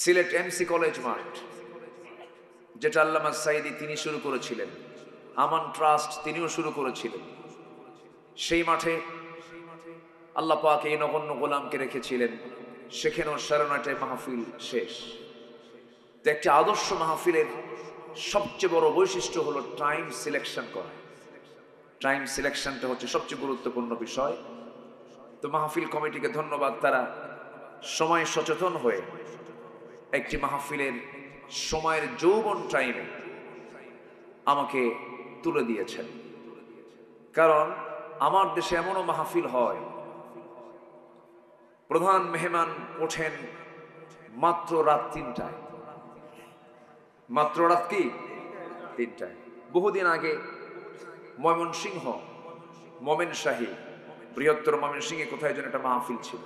Sylhet MC college মাঠ, যেটা আল্লামা সাইদি তিনি শুরু করেছিলেন, আমান ট্রাস্ট তিনিও শুরু করেছিলেন। সেই মাঠে আল্লাহ পাক এই নগণ্য গোলামকে রেখেছিলেন। সেখানেও শরণাটে মাহফিল শেষ। তো একটি আদর্শ মাহফিলের সবচেয়ে বড় বৈশিষ্ট্য হলো টাইম সিলেকশন করা। টাইম সিলেকশনটা হচ্ছে সবচেয়ে গুরুত্বপূর্ণ বিষয়। তো মাহফিল কমিটিকে ধন্যবাদ, তারা সময় সচেতন হয়ে একটি মাহফিলের সময়ের যৌবন টাইমে আমাকে তুলে দিয়েছেন। কারণ আমার দেশে এমনও মাহফিল হয়, প্রধান মেহমান ওঠেন মাত্র রাত 3টায়। মাত্র রাত কি 3টায়। বহুদিন আগে ময়মনসিংহ, মোমেনশাহী, বৃহত্তর ময়মনসিংহে কোথায় যেন একটা মাহফিল ছিল।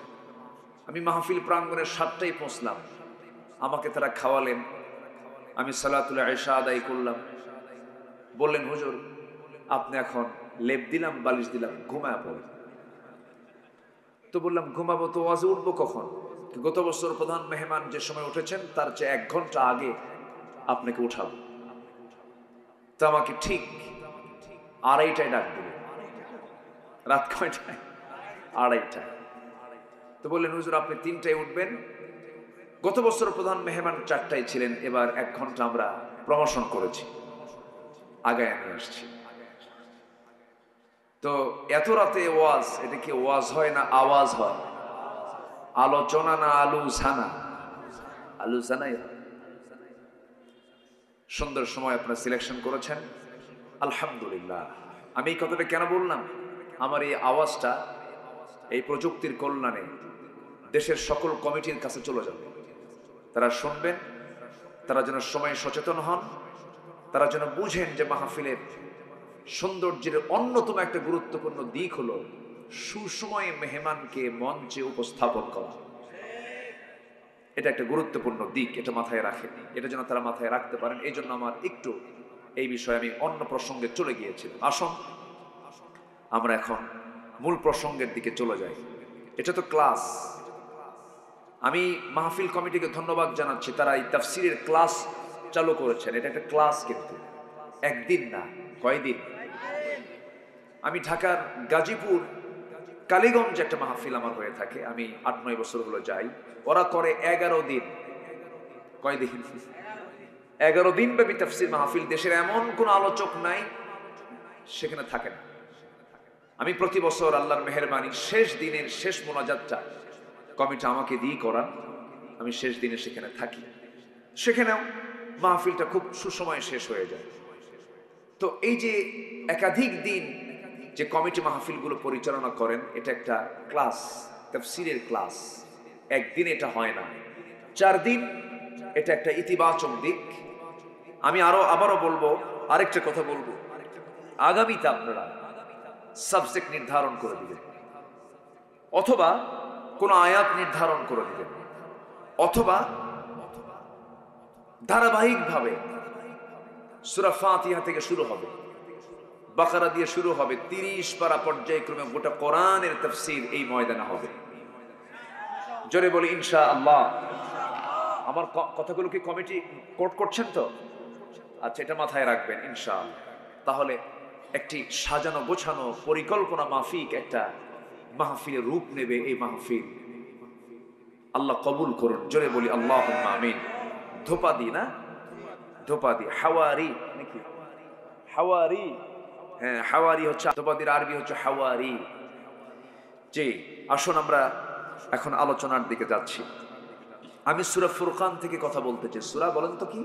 আমি মাহফিল প্রাঙ্গণের 7টায় পৌঁছলাম। আমাকে তারা খাওয়ালেন, আমি সালাতুল ইশা আদায় করলাম। বললেন, হুজুর আপনি এখন লেপ দিলাম, বালিশ দিলাম, ঘুমায় পড়েন। তো বললাম, ঘুমাবো তো, ওয়াজে উঠবো কখন? গত বছর প্রধান মেহমান যে সময় উঠেছেন তার চেয়ে 1 ঘন্টা আগে আপনাকে উঠাবো। তো আমাকে ঠিক 2:30টায় ডাক দিলেন। রাত কয়টায়? 2:30টায়। তো বললেন, হুজুর আপনি 3টায় উঠবেন। গত বছর প্রধান মেহমান 4টায় ছিলেন, এবার 1 ঘন্টা আমরা প্রমোশন করেছি, আগায় নিয়ে আসছি। তো এত রাতে ওয়াজ, এটা কি ওয়াজ হয় না আওয়াজ হয়? আলোচনা না আলোচনা? আলোচনাই হয়। সুন্দর সময় আপনারা সিলেকশন করেছেন, আলহামদুলিল্লাহ। আমি এই কথাটা কেন বললাম? আমার এই আওয়াজটা এই প্রযুক্তির কল্যাণে দেশের সকল কমিটির কাছে চলে যাবে। তারা শুনবেন, তারা যেন সময় সচেতন হন, তারা যেন বুঝেন যে মাহফিলের সৌন্দর্যের অন্যতম একটা গুরুত্বপূর্ণ দিক হলো সুসময়ে মেহমানকে মঞ্চে উপস্থাপন করা। এটা একটা গুরুত্বপূর্ণ দিক, এটা মাথায় রাখেন। এটা যেন তারা মাথায় রাখতে পারেন। এই জন্য আমার একটু এই বিষয়ে আমি অন্য প্রসঙ্গে চলে গিয়েছিলাম। আসুন আমরা এখন মূল প্রসঙ্গের দিকে চলে যাই। এটা তো ক্লাস। আমি মাহফিল কমিটিকে ধন্যবাদ জানাচ্ছি, তারা এই তাফসিরের ক্লাস চালু করেছেন। এটা একটা ক্লাস, কিন্তু একদিন না, কয়দিন। আমি ঢাকার গাজীপুর কালীগঞ্জ একটা মাহফিল আমার হয়ে থাকে, আমি 8-9 বছর হলো যাই। ওরা করে 11 দিন। কয়দিন? 11 দিন ব্যাপী তাফসির মাহফিল। দেশের এমন কোন আলোচক নাই সেখানে থাকে না। আমি প্রতি বছর আল্লাহর মেহেরবানি শেষ দিনের শেষ মোনাজাতটা কমিটি আমাকে দিয়ে করান, আমি শেষ দিনে সেখানে থাকি। সেখানেও মাহফিলটা খুব সুসময়ে শেষ হয়ে যায়। তো এই যে একাধিক দিন যে কমিটি মাহফিলগুলো পরিচালনা করেন, এটা একটা ক্লাস, তাফসিরের ক্লাস। একদিন এটা হয় না, 4 দিন। এটা একটা ইতিবাচক দিক। আমি আবারও বলবো, আরেকটা কথা বলবো, আগামীতে আপনারা সাবজেক্ট নির্ধারণ করে দিবেন, অথবা কোন আয়াত নির্ধারণ করে দিবেন, অথবা ধারাবাহিকভাবে সূরা ফাতিহা থেকে শুরু হবে, বাকারা দিয়ে শুরু হবে, 30 পারা পর্যায়ক্রমে গোটা কোরআনের তাফসীর এই ময়দানে হবে। জোরে বলি ইনশাআল্লাহ। আমার কথাগুলো কি কমিটি কোট করছেন তো? আচ্ছা, এটা মাথায় রাখবেন ইনশাআল্লাহ। তাহলে একটি সাজানো গোছানো পরিকল্পনা মাফিক একটা মাহফিলের রূপ নেবে এই মাহফিল। আল্লাহ কবুল করুন। জোরে বলি আল্লাহুম্মা আমিন। ধোপাদি না, ধোপাদি, হাওয়ারি নাকি? হাওয়ারি, হ্যাঁ হাওয়ারি হচ্ছে ধোপাদির আরবি হচ্ছে হাওয়ারি। জি, আসুন আমরা এখন আলোচনার দিকে যাচ্ছি। আমি সূরা ফুরকান থেকে কথা বলতে চাই। সূরা বলেন তো কি?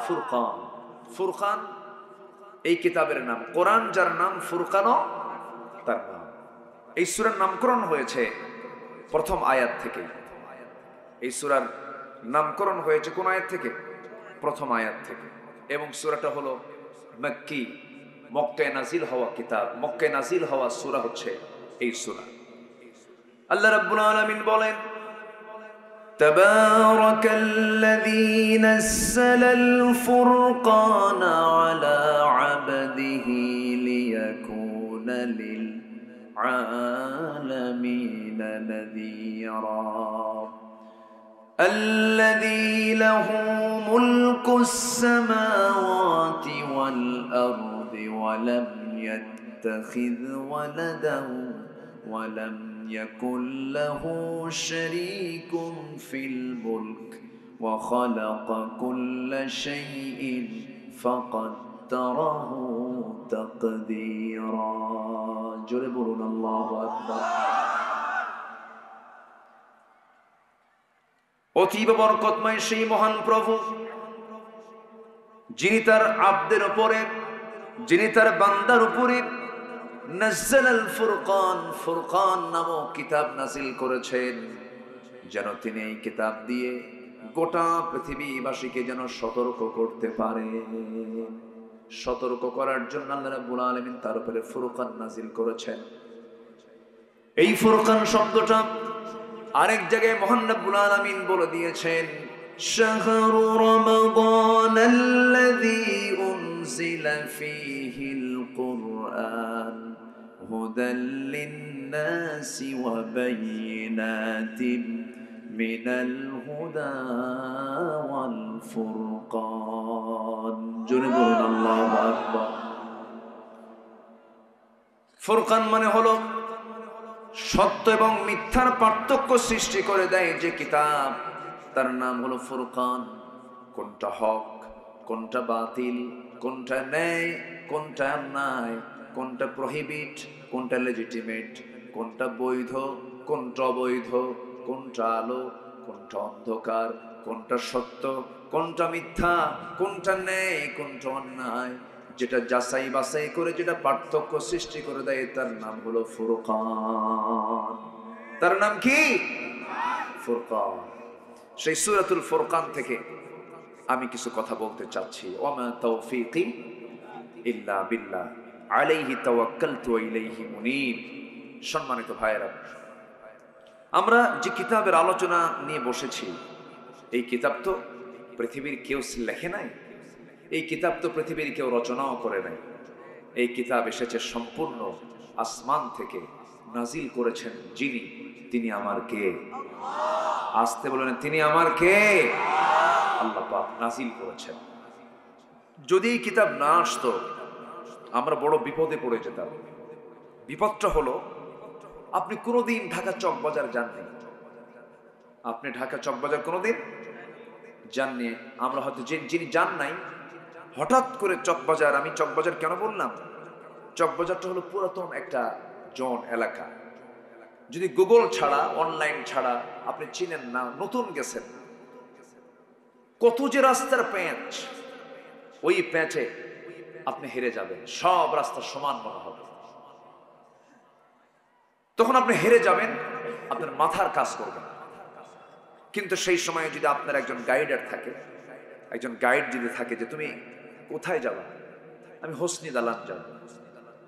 ফুরকান। ফুরকান এই কিতাবের নাম। কোরআন যার নাম, ফুরকানও তার নাম। এই সূরার নামকরণ হয়েছে প্রথম আয়াত থেকে। এই সূরার নামকরণ হয়েছে কোন আয়াত থেকে? প্রথম আয়াত থেকে। এবং সূরাটা হলো মক্কি, মক্কায় নাজিল হওয়া কিতাব, মক্কায় নাজিল হওয়া সূরা হচ্ছে এই সূরা। আল্লাহ রাব্বুল আলামিন বলেন, তাবারাকাল্লাযী নাযালাল ফুরকানা আলা আবদিহি লিয়াকুনা লিল আলামিনা নাযীরা। الذي له ملك السماوات والأرض ولم يتخذ ولدا ولم يكن له شريك في الملك وخلق كل شيء فقدره تقديرا جربون الله أكبر অতীব বরকতময় সেই মহান প্রভু যিনি তার আব্দের উপরে যিনি তার বান্দার উপরে নাজ্জালাল ফুরকান ফুরকান নামক কিতাব নাজিল করেছেন যেন তিনি এই কিতাব দিয়ে গোটা পৃথিবীবাসীকে যেন সতর্ক করতে পারে সতর্ক করার জন্য আল্লাহ রাব্বুল আলামিন তার উপরে ফুরকান নাজিল করেছেন এই ফুরকান শব্দটা আরেক জায়গায় মহান রব্বুল আলামিন বলে দিয়েছেন শাহরু রমাদানাল্লাযী উনজিলা ফীহিল কুরআন হুদাল লিন-নাসি ওয়া বায়িনাতিন মিনাল হুদা ওয়াল ফুরকান জোরে বলুন আল্লাহু আকবার ফুরকান মানে হলো সত্য এবং মিথ্যার পার্থক্য সৃষ্টি করে দেয় যে কিতাব তার নাম হলো ফুরকান কোনটা হক কোনটা বাতিল কোনটা ন্যায় কোনটা অন্যায় কোনটা প্রহিবিট কোনটা লেজিটিমেট কোনটা বৈধ কোনটা অবৈধ কোনটা আলো কোনটা অন্ধকার কোনটা সত্য কোনটা মিথ্যা কোনটা ন্যায় কোনটা অন্যায় যেটা যাচাই বাছাই করে যেটা পার্থক্য সৃষ্টি করে দেয় তার নাম হলো ফুরকান তার নাম কি ফুরকান সেই সূরাতুল ফুরকান থেকে আমি কিছু কথা বলতে চাচ্ছি ওমা তাওফীকি ইল্লা বিল্লাহ আলাইহি তাওয়াক্কালতু ওয়া ইলাইহি মুনীব সম্মানিত ভাইয়েরা আমরা যে কিতাবের আলোচনা নিয়ে বসেছি এই কিতাব তো পৃথিবীর কেউ লেখে নাই এই কিতাব তো পৃথিবীর কেউ রচনাও করে নাই এই কিতাব এসেছে সম্পূর্ণ আসমান থেকে নাজিল করেছেন যিনি তিনি আমার কে আসতে বলেন তিনি আমার কে আল্লাহ পাক নাজিল করেছেন যদি এই কিতাব না আসতো আমরা বড় বিপদে পড়ে যেতাম বিপদটা হলো আপনি কোনোদিন ঢাকা চকবাজার যাননি আপনি ঢাকা চকবাজার কোনোদিন যাননি আমরা হয়তো যিনি যান নাই হঠাৎ করে চকবাজার আমি চকবাজার কেন বললাম চকবাজারটা হলো পুরাতন একটা জন এলাকা যদি গুগল ছাড়া অনলাইন ছাড়া আপনি চিনেন না নতুন গেছেন কত যে রাস্তার প্যাঁচ ওই প্যাঁচে আপনি হেরে যাবেন সব রাস্তা সমান মনে হবে তখন আপনি হেরে যাবেন আপনার মাথার কাজ করবেন কিন্তু সেই সময় যদি আপনার একজন গাইডার থাকে একজন গাইড যদি থাকে যে তুমি কোথায় যাবা আমি হোসনি দালান যাব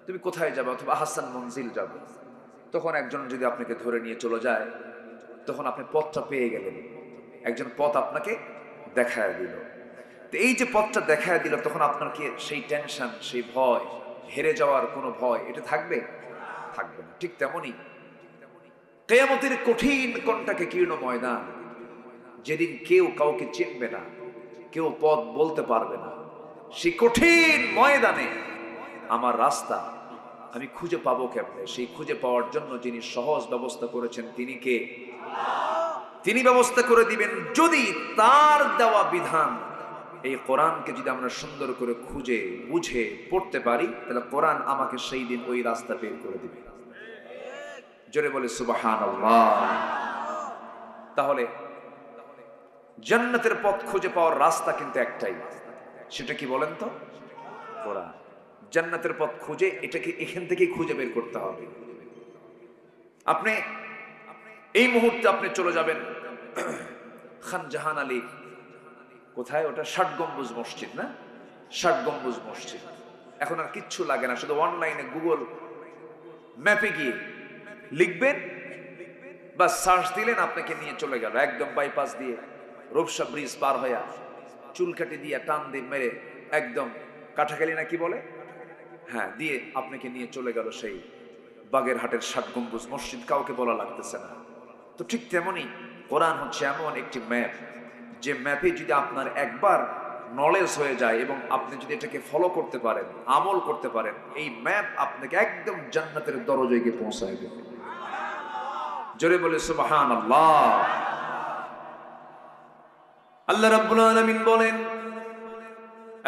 তুমি কোথায় যাবা অথবা আহসান মঞ্জিল যাব তখন একজন যদি আপনাকে ধরে নিয়ে চলে যায় তখন আপনি পথটা পেয়ে গেলেন একজন পথ আপনাকে দেখায় দিল তো এই যে পথটা দেখায় দিল তখন আপনার কি সেই টেনশন সেই ভয় হেরে যাওয়ার কোনো ভয় এটা থাকবে থাকবে না ঠিক তেমনি কিয়ামতের কঠিন কণ্টাকে কীর্ণ ময়দান যেদিন কেউ কাউকে চিনবে না কেউ পথ বলতে পারবে না সেই কঠিন ময়দানে আমার রাস্তা আমি খুঁজে পাবো কেমনে সেই খুঁজে পাওয়ার জন্য যিনি সহজ ব্যবস্থা করেছেন তিনি কে তিনি ব্যবস্থা করে দিবেন যদি তার দেওয়া বিধান এই কোরআনকে যদি আমরা সুন্দর করে খুঁজে বুঝে পড়তে পারি তাহলে কোরআন আমাকে সেই দিন ওই রাস্তা বের করে দিবে জোরে বলে সুবহানাল্লাহ তাহলে জান্নাতের পথ খুঁজে পাওয়ার রাস্তা কিন্তু একটাই সেটা কি বলেন তো কোরআন জান্নাতের পথ খুঁজে এটাকে এখান থেকে খুঁজে বের করতে হবে আপনি এই মুহূর্তে আপনি চলে যাবেন খান জাহান আলী কোথায় ওটা ৬০ গম্বুজ মসজিদ না ৬০ গম্বুজ মসজিদ এখন আর কিচ্ছু লাগে না শুধু অনলাইনে গুগল ম্যাপে গিয়ে লিখবেন বা সার্চ দিলেন আপনাকে নিয়ে চলে গেল একদম বাইপাস দিয়ে রূপসা ব্রিজ পার হয়ে চুলকাটি দিয়ে টান দিয়ে মেরে একদম কাঠাখালি না কি বলে হ্যাঁ দিয়ে আপনাকে নিয়ে চলে গেল সেই বাগেরহাটের ৬০ গম্বুজ মসজিদ কাউকে বলা লাগতেছে না তো ঠিক তেমনি কোরআন হচ্ছে এমন একটি ম্যাপ, যে ম্যাপে যদি আপনার একবার নলেজ হয়ে যায় এবং আপনি যদি এটাকে ফলো করতে পারেন, আমল করতে পারেন, এই ম্যাপ আপনাকে একদম জান্নাতের দরজায় গিয়ে পৌঁছায় দেবে। জোরে বলে সুবহানাল্লাহ। আল্লাহ রাব্বুল আলামিন বলেন,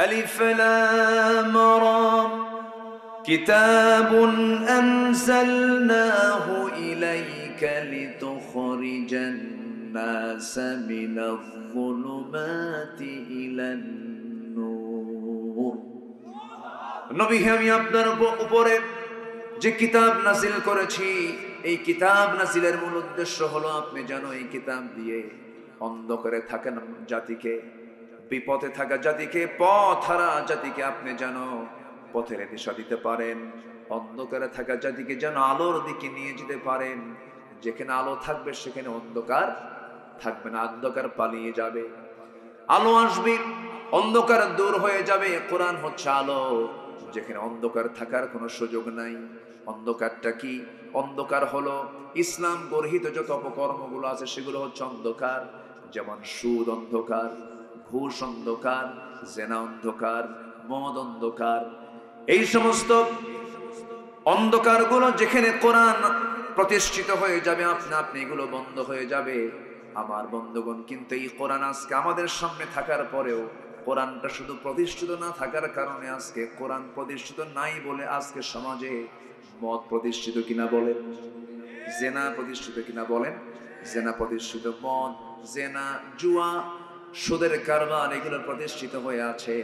আলিফ লাম রা কিতাবুন আনজালনাহু ইলাইকা লিতুখরিজান নাস মিনাজ যুলুমাতি ইলান নূর। নবী, আমি আপনার উপরে যে কিতাব নাজিল করেছি, এই কিতাব নাজিলের মূল উদ্দেশ্য হলো আপনি যেন এই কিতাব দিয়ে অন্ধকারে থাকেন জাতিকে, বিপদে থাকা জাতিকে, পথ হারা জাতিকে আপনি যেন পথের দিশা দিতে পারেন, অন্ধকারে থাকা জাতিকে যেন আলোর দিকে নিয়ে যেতে পারেন। যেখানে আলো থাকবে সেখানে অন্ধকার থাকবে না, অন্ধকার পালিয়ে যাবে, আলো আসবে, অন্ধকার দূর হয়ে যাবে। কোরআন হচ্ছে আলো, যেখানে অন্ধকার থাকার কোনো সুযোগ নাই। অন্ধকারটা কি? অন্ধকার হলো ইসলাম গর্হিত যত অপকর্মগুলো আছে সেগুলো হচ্ছে অন্ধকার। যেমন সুদ অন্ধকার, ঘুষ অন্ধকার, জেনা অন্ধকার, মদ অন্ধকার। এই সমস্ত অন্ধকারগুলো যেখানে কোরআন প্রতিষ্ঠিত হয়ে যাবে, আপনি এগুলো বন্ধ হয়ে যাবে। আমার বন্ধুগণ, কিন্তু এই কোরআন আজকে আমাদের সামনে থাকার পরেও, কোরআনটা শুধু প্রতিষ্ঠিত না থাকার কারণে আজকে কোরআন প্রতিষ্ঠিত নাই বলে আজকে সমাজে মদ প্রতিষ্ঠিত কিনা বলেন, জেনা প্রতিষ্ঠিত কিনা বলেন, জেনা প্রতিষ্ঠিত, মদ, জেনা, জুয়া, সুদের কারবার, এগুলো প্রতিষ্ঠিত হয়ে আছে।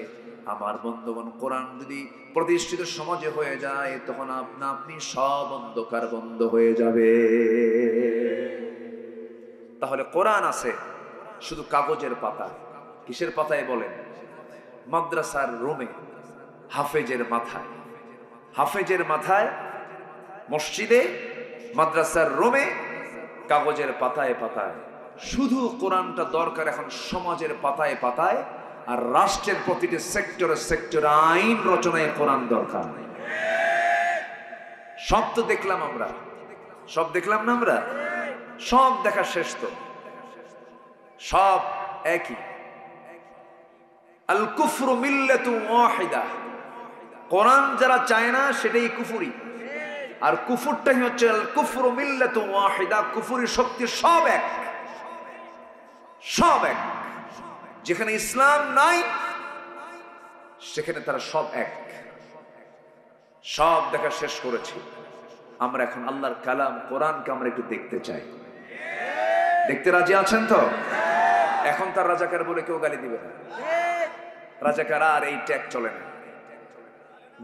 আমার বন্ধুগণ, কোরআন যদি প্রতিষ্ঠিত সমাজে হয়ে যায়, তখন আপনি সব অন্ধকার বন্ধ হয়ে যাবে। তাহলে কোরআন আছে শুধু কাগজের পাতা। কিসের পাতায় বলেন? মাদ্রাসার রুমে, হাফেজের মাথায়, হাফেজের মাথায়, মসজিদে, মাদ্রাসার রুমে, কাগজের পাতায় পাতায়। শুধু কোরআনটা দরকার এখন সমাজের পাতায় পাতায়, আর রাষ্ট্রের প্রতিটি সেক্টরে সেক্টরে আইন রচনায় কোরআন দরকার। সব তো দেখলাম আমরা, সব দেখলাম না আমরা? সব দেখা শেষ তো, সব একই। আল কুফরু মিল্লাতুন ওয়াহিদা। কোরআন যারা চায় না সেটাই কুফরি, আর কুফরটাই হচ্ছে আল কুফরু মিল্লাতুন ওয়াহিদা। কুফরি শক্তি সব এক, সব এক। যেখানে ইসলাম নাই সেখানে তারা সব এক। সব দেখা শেষ করেছি আমরা, এখন আল্লাহর কালাম কোরআনকে আমরা একটু দেখতে চাই। দেখতে রাজি আছেন তো? এখন তার রাজাকার বলে কেউ গালি দিবে না। রাজাকার আর এই ট্যাগ চলে না,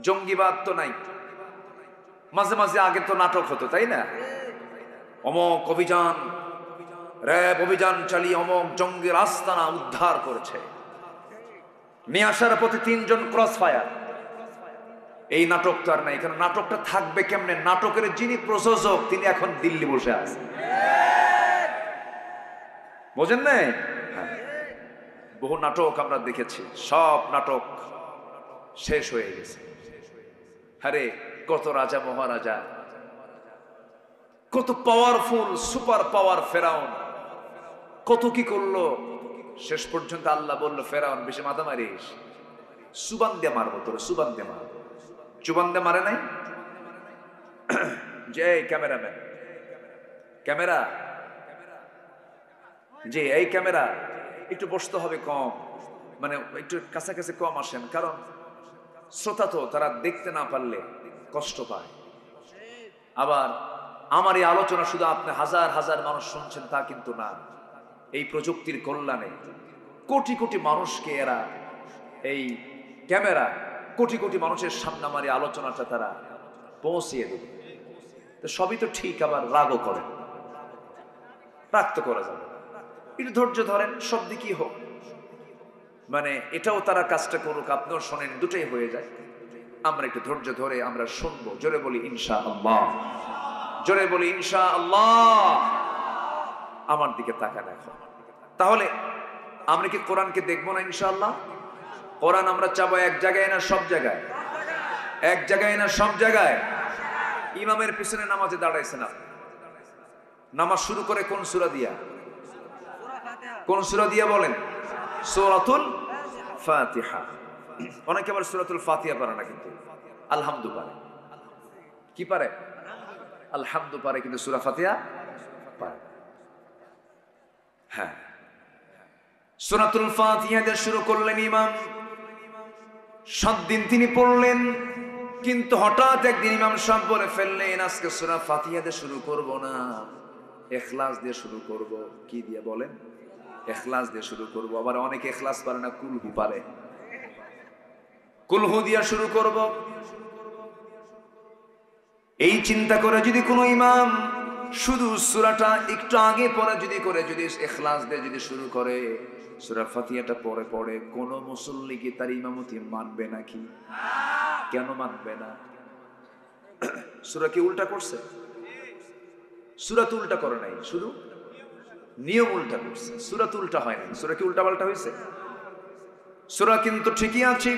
জঙ্গিবাদ তো নাই। মাঝে মাঝে আগে তো নাটক হতো, তাই না? অমক অভিযান, র্যাব অভিযান চালিয়ে অমক জঙ্গির আস্তানা উদ্ধার করেছে, নিয়ে আসার পথে 3 জন ক্রস ফায়ার। এই নাটক তো আর নাই। কারণ নাটকটা থাকবে কেমনে? নাটকের যিনি প্রযোজক তিনি এখন দিল্লি বসে আছেন, বোঝেন নাই? বহু নাটক আমরা দেখেছি, সব নাটক শেষ হয়ে গেছে। আরে কত রাজা মহারাজা, কত পাওয়ারফুল সুপার পাওয়ার ফেরাউন কত কি করলো, শেষ পর্যন্ত আল্লাহ বলল, ফেরাউন বেশি মাথা মারিস, সুবান দিয়ে মারবো তোর, সুবান দিয়ে মারবো। চুবান দিয়ে মারে নাই? যে ক্যামেরাম্যান, ক্যামেরা, যে এই ক্যামেরা একটু বসতে হবে কম, মানে একটু কাছাকাছি কম আসেন, কারণ শ্রোতা তো তারা দেখতে না পারলে কষ্ট পায়। আবার আমার এই আলোচনা শুধু আপনি হাজার হাজার মানুষ শুনছেন তা কিন্তু না। এই প্রযুক্তির কল্যাণে কোটি কোটি মানুষকে এরা, এই ক্যামেরা কোটি কোটি মানুষের সামনে আমার এই আলোচনাটা তারা পৌঁছিয়ে দেবে। তো সবই তো ঠিক, আবার রাগও করেন, রাগ তো করা যাবে, একটু ধৈর্য ধরেন, সব দিকই হোক, মানে এটাও তারা কাজটা করুক, আপনিও শোনেন, দুটোই হয়ে যায়। আমরা একটু ধৈর্য ধরে আমরা শুনবো। জোরে বলি ইনশাআল্লাহ, জোরে বলি ইনশাআল্লাহ। আমার দিকে তাকান এখন। তাহলে আমরা কি কোরআনকে দেখবো না ইনশাআল্লাহ? কোরআন আমরা চাবো এক জায়গায় না সব জায়গায়? এক জায়গায় না সব জায়গায়? ইমামের পিছনে নামাজে দাঁড়াইছেন আপনি, নামাজ শুরু করে কোন সূরা দিয়া? কোন সূরা দিয়ে বলেন? সূরাতুল ফাতিহা। অনেকে আবার সূরাতুল ফাতিহা পারে না, কিন্তু আলহামদু পারে। কি পারে? আলহামদু পারে, কিন্তু সূরা ফাতিহা পারে। হ্যাঁ, সূরাতুল ফাতিহা দিয়ে শুরু করলেন ইমাম। 7 দিন তিনি পড়লেন, কিন্তু হঠাৎ একদিন ইমাম সাহেব বলে ফেললেন, আজকে সূরা ফাতিহা দিয়ে শুরু করব না, ইখলাস দিয়ে শুরু করব। কি দিয়ে বলেন? ইখলাস দিয়ে শুরু করব। আবার অনেকে ইখলাস পারে না, কুলহু পারে। কুলহু দিয়ে শুরু করব। এই চিন্তা করে যদি কোনো ইমাম শুধু সূরাটা একটু আগে পড়ে যদি ইখলাস দিয়ে যদি শুরু করে, সূরা ফাতিহাটা পড়ে কোন মুসল্লি কি তার ইমামতি মানবে নাকি? কেন মানবে না? সূরা কি উল্টা করছে? সূরা তো উল্টা করে নাই, শুধু নিয়ম উল্টা করছে। সূরা তো উল্টা হয় নাই। সূরা কি উল্টা পাল্টা হয়েছে? সূরা কিন্তু ঠিকই আছে,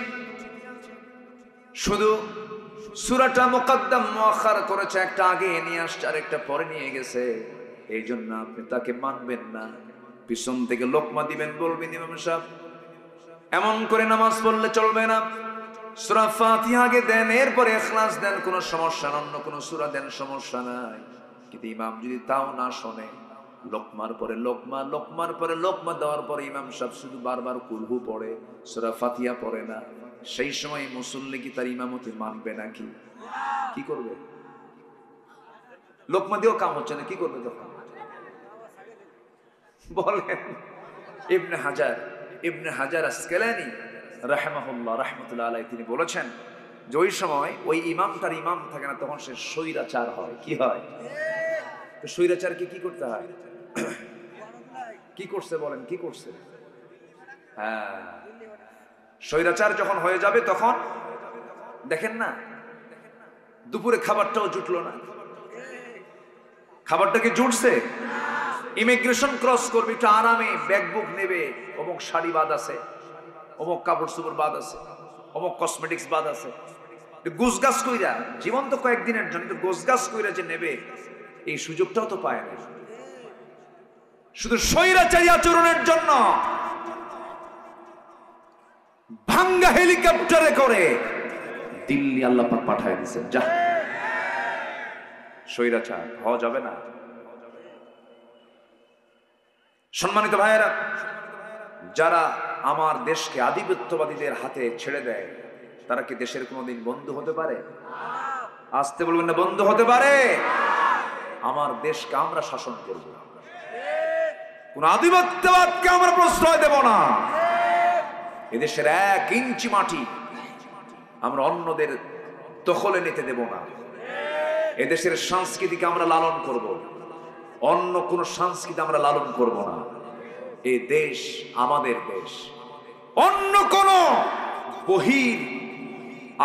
শুধু সূরাটা মুকদ্দম মুআখার করেছে, একটা আগে নিয়ে আসছে আর একটা পরে নিয়ে গেছে। এই জন্য আপনি তাকে মানবেন না, পিছন থেকে লোকমা দিবেন, বলবেন ইমাম সাহেব এমন করে নামাজ পড়লে চলবে না। সূরা ফাতিহা আগে দেন, এরপরে ইখলাস দেন, কোনো সমস্যা না। অন্য কোনো সূরা দেন, সমস্যা নাই। কিন্তু ইমাম যদি তাও না শোনে, লোকমার পরে লোকমা, লোকমার পরে লোকমা দেওয়ার পরে ইমাম সাহেব শুধু বারবার কুলহু পড়ে, সূরা ফাতিহা পড়ে না, সেই সময় মুসল্লি কি তার ইমামতি মানবে নাকি? কি করবে? লোকমা দিয়েও কাম হচ্ছে না, কি করবে তখন? বলেন। ইবনে হাজার আসকালানী রাহিমাহুল্লাহ রাহমাতুল্লাহ আলাইহি তিনি বলেছেন যে ওই সময় ওই ইমামটার ইমাম থাকে না, তখন সে স্বৈরাচার হয়। কি হয়? তো স্বৈরাচারকে কি করতে হয়? কি করছে বলেন? কি করছে? হ্যাঁ, স্বৈরাচার যখন হয়ে যাবে তখন দেখেন না, দুপুরে খাবারটাও জুটলো না। খাবারটা কি জুটছে? ইমিগ্রেশন ক্রস করবে, একটু আরামে ব্যাগ বুক নেবে, অমুক শাড়ি বাদ আছে, অমুক কাপড় চোপড় বাদ আছে, অমুক কসমেটিক্স বাদ আছে, গোছগাছ কইরা, জীবন তো কয়েকদিনের জন্য, গোছগাছ কইরা যে নেবে এই সুযোগটাও তো পায় না। শুধু স্বৈরাচারী আচরণের জন্য ভাঙ্গা হেলিকপ্টারে করে দিল্লি আল্লাহ পাক পাঠায় দিয়েছেন। যা, স্বৈরাচার হওয়া যাবে না। সম্মানিত ভাইয়েরা, যারা আমার দেশকে আধিপত্যবাদীদের হাতে ছেড়ে দেয়, তারা কি দেশের কোনোদিন বন্ধু হতে পারে? আসতে বলবেন না, বন্ধু হতে পারে? আমার দেশকে আমরা শাসন করব, কোন আধিপত্যবাদকে আমরা প্রশ্রয় দেব না। এদেশের 1 ইঞ্চি মাটি আমরা অন্যদের দখলে নিতে দেব না। এদেশের সংস্কৃতিকে আমরা লালন করব, অন্য কোন সংস্কৃতি আমরা লালন করব না। এই দেশ আমাদের দেশ। অন্য কোন বহির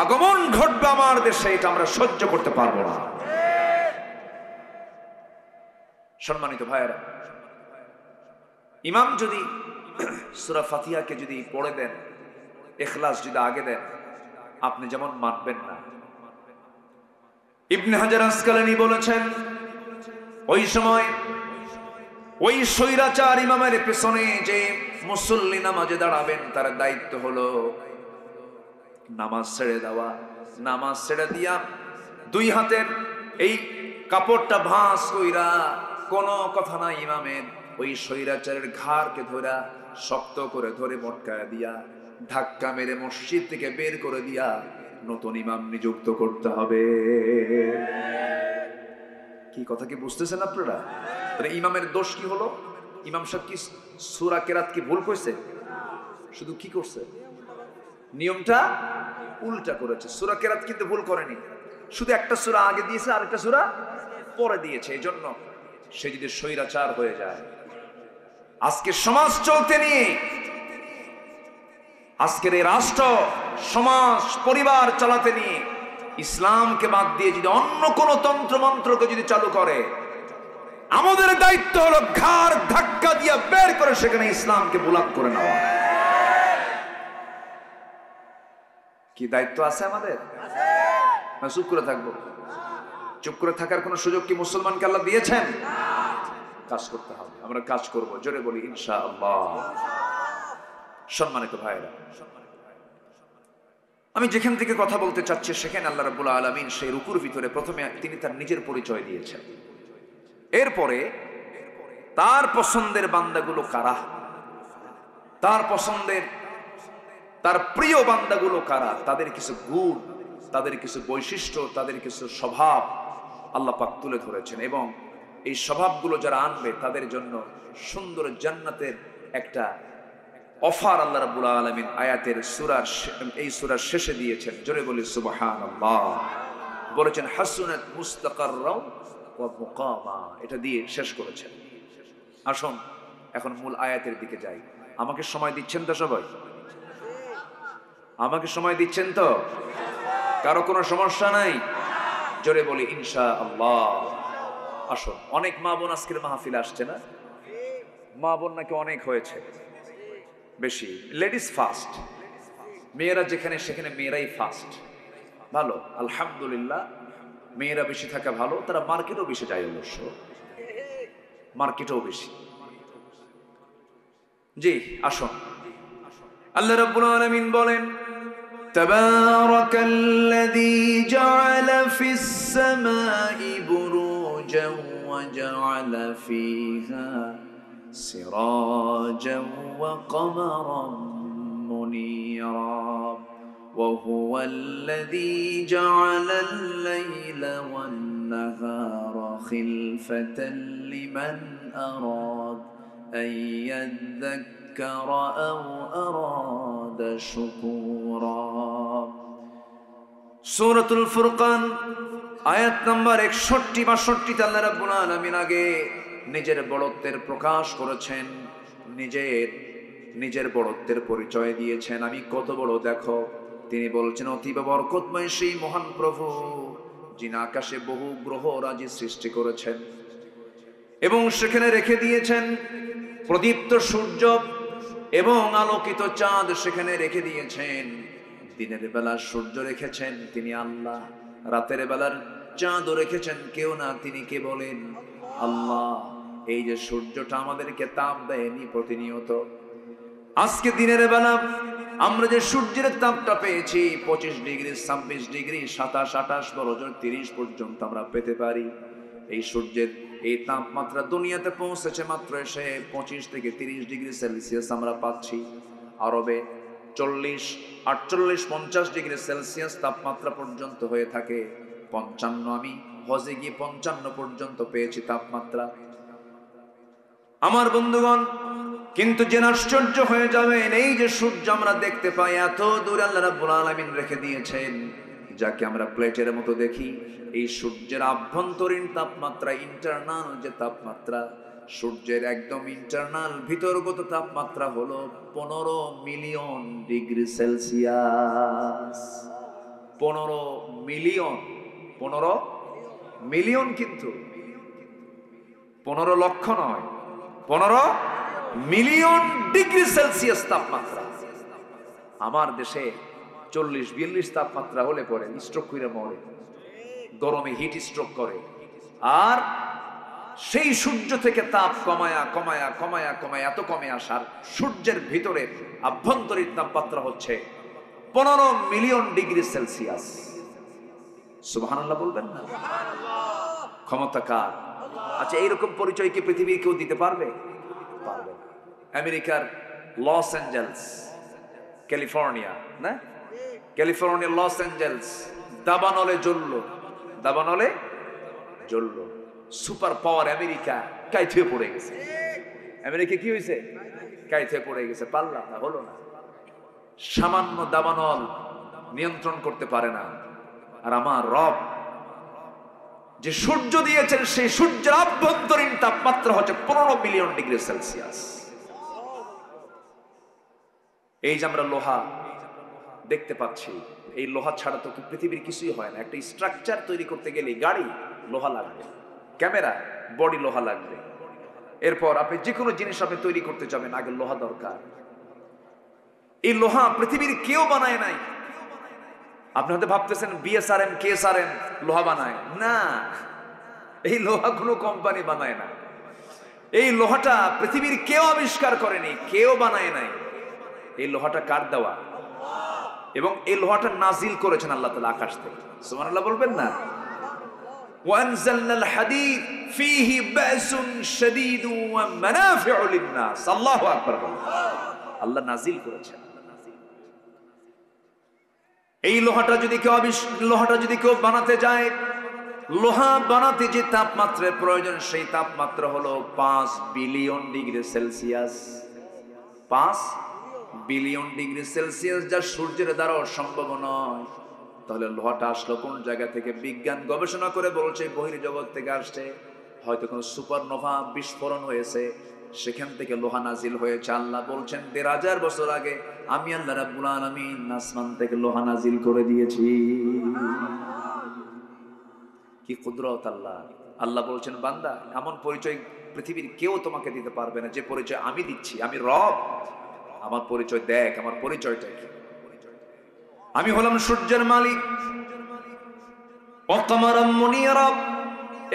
আগমন ঘটবে আমার দেশে, এটা আমরা সহ্য করতে পারবো না। সম্মানিত ভাইয়েরা, ইমাম যদি সূরা ফাতিহাকে যদি পড়ে দেন, ইখলাস যদি আগে দেন, আপনি যেমন মানবেন না। ইবনে হাজার আসকালানী বলেছেন, ওই সময় ওই স্বৈরাচার ইমামের পেছনে যে মুসল্লি নামাজে দাঁড়াবেন, তার দায়িত্ব হলো নামাজ ছেড়ে দেওয়া। নামাজ ছেড়ে দিয়া 2 হাতের এই কাপড়টা ভাঁজ কইরা, কোনো কথা নাই ইমামের, ওই স্বৈরাচারের ঘাড়কে ধরা শক্ত করে ধরে মটকায় দিয়া, ধাক্কা মেরে মসজিদ থেকে বের করে দিয়া নতুন ইমাম নিযুক্ত করতে হবে। কি কথা কি বুঝতেছেন আপনারা? তাহলে ইমামের দোষ কি হলো? ইমাম সাহেব কি সূরা কেরাত কি ভুল করেছে? শুধু কি করছে? নিয়মটা উল্টা করেছে। সূরা কেরাত কিন্তু ভুল করেনি, শুধু একটা সূরা আগে দিয়েছে আর একটা সূরা পরে দিয়েছে। এই জন্য সে যদি স্বৈরাচার হয়ে যায়, আজকে সমাজ চলতে নিয়ে, আজকের এই রাষ্ট্র সমাজ পরিবার চালাতে নিয়ে ইসলামকে বাদ দিয়ে যদি অন্য কোন তন্ত্র মন্ত্রকে যদি চালু করে, আমাদের দায়িত্ব হলো ঘাড় ধাক্কা দিয়ে বের করে সেখানে ইসলামকে বুলাক করে নেওয়া। কি দায়িত্ব আছে আমাদের? না চুপ করে থাকবো? চুপ করে থাকার কোন সুযোগ কি মুসলমানকে আল্লাহ দিয়েছেন? কাজ করতে হবে, আমরা কাজ করব, জোরে বলি ইনশাআল্লাহ। সম্মানিত ভাইরা, আমি যেখান থেকে কথা বলতে চাচ্ছি সেখানে আল্লাহ রাব্বুল আলামিন সেই রুকুর ভিতরে প্রথমে তিনি তার নিজের পরিচয় দিয়েছেন, এরপরে তার পছন্দের বান্দাগুলো কারা, তার পছন্দের তার প্রিয় বান্দাগুলো কারা, তাদের কিছু গুণ, তাদের কিছু বৈশিষ্ট্য, তাদের কিছু স্বভাব আল্লাহ পাক তুলে ধরেছেন, এবং এই স্বভাবগুলো যারা আনবে তাদের জন্য সুন্দর জান্নাতের একটা অফার আল্লাহ রাব্বুল আলামিন আয়াতের এই সূরার শেষে দিয়েছেন। জোরে বলি সুবহানাল্লাহ। বলেছেন হাসুনাত মুস্তাকাররাও ওয়া মুকামা, এটা দিয়ে শেষ করেছেন। আসুন এখন মূল আয়াতের দিকে যাই। আমাকে সময় দিচ্ছেন তো সবাই? আমাকে সময় দিচ্ছেন তো? কারো কোনো সমস্যা নাই? জোরে বলি ইনশাআল্লাহ। আসুন, অনেক মা বোন আজকের মাহফিলে আসছে না? মা বোন নাকি অনেক হয়েছে, বেশি। লেডিস ফার্স্ট, মেয়েরা যেখানে সেখানে মেয়েরাই ফার্স্ট। ভালো, আলহামদুলিল্লাহ, মেয়েরা বেশি থাকা ভালো। তারা মার্কেটও বেশি যায়, অবশ্য মার্কেটও বেশি। জি আসুন, আল্লাহ রাব্বুল আলামিন বলেন তাবারাকাল্লাযী জাআলা ফিস সামাই বুরুজান ওয়া জাআলা ফিহা সিরাজান ওয়া কমারান মুনীরা ওয়া হুয়াল্লাযী জাআলাল লাইলা ওয়ান নাহারা খিলফাতান লিমান আরাদ আন ইয়াযযাক্কারা আও আরাদা শুকুরা। সূরাতুল ফুরকান আয়াত নাম্বার 61-62 আল্লাহ রাব্বুল আলামিন আগে নিজের বড়ত্বের প্রকাশ করেছেন, নিজের বড়ত্বের পরিচয় দিয়েছেন। আমি কত বড় দেখো। তিনি বলছেন অতীব বরকতময় সেই মহান প্রভু, যিনি আকাশে বহু গ্রহ রাজি সৃষ্টি করেছেন এবং সেখানে রেখে দিয়েছেন প্রদীপ্ত সূর্য এবং আলোকিত চাঁদ, সেখানে রেখে দিয়েছেন। দিনের বেলা সূর্য রেখেছেন তিনি আল্লাহ, রাতের বেলার চাঁদও রেখেছেন কেউ না, তিনি কে বলেন? আল্লাহ। এই যে সূর্যটা আমাদেরকে তাপ দেয়নি প্রতিনিয়ত, আজকে দিনের বেলা আমরা যে সূর্যের তাপটা পেয়েছি 25 ডিগ্রি, 26 ডিগ্রি, 27, 28, বড় জোর 30 পর্যন্ত আমরা পেতে পারি। এই সূর্যের এই তাপমাত্রা দুনিয়াতে পৌঁছেছে মাত্র এসে 25 থেকে 30 ডিগ্রি সেলসিয়াস আমরা পাচ্ছি। আরবে 40, 48, 50 ডিগ্রি সেলসিয়াস তাপমাত্রা পর্যন্ত হয়ে থাকে। 55, আমি হজে গিয়ে 55 পর্যন্ত পেয়েছি তাপমাত্রা। আমার বন্ধুগণ, কিন্তু যে আশ্চর্য হয়ে যাবেন, এই যে সূর্য আমরা দেখতে পাই এত দূরে আল্লাহ রাব্বুল আলামিন রেখে দিয়েছেন, যাকে আমরা প্লেটের মতো দেখি। এই সূর্যের আভ্যন্তরীণ তাপমাত্রা, ইন্টারনাল যে তাপমাত্রা, সূর্যের একদম ইন্টারনাল ভিতরগত তাপমাত্রা হলো 15 million degree Celsius. 15 million, 15 million, কিন্তু 15 লক্ষ নয়, 15 মিলিয়ন ডিগ্রি সেলসিয়াস তাপমাত্রা। আমার দেশে 40-42 তাপমাত্রা হলে পরে স্ট্রোক করে মরে, গরমে হিট স্ট্রোক করে। আর সেই সূর্য থেকে তাপ কমায়া কমায়া কমায়া কমায়া এত কমে আসার, সূর্যের ভিতরে আভ্যন্তরীণ তাপমাত্রা হচ্ছে 15 মিলিয়ন ডিগ্রি সেলসিয়াস। সুবহানাল্লাহ বলবেন না? ক্ষমতা কার? আচ্ছা, এইরকম পরিচয় কি পৃথিবীর কেউ দিতে পারবে? পারবে না। আমেরিকার লস অ্যাঞ্জেলস, ক্যালিফোর্নিয়া, না ক্যালিফোর্নিয়া, লস অ্যাঞ্জেলস দাবানলে জ্বলল। সুপার পাওয়ার আমেরিকা কাইথে পড়ে গেছে। আমেরিকা কি হয়েছে? কাইথে পড়ে গেছে, পারলাম না, হলো না। সামান্য দাবানল নিয়ন্ত্রণ করতে পারে না। আর আমার রব যে সূর্য দিয়েছেন, সেই সূর্যের আভ্যন্তরীণ তাপমাত্রা হচ্ছে 15 মিলিয়ন ডিগ্রি সেলসিয়াস। এই যে আমরা লোহা দেখতে পাচ্ছি, এই লোহা ছাড়া তো পৃথিবীর কিছুই হয় না। একটা স্ট্রাকচার তৈরি করতে গেলে গাড়ি লোহা লাগবে, ক্যামেরা বডি লোহা লাগবে। এরপর আপনি যে কোনো জিনিস আপনি তৈরি করতে যাবেন, আগে লোহা দরকার। এই লোহা পৃথিবীর কেউ বানায় নাই। আপনি হয়তো ভাবতেছেন বিএসআরএম, কেএসআরএম লোহা বানায় না, এই লোহা কোনো কোম্পানি বানায় না। এই লোহাটা পৃথিবীর কেউ আবিষ্কার করেনি, কেউ বানায় নাই। এই লোহাটা কার দেওয়া? এবং এই লোহাটা নাজিল করেছেন আল্লাহ তাআলা আকাশ থেকে। সুবহানাল্লাহ বলবেন না? ওয়ানজালনাল হাদীদ ফীহি বাসুন শাদীদু ওয়া মানাফিউ লিন-নাস। আল্লাহু আকবার। আল্লাহ নাজিল করেছেন। এই লোহাটা যদি কেউ বানাতে যায়, লোহা বানাতে যে তাপমাত্রার প্রয়োজন সেই তাপমাত্রা হলো 5 billion degree Celsius. 5 billion degree Celsius, যা সূর্যের দ্বারাও সম্ভব নয়। তাহলে লোহাটা আসলো কোন জায়গা থেকে? বিজ্ঞান গবেষণা করে বলছে বহির্জগৎ থেকে আসছে। হয়তো কোনো সুপারনোভা বিস্ফোরণ হয়েছে, সেখান থেকে লোহা নাজিল হয়েছে। আল্লাহ বলছেন ১৫০০ বছর আগে আমি আল্লাহ রাব্বুল আলামিন আসমান থেকে লোহা নাজিল করে দিয়েছি। কি কুদরত আল্লাহ! আল্লাহ বলছেন বান্দা, এমন পরিচয় পৃথিবীর কেউ তোমাকে দিতে পারবে না যে পরিচয় আমি দিচ্ছি। আমি রব, আমার পরিচয় দেখ। আমার পরিচয়টা কি? আমি হলাম সূর্যের মালিক, ওয়াকামারাম মুনিরা,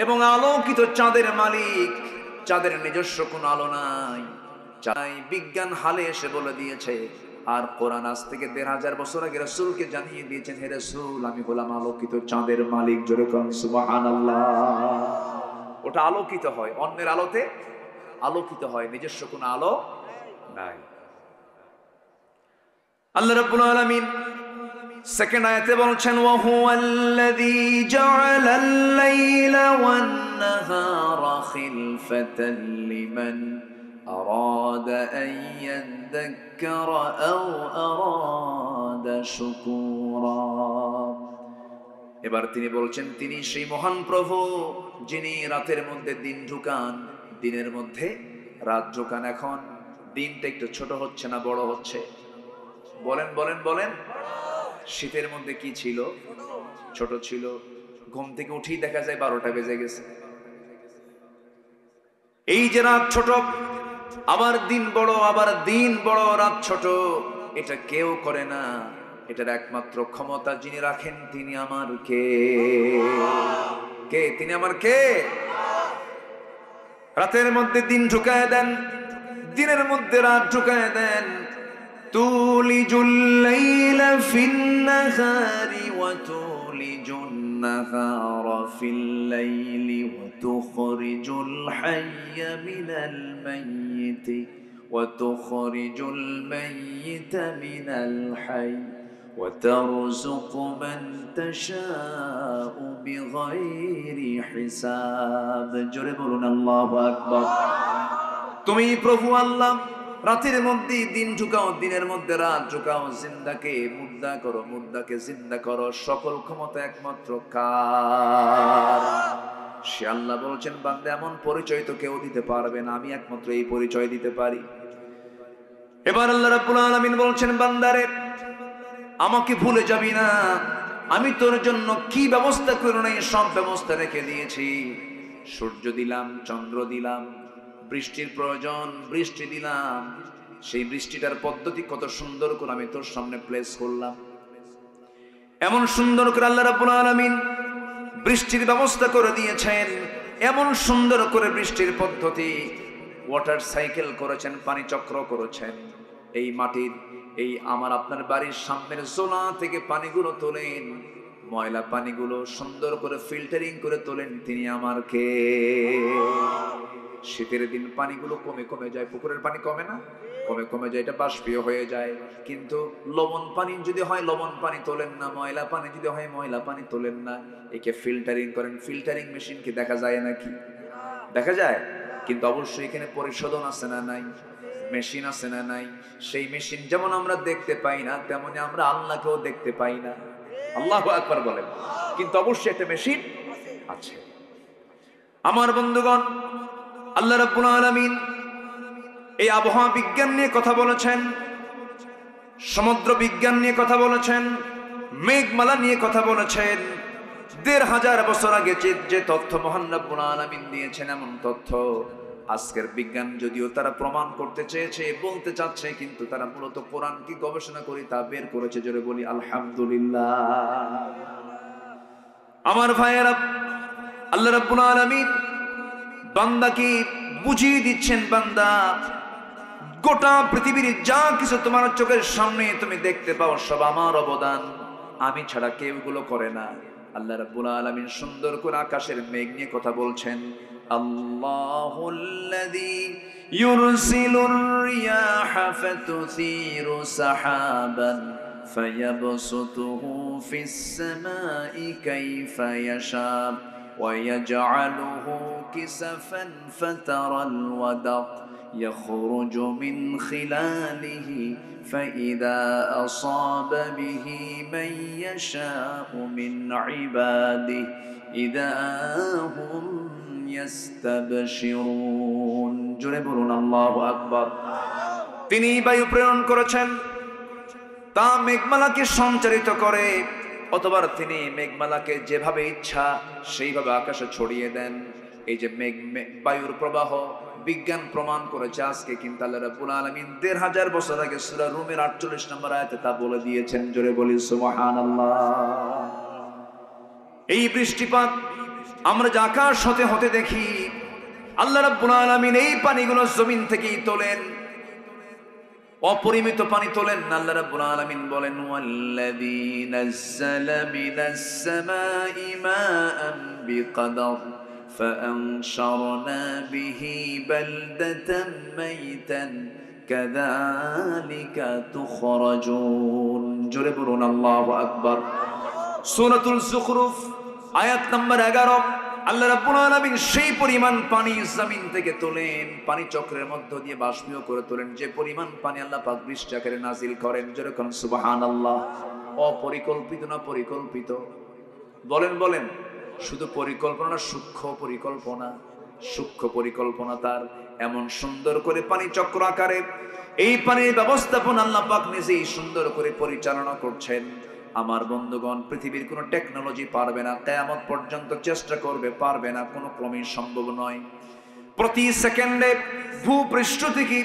এবং আলোকিত চাঁদের মালিক। চাঁদের নিজস্ব কোনো আলো নাই। বিজ্ঞান হালে এসে বলে দিয়েছে। আর কোরআন আজ থেকে ১৫০০ বছর আগে রাসূলকে জানিয়ে দিয়েছেন, হে রাসূল আমি হলাম আলোকিত চাঁদের মালিক। জোরে কোন সুবহানাল্লাহ। ওটা আলোকিত হয়, অন্যের আলোতে আলোকিত হয়, নিজস্ব কোনো আলো নাই। আল্লাহ রাব্বুল আলামিন সেকেন্ড আয়াতে বলছেন, ওয়া হুয়াল্লাযী জাআলাল লাইলা ওয়ান নাহারা খিলফাতান লিমান আরাদা আন ইয়াযাক্কারা আও আরাদা শুকুরা। এবার তিনি বলছেন, তিনি সেই মহান প্রভু যিনি রাতের মধ্যে দিন ঢুকান, দিনের মধ্যে রাত ঢুকান। এখন দিনটা একটু ছোট হচ্ছে না বড় হচ্ছে? বলেন বলেন বলেন। শীতের মধ্যে কি ছিল? ছোট ছিল। ঘুম থেকে উঠেই দেখা যায় 12টা বেজে গেছে। এই যে রাত ছোট, আবার দিন বড়, আবার দিন বড় রাত ছোট, এটা কেউ করে না। এটার একমাত্র ক্ষমতা যিনি রাখেন তিনি আমার কে? তিনি আমার কে? রাতের মধ্যে দিন ঢুকায় দেন, দিনের মধ্যে রাত ঢুকায় দেন। তুলিজুল লাইলা ফিন নাহারি ওয়া তুলিজুন নাহারা ফিল লাইলি ওয়া তুখরিজুল হাইয়া মিনাল মাইয়িতি ওয়া তুখরিজুল মাইয়িতা মিনাল হাইয়্যি ওয়া তারযুকু মান তাশাউ বিগাইরি হিসাব। জোরে বলুন আল্লাহু আকবার। তুমি প্রভু আল্লাহ রাতের মধ্যে দিন ঢুকাও, দিনের মধ্যে রাত ঢুকাও। জিন্দাকে মুর্দা করো, মুর্দাকে জিন্দা করো। সকল ক্ষমতা একমাত্র কার? সে আল্লাহ বলছেন, বান্দা এমন পরিচয় তো কেউ দিতে পারবে না, আমি একমাত্র এই পরিচয় দিতে পারি। এবার আল্লাহ রাব্বুল আলামিন বলছেন, বান্দারে আমাকে ভুলে যাবি না। আমি তোর জন্য কি ব্যবস্থা করে নাই সব ব্যবস্থা রেখে দিয়েছি। সূর্য দিলাম, চন্দ্র দিলাম, বৃষ্টির প্রয়োজন বৃষ্টি দিলাম। সেই বৃষ্টিটার পদ্ধতি কত সুন্দর করে আমি তোর সামনে প্লেস করলাম। এমন সুন্দর করে আল্লাহ রাব্বুল আলামিন বৃষ্টির ব্যবস্থা করে দিয়েছেন। এমন সুন্দর করে বৃষ্টির পদ্ধতি, ওয়াটার সাইকেল করেছেন, পানি চক্র করেছেন। এই মাটির, এই আমার আপনার বাড়ির সামনের জোলা থেকে পানিগুলো তোলেন, ময়লা পানিগুলো সুন্দর করে ফিল্টারিং করে তোলেন। তিনি আমার কে? শীতের দিন পানিগুলো কমে কমে যায়, পুকুরের পানি কমে না? কমে যায়, এটা বাষ্পীয় হয়ে যায়। কিন্তু লবণ পানি যদি হয় লবণ পানি তোলেন না, ময়লা পানি যদি হয় ময়লা পানি তোলেন না। একে ফিল্টারিং করেন। ফিল্টারিং মেশিন কি দেখা যায় নাকি? দেখা যায়। কিন্তু অবশ্যই এখানে পরিশোধন আছে না নাই? মেশিন আছে না নাই? সেই মেশিন যেমন আমরা দেখতে পাই না, তেমনি আমরা আল্লাহকেও দেখতে পাই না। আল্লাহু আকবার বলেন। কিন্তু অবশ্যই একটা মেশিন আছে। আমার বন্ধুগণ, আল্লাহ রাব্বুল আলামিন এই আবহাওয়া বিজ্ঞান নিয়ে কথা বলেছেন, সমুদ্র বিজ্ঞান নিয়ে কথা বলেছেন, মেঘমালা নিয়ে কথা বলেছেন। ১৫০০ বছর আগে যে তথ্য মহান রাব্বুল আলামিন দিয়েছেন, এমন তথ্য আজকের বিজ্ঞান যদিও তারা প্রমাণ করতে চেয়েছে, বলতে চাচ্ছে, কিন্তু তারা মূলত কোরআন কি গবেষণা করে তা বের করেছে। জোরে বলি আলহামদুলিল্লাহ। আমার ভাইয়েরা, আল্লাহ রাব্বুল আলামিন বান্দাকে বুঝিয়ে দিচ্ছেন বান্দা গোটা পৃথিবীর যা কিছু তোমার চোখের সামনে তুমি দেখতে পাও সব আমার অবদান, আমি ছাড়া কেউ এগুলো করে না। আল্লাহ রাব্বুল আলামিন সুন্দর করে আকাশের মেঘ নিয়ে কথা বলছেন, আল্লাহুল্লাযী ইউরসিলুর রিয়াহা ফাতুসিরু সাহাবান ফায়াবসুতুহু ফিস সামাই কাইফা ইয়াশা ويجعله كسفا فترى الودق يخرج من خلاله فإذا أصاب به من يشاء من عباده إذا هم يستبشرون জোরে বলুন আল্লাহু আকবার। তিনি বায়ু প্রেরণ করেছেন, তা মেঘমালাকে সঞ্চারিত করে, অথবা তিনি মেঘমালাকে যেভাবে ইচ্ছা সেইভাবে আকাশে ছড়িয়ে দেন। এই যে বায়ুর প্রবাহ বিজ্ঞান প্রমাণ করেছে আজকে, কিন্তু আল্লাহ রাব্বুল আলামিন ১৫০০ বছর আগে সূরা রুমের ৪৮ নম্বর আয়াতে তা বলে দিয়েছেন। জোরে বলি সুবহানাল্লাহ। এই বৃষ্টিপাত আমরা যে আকাশ হতে হতে দেখি, আল্লাহ রাব্বুল আলামিন এই পানিগুলো জমিন থেকেই তোলেন, অপরিমিত পানি তোলেন। আল্লাহ রাব্বুল আলামিন বলেন, ওয়াল্লাযী নাযালা মিনাস সামাই মাআন বিকদর ফাআনশারনা বিহি বালদাতান মাইতান কাযালিকা তুখরাজুন। জোরে বলুন আল্লাহু আকবার। সূরাতুল যুখরুফ আয়াত নম্বর ১১। আল্লাহ রাব্বুল আলামিন সেই পরিমাণ পানি জমিন থেকে তোলেন, পানি চক্রের মধ্য দিয়ে বাষ্পীয় করে তোলেন, যে পরিমাণ পানি আল্লাহ পাক বৃষ্টি আকারে নাজিল করেন। যেরকম সুবহানাল্লাহ। অপরিকল্পিত না পরিকল্পিত? বলেন বলেন। শুধু পরিকল্পনা না সূক্ষ্ম পরিকল্পনা? সূক্ষ্ম পরিকল্পনা তার। এমন সুন্দর করে পানি চক্র আকারে এই পানির ব্যবস্থাপনা আল্লাহ পাক নিজেই সুন্দর করে পরিচালনা করছেন। আমার বন্ধুগণ, পৃথিবীর কোনো টেকনোলজি পারবে না, কিয়ামত পর্যন্ত চেষ্টা করবে, পারবে না, কোনো ক্রমেই সম্ভব নয়। প্রতি সেকেন্ডে ভূপৃষ্ঠ থেকে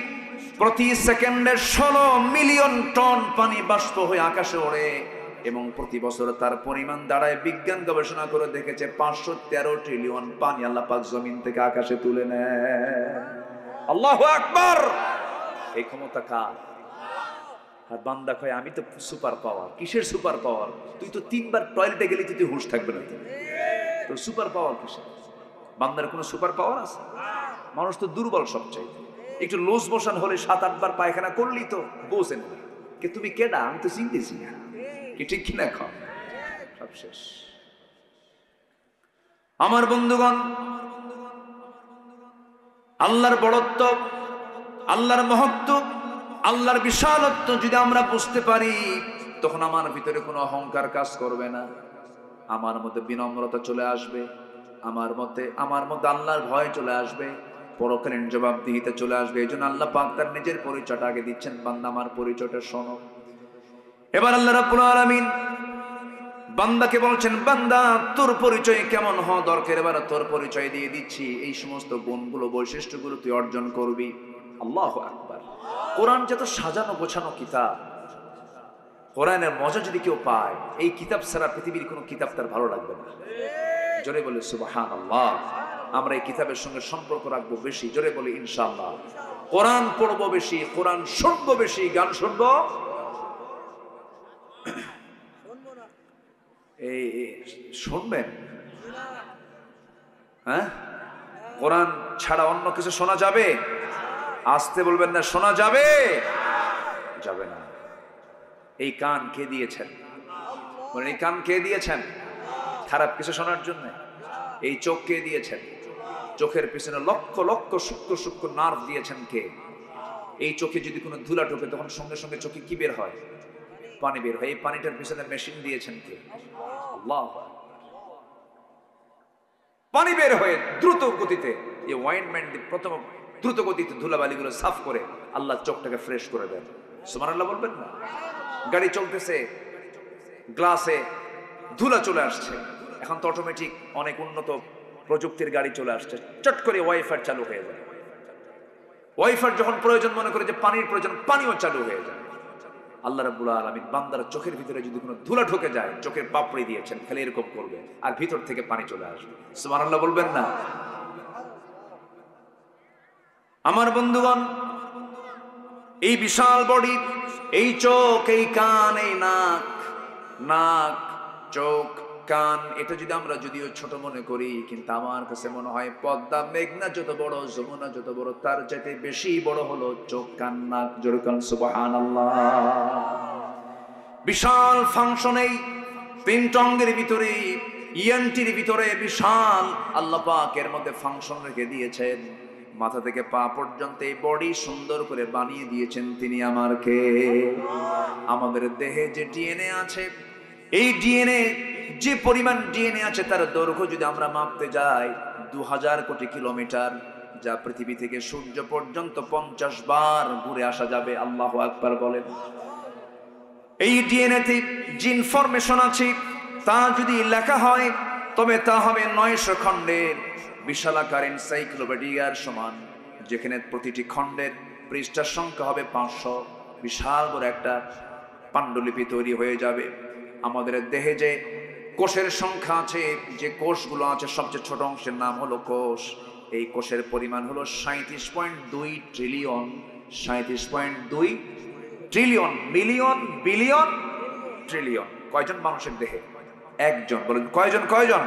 প্রতি সেকেন্ডে ১৬ মিলিয়ন টন পানি বাষ্প হয়ে আকাশে ওড়ে, এবং প্রতি বছর তার পরিমাণ দাঁড়ায়, বিজ্ঞান গবেষণা করে দেখেছে ৫১৩ ট্রিলিয়ন পানি আল্লাহ পাক জমিন থেকে আকাশে তুলে নেয়। আল্লাহু আকবার। এই ক্ষমতা কার? আর বান্দা কয় আমি তো সুপার পাওয়ার। কিসের সুপার পাওয়ার? তুই তো ৩ বার টয়লেটে গেলি, তুই হুঁশ থাকবে না। তোর সুপার পাওয়ার কিসের? বান্দার কোনো সুপার পাওয়ার আছে? মানুষ তো দুর্বল সবচাইতে। একটু লুজ মোশন হলে ৭-৮ বার পায়খানা করলি তো বোঝেন না কে তুমি কেডা, আমি তো চিনতেছি না, কি ঠিক কিনা? খাও, সব শেষ। আমার বন্ধুগণ, আল্লাহর বড়ত্ব, আল্লাহর মহত্ব, আল্লাহর বিশালত্ব যদি আমরা বুঝতে পারি, তখন আমার ভিতরে কোনো অহংকার কাজ করবে না, আমার মধ্যে বিনম্রতা চলে আসবে, আমার মধ্যে আল্লাহর ভয় চলে আসবে, পরকালীন জবাবদিহিতে চলে আসবে। এই জন্য আল্লাহ পাক তার নিজের পরিচয়টা আগে দিচ্ছেন, বান্দা আমার পরিচয়টা শোনো। এবার আল্লাহ রাব্বুল আলামিন বান্দাকে বলছেন, বান্দা তোর পরিচয় কেমন হওয়া দরকার, এবার তোর পরিচয় দিয়ে দিচ্ছি। এই সমস্ত গুণগুলো, বৈশিষ্ট্যগুলো তুই অর্জন করবি। আল্লাহু আকবার। কোরআন যত সাজানো গোছানো কিতাব, কোরআনের মজা যদি কেউ পায়, এই কিতাব ছাড়া পৃথিবীর কোনো কিতাব তার ভালো লাগবে না। জোরে বলে সুবহানাল্লাহ। আমরা এই কিতাবের সঙ্গে সম্পর্ক রাখবো বেশি। জোরে বলি ইনশাআল্লাহ। কোরআন পড়বো বেশি, কোরআন শুনবো বেশি, গান শুনবো। এই শুনবেন? হ্যাঁ, কোরআন ছাড়া অন্য কিছু শোনা যাবে? আসতে বলবেন না, শোনা যাবে? যাবে না। এই কান কে দিয়েছেন? মানে এই কান কে দিয়েছেন খারাপ কিছু শোনার জন্য? এই চোখ কে দিয়েছেন? চোখের পিছনে লক্ষ লক্ষ সূক্ষ্ম সূক্ষ্ম নার্ভ দিয়েছেন কে? এই চোখে যদি কোনো ধুলা ঢোকে, তখন সঙ্গে সঙ্গে চোখে কি বের হয়? পানি বের হয়। এই পানিটার পিছনে মেশিন দিয়েছেন কে? আল্লাহ। পানি বের হয়ে দ্রুত গতিতে, এই ওয়াইন্ডম্যান প্রথম দ্রুত গতিতে ধুলাবালিগুলো সাফ করে আল্লাহ চোখটাকে ফ্রেশ করে দেন। সুবহানাল্লাহ বলবেন না? গাড়ি চলতেছে, গ্লাসে ধুলা চলে আসছে, এখন তো অটোমেটিক অনেক উন্নত প্রযুক্তির গাড়ি চলে আসছে, চট করে ওয়াইফার চালু হয়ে যায়। ওয়াইফার যখন প্রয়োজন মনে করে যে পানির প্রয়োজন, পানিও চালু হয়ে যায়। আল্লাহ রাব্বুল আলামিন বান্দার চোখের ভিতরে যদি কোনো ধুলা ঢুকে যায়, চোখের পাপড়ি দিয়েছেন, খালি এরকম করবে আর ভিতর থেকে পানি চলে আসবে। সুবহানাল্লাহ বলবেন না? আমার বন্ধুগণ, এই বিশাল বডি, এই চোখ, এই কান, এই নাক, নাক, চোখ, কান, এটা যদি আমরা যদিও ছোট মনে করি, কিন্তু আমার কাছে মনে হয় পদ্মা মেঘনা যত বড়, যমুনা যত বড়, তার চাইতে বেশি বড় হলো চোখ, কান, নাক। জোরে কান সুবহানাল্লাহ। বিশাল ফাংশন এই তিনটা অঙ্গের ভিতরে, ইএনটির ভিতরে বিশাল আল্লাহ পাক এর মধ্যে ফাংশন রেখে দিয়েছেন। মাথা থেকে পা পর্যন্ত এই বডি সুন্দর করে বানিয়ে দিয়েছেন তিনি আমারকে। আমাদের দেহে যে ডিএনএ আছে, এই ডিএনএ, যে পরিমাণ ডিএনএ আছে তার দৈর্ঘ্য যদি আমরা মাপতে যাই 2000 কোটি কিলোমিটার, যা পৃথিবী থেকে সূর্য পর্যন্ত 50 বার ঘুরে আসা যাবে। আল্লাহু আকবার বলেন। এই ডিএনএ তে যে ইনফরমেশন আছে তা যদি লেখা হয় তবে তা হবে 900 খণ্ডের বিশালাকার এনসাইক্লোপিডিয়ার সমান, যেখানে প্রতিটি খণ্ডের পৃষ্ঠার সংখ্যা হবে 500। বিশাল বড় একটা পাণ্ডুলিপি তৈরি হয়ে যাবে। আমাদের দেহে যে কোষের সংখ্যা আছে, যে কোষগুলো আছে, সবচেয়ে ছোট অংশের নাম হলো কোষ। এই কোষের পরিমাণ হলো 37.2 trillion. 37.2 trillion, million, billion, trillion. কয়জন মানুষের দেহে? একজন। বলেন কয়জন? কয়জন?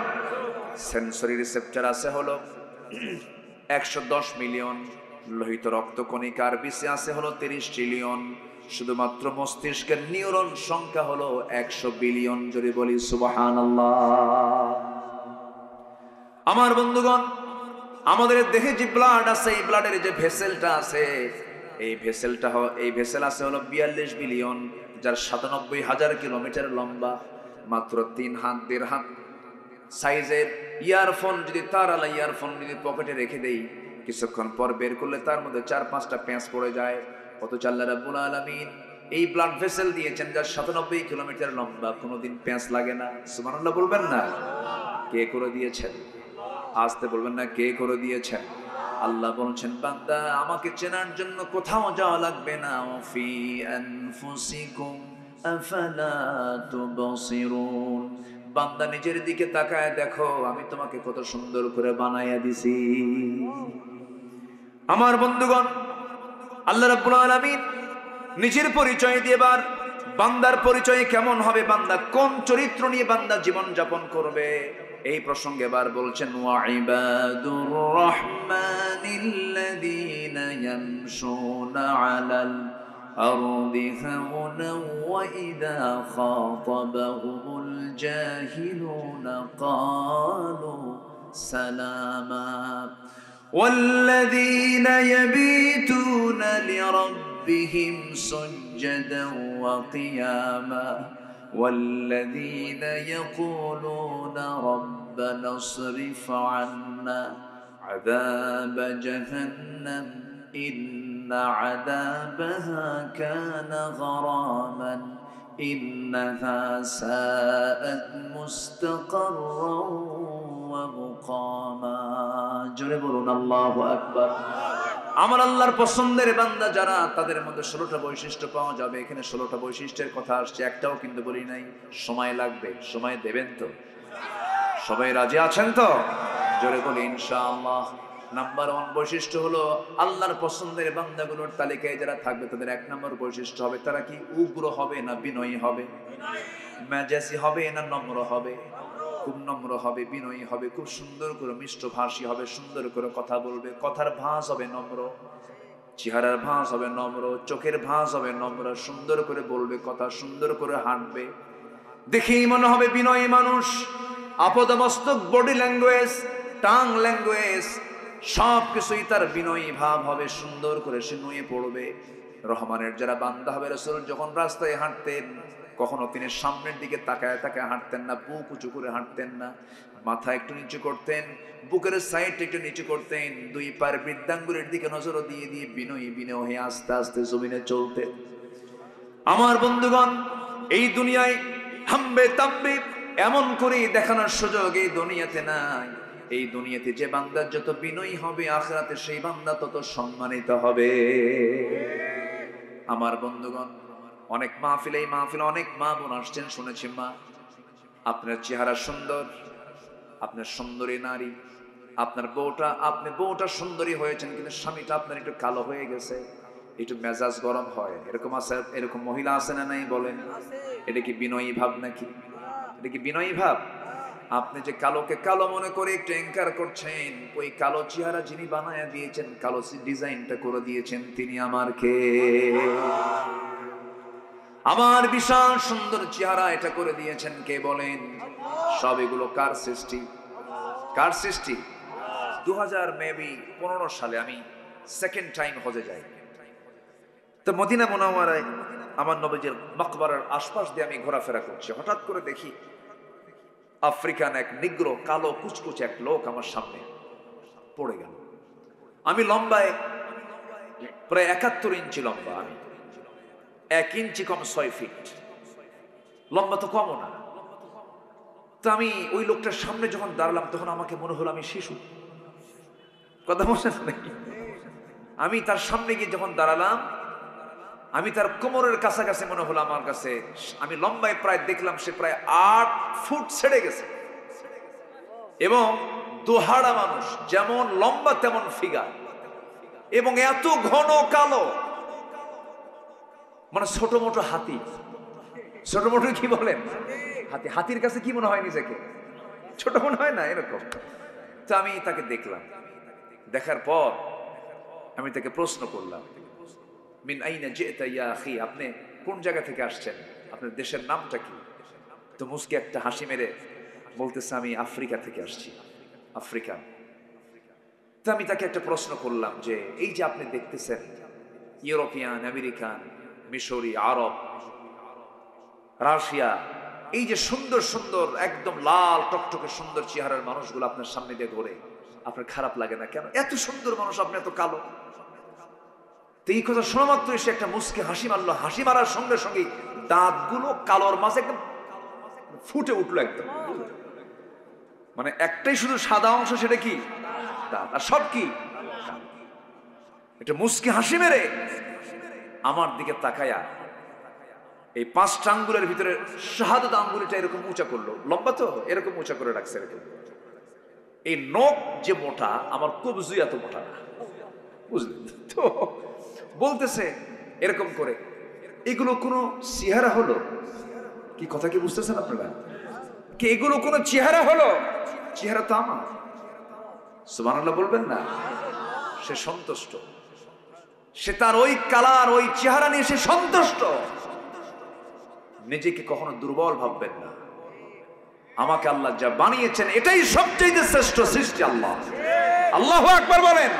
সেন্সরি রিসেপ্টর আছে হলো 110 মিলিয়ন। লোহিত রক্তকণিকার বিসি আছে হলো 30 ট্রিলিয়ন। শুধুমাত্র মস্তিষ্কের নিউরন সংখ্যা হলো 100 বিলিয়ন। জোরে বলি সুবহানাল্লাহ। আমার বন্ধুগণ, আমাদের দেহে যে ব্লাড আছে, এই ব্লাডের যে ভেসেলটা আছে, এই ভেসেল আছে হলো 42 বিলিয়ন, যার 97,000 কিলোমিটার লম্বা। মাত্র 3 হাত 1.5 হাত সাইজের ইয়ারফোন যদি, তারালা ইয়ারফোন যদি পকেটে রেখে দেই, কিছুক্ষণ পর বের করলে তার মধ্যে 4-5টা প্যাঁচ পড়ে যায়। অথচ আল্লাহ রাব্বুল আলামিন এই ব্লাড ভেসেল দিয়েছেন যার 97 কিলোমিটার লম্বা, কোনোদিন প্যাঁচ লাগে না। সুবহানাল্লাহ বলবেন না? কে করে দিয়েছেন? আসতে বলবেন না, কে করে দিয়েছেন? আল্লাহ বলছেন, বান্দা আমাকে চেনার জন্য কোথাও যাওয়া লাগবে না। ফি আনফুসিকুম আফালা তুবসিরুন। বান্দা নিজের দিকে তাকায় দেখো, আমি তোমাকে কত সুন্দর করে বানাইয়া দিছি। আমার বন্ধুগণ, আল্লাহ রাব্বুল আলামিন নিজের পরিচয় দিয়েবার, বান্দার পরিচয় কেমন হবে, বান্দা কোন চরিত্র নিয়ে বান্দা জীবন যাপন করবে, এই প্রসঙ্গে এবার বলছেন, ওয়া ইবাদুর রাহমানিল্লাযীনা ইয়ামশুনা আলাল আরদি হাওনান ওয়া ইযা খাতাবাহুমুল জাহিলুনা ক্বালু সালামা ওয়াল্লাযীনা ইয়াবীতুনা লিরাব্বিহিম সুজদান ওয়া কিয়ামা والذين يقولون ربنا اصرف عنا عذاب جهنم إن عذابها كان غراما إنها ساءت مستقرا ومقاما جربون الله أكبر আমার আল্লাহর পছন্দের বান্দা যারা, তাদের মধ্যে 16টা বৈশিষ্ট্য পাওয়া যাবে। এখানে 16টা বৈশিষ্ট্যের কথা আসছে, একটাও কিন্তু বলি নাই। সময় লাগবে, সময় দেবেন তো? সবাই রাজি আছেন তো? জোরে বলি ইনশাআল্লাহ। নাম্বার 1 বৈশিষ্ট্য হলো, আল্লাহর পছন্দের বান্দাগুলোর তালিকায় যারা থাকবে তাদের 1 নম্বর বৈশিষ্ট্য হবে, তারা কি উগ্র হবে না বিনয়ী হবে? মেজাজি হবে না নম্র হবে? খুব নম্র হবে, বিনয়ী হবে, খুব সুন্দর করে মিষ্টভাষী হবে, সুন্দর করে কথা বলবে, কথার ভাঁজ হবে নম্র, চেহারার ভাঁজ হবে নম্র, চোখের ভাঁজ হবে নম্র, সুন্দর করে বলবে কথা, সুন্দর করে হাঁটবে, দেখেই মনে হবে বিনয়ী মানুষ। আপদমস্তক, বডি ল্যাঙ্গুয়েজ, টাং ল্যাঙ্গুয়েজ, সব কিছুই তার বিনয়ী ভাব হবে, সুন্দর করে সে নুয়ে পড়বে। রহমানের যারা বান্দা হবে, রাসূল যখন রাস্তায় হাঁটতেন কখনো তিনি সামনের দিকে তাকায় তাকায় হাঁটতেন না, বুক উঁচু করে হাঁটতেন না, মাথা একটু নিচু করতেন, বুকের সাইড একটু নিচু করতেন, 2 পায়ের বৃদ্ধাঙ্গুলের দিকে নজর দিয়ে দিয়ে বিনয়ী বিনয় হয়ে আস্তে আস্তে জমিনে চলতেন। আমার বন্ধুগণ, এই দুনিয়ায় হাম্বে তাম্বে এমন করে দেখানোর সুযোগ এই দুনিয়াতে নাই। এই দুনিয়াতে যে বান্দা যত বিনয়ী হবে, আখিরাতে সেই বান্দা তত সম্মানিত হবে। আমার বন্ধুগণ, অনেক মাহফিলে, এই মাহফিলে অনেক মা বোন আসছেন, শুনেছি মা আপনার চেহারা সুন্দর, আপনার সুন্দরী নারী, আপনার আপনি বউটা সুন্দরী হয়েছেন, কিন্তু স্বামীটা আপনার একটু কালো হয়ে গেছে, একটু মেজাজ গরম হয়, এরকম আছে, এরকম মহিলা আছে না নাই বলেন? এটা কি বিনয়ী ভাব নাকি? এটা কি বিনয়ী ভাব? আপনি যে কালোকে কালো মনে করে একটু অ্যাঙ্কার করছেন, ওই কালো চেহারা যিনি বানায়া দিয়েছেন, কালো ডিজাইনটা করে দিয়েছেন, তিনি আমার কে? আমার বিশাল সুন্দর চেহারা এটা করে দিয়েছেন কে বলেন? সব এগুলো কার সৃষ্টি? কার সৃষ্টি? 2015 সালে আমি সেকেন্ড টাইম হজে যাই। তো মদিনা মুনাওয়ারায় আমার নবীজির মাকবারার আশপাশ দিয়ে আমি ঘোরাফেরা করছি, হঠাৎ করে দেখি আফ্রিকান এক নিগ্রো কালো কুচকুচে এক লোক আমার সামনে পড়ে গেল। আমি লম্বায় প্রায় 71 ইঞ্চি লম্বা, আমি 1 ইঞ্চি কম 6 ফিট লম্বা, তো কমও না। তো আমি ওই লোকটার সামনে যখন দাঁড়ালাম, তখন আমাকে মনে হলো আমি শিশু। কথা বলছেন নাকি? আমি তার সামনে গিয়ে যখন দাঁড়ালাম, আমি তার কোমরের কাছাকাছি মনে হলো আমার কাছে। আমি লম্বায় প্রায় দেখলাম সে প্রায় 8 ফুট ছেড়ে গেছে, এবং দোহাড়া মানুষ, যেমন লম্বা তেমন ফিগার, এবং এত ঘন কালো, মানে ছোট মোটো হাতি। ছোট মোটো কি বলেন? হাতি। হাতির কাছে কি মনে হয় নিজেকে? ছোট মনে হয় না? এরকম। তো আমি তাকে দেখলাম, দেখার পর আমি তাকে প্রশ্ন করলাম, মিন আইনা জিতা ইয়া আখি, আপনি কোন জায়গা থেকে আসছেন, আপনার দেশের নামটা কি? তো মুস্কি একটা হাসি মেরে বলতেছে, আমি আফ্রিকা থেকে আসছি, আফ্রিকান। তো আমি তাকে একটা প্রশ্ন করলাম যে এই যে আপনি দেখতেছেন ইউরোপিয়ান, আমেরিকান, মিশরি, আরব, রাশিয়া, এই যে সুন্দর সুন্দর একদম লাল টকটকে সুন্দর চেহারার মানুষগুলো আপনার সামনে দিয়ে ঘোরে, আপনার খারাপ লাগে না কেন? এত সুন্দর মানুষ, আপনি এত কালো। তো এই কথা শোনা মাত্র এসে একটা মুস্কি হাসি মারলো। হাসি মারার সঙ্গে সঙ্গে দাঁতগুলো কালোর মাঝে একদম ফুটে উঠলো একদম। মানে একটাই শুধু সাদা অংশ, সেটা কি? দাঁত। আর সব কি? এটা মুস্কি হাসি মেরে আমার দিকে তাকায়া এই 5টা আঙ্গুলের ভিতরে শাহাদাত আঙ্গুলটা এরকম উঁচা করলো, লম্বা তো এরকম উঁচা করে রাখছে এরকম। এই নখ যে মোটা, আমার কবজি এত মোটা না, বুঝলেন তো? বলতেছে এরকম করে, এগুলো কোনো চেহারা হলো? কি কথা কি বুঝতেছেন আপনারা? কি এগুলো কোনো চেহারা হলো? চেহারা তো আমার। সুবহানাল্লাহ বলবেন না? সে সন্তুষ্ট, সে তার ওই কালার, ওই চেহারা নিয়ে সে সন্তুষ্ট। নিজেকে কখনো দুর্বল ভাববেন না। আমাকে আল্লাহ যা বানিয়েছেন, এটাই সবচেয়ে শ্রেষ্ঠ সৃষ্টি। আল্লাহ, আল্লাহু আকবার বলেন।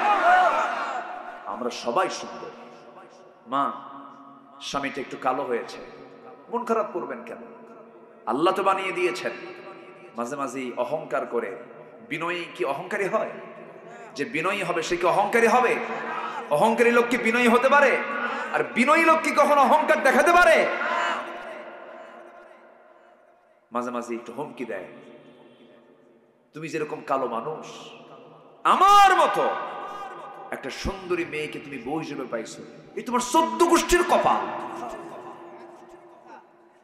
আমরা সবাই সুন্দর। মা, স্বামীটা একটু কালো হয়েছে, মন খারাপ করবেন কেন? আল্লাহ তো বানিয়ে দিয়েছেন। মাঝে মাঝে অহংকার করে, বিনয়ী কি অহংকারী হয়? যে বিনয়ী হবে সে কি অহংকারী হবে? অহংকারী লোক কি বিনয়ী হতে পারে? আর বিনয়ী লোক কি কখনো অহংকার দেখাতে পারে? মাঝে মাঝে একটু হুমকি দেয়, তুমি যেরকম কালো মানুষ, আমার মতো একটা সুন্দরী মেয়েকে তুমি বউ হিসেবে পাইছো, এই তোমার 14 গোষ্ঠীর কপাল।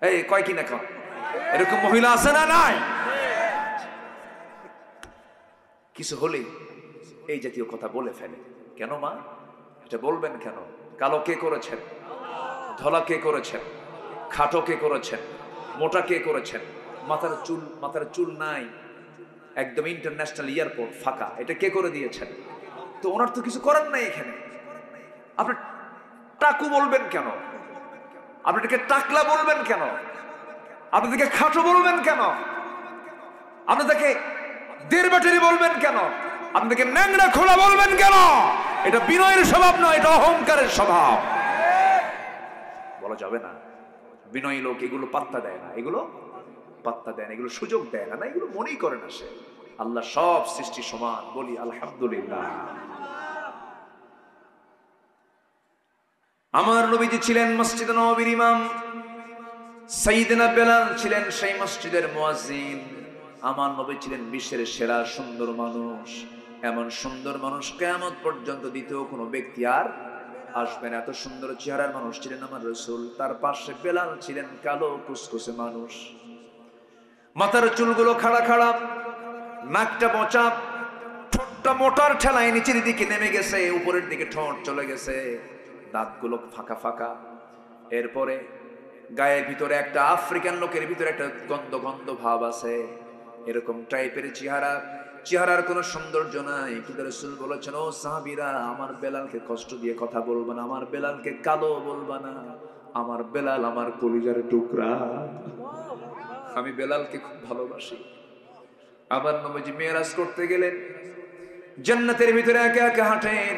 এই কয় কি না কন? এরকম মহিলা আছে না নাই? কিছু হলেই এই জাতীয় কথা বলে ফেলে। কেন মা? এটা বলবেন কেন? কালো কে করেছেন? ধলা কে করেছেন? খাটো কে করেছেন? মোটা কে করেছেন? মাথার চুল নাই, একদম ইন্টারন্যাশনাল এয়ারপোর্ট ফাঁকা, এটা কে করে দিয়েছেন? তো ওনার তো কিছু করার নাই এখানে। আপনি টাকু বলবেন কেন? আপনাদেরকে টাকলা বলবেন কেন? আপনাদেরকে খাটো বলবেন কেন? আপনাদেরকে দেড়বাটারি বলবেন কেন? আপনাদেরকে ন্যাংরা খোলা বলবেন কেন? এটা বিনয়ের স্বভাব নয়, এটা অহংকারের স্বভাব। বলা যাবে না। বিনয়ী লোক এগুলো পাত্তা দেয় না, এগুলো পাত্তা দেয় না, এগুলো সুযোগ দেয় না, এগুলো মনেই করে না সে। আল্লাহ সব সৃষ্টি সমান, বলি আলহামদুলিল্লাহ। আমার নবীজি ছিলেন মসজিদে নববীর ইমাম, সাইয়েদনা বেলাল ছিলেন সেই মসজিদের মুয়াজ্জিন। আমার নবী ছিলেন বিশ্বের সেরা সুন্দর মানুষ। এমন সুন্দর মানুষ কিয়ামত পর্যন্ত দ্বিতীয় কোনো ব্যক্তি আর আসবে না। এত সুন্দর চেহারার মানুষ ছিলেন আমার রাসূল। তার পাশে বেলাল ছিলেন কালো কুসকুসে মানুষ, মাথার চুলগুলো খাড়া খাড়া, নাকটা মোচা, ঠোঁট ঠোঁটটা মোটার ঠেলায় নিচের দিকে নেমে গেছে, উপরের দিকে ঠোঁট চলে গেছে, দাঁতগুলো ফাঁকা ফাঁকা। এরপরে গায়ের ভিতরে একটা আফ্রিকান লোকের ভিতরে একটা গন্ধ গন্ধ ভাব আছে, এরকম টাইপের চেহারা, চেহারার কোনো সৌন্দর্য নাই। কিন্তু রাসূল বলেছেন, ও সাহাবীরা, আমার বেলালকে কষ্ট দিয়ে কথা বলবা না, আমার বেলালকে কালো বলবা না, আমার বেলাল আমার কলিজার টুকরা, আমি বেলালকে খুব ভালোবাসি। আবার নবীজি মেরাজ করতে গেলেন, জান্নাতের ভিতরে একা একা হাঁটেন।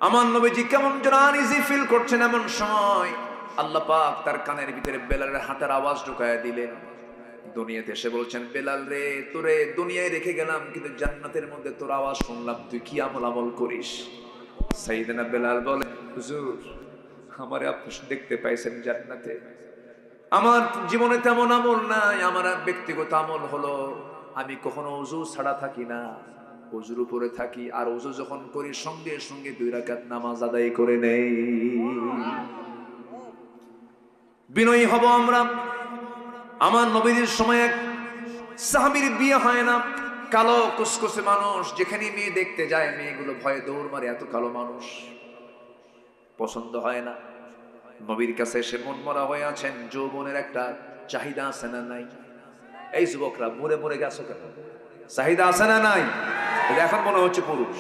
আমার নবীজি কেমন যেন আনইজি ফিল করছেন, এমন সময় আল্লাহ পাক তার কানের ভিতরে বেলালের হাঁটার আওয়াজ ঢুকায়া দিলেন। দুনিয়াতে এসে বলছেন, বেলাল রে, তোরে দুনিয়ায় রেখে গেলাম, কিন্তু জান্নাতের মধ্যে তোর আওয়াজ শুনলাম, তুই কি আমল আমল করিস? সাইয়েদনা বেলাল বলে, হুজুর, আমারে আপনি দেখতে পাইছেন জান্নাতে, আমার জীবনে তেমন আমল নাই। আমার ব্যক্তিগত আমল হলো, আমি কখনো ওযু ছাড়া থাকি না, ওযুর উপরে থাকি, আর ওযু যখন করি সঙ্গে সঙ্গে 2 রাকাত নামাজ আদায় করে নেই। বিনয়ী হব আমরা। আমার নবীর সময় এক সাহাবীর বিয়ে হয় না, কালো কুসকুসে মানুষ, যেখানে মেয়ে দেখতে যায় মেয়েগুলো ভয়ে দৌড় মারে, এত কালো মানুষ পছন্দ হয় না। নবীর কাছে এসে মন মরা হয়ে আছেন, যৌবনের একটা চাহিদা আছে না নাই? এই যুবকরা মরে মরে গেছো কেন? চাহিদা আছে না নাই? এখন মনে হচ্ছে পুরুষ,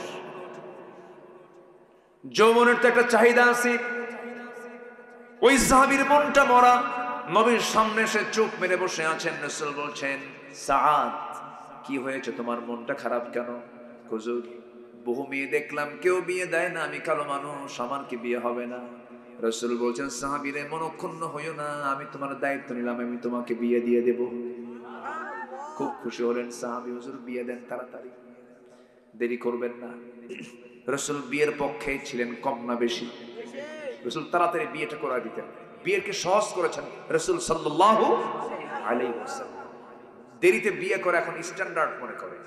যৌবনের তো একটা চাহিদা আছে। ওই সাহাবীর মনটা মরা, নবীর সামনে এসে চুপ মেরে বসে আছেন। রাসূল বলছেন, সাআদ, কি হয়েছে, তোমার মনটা খারাপ কেন? হুজুর, বহু মেয়ে দেখলাম, কেউ বিয়ে দেয় না, আমি কালো মানুষ, আমার কি বিয়ে হবে না? রাসূল বলছেন, সাহাবীরে, মনক্ষুণ্ণ হইও না, আমি তোমার দায়িত্ব নিলাম, আমি তোমাকে বিয়ে দিয়ে দেব। খুব খুশি হলেন সাহাবী, হুজুর বিয়ে দেন তাড়াতাড়ি, দেরি করবেন না। রাসূল বিয়ের পক্ষে ছিলেন, কম না বেশি? রাসূল তাড়াতাড়ি বিয়েটা করা দিতেন, বিয়েকে সহজ করেছেন রাসূল সাল্লাল্লাহু আলাইহি ওয়াসাল্লাম। দেরিতে বিয়ে করে এখন স্ট্যান্ডার্ড মনে করে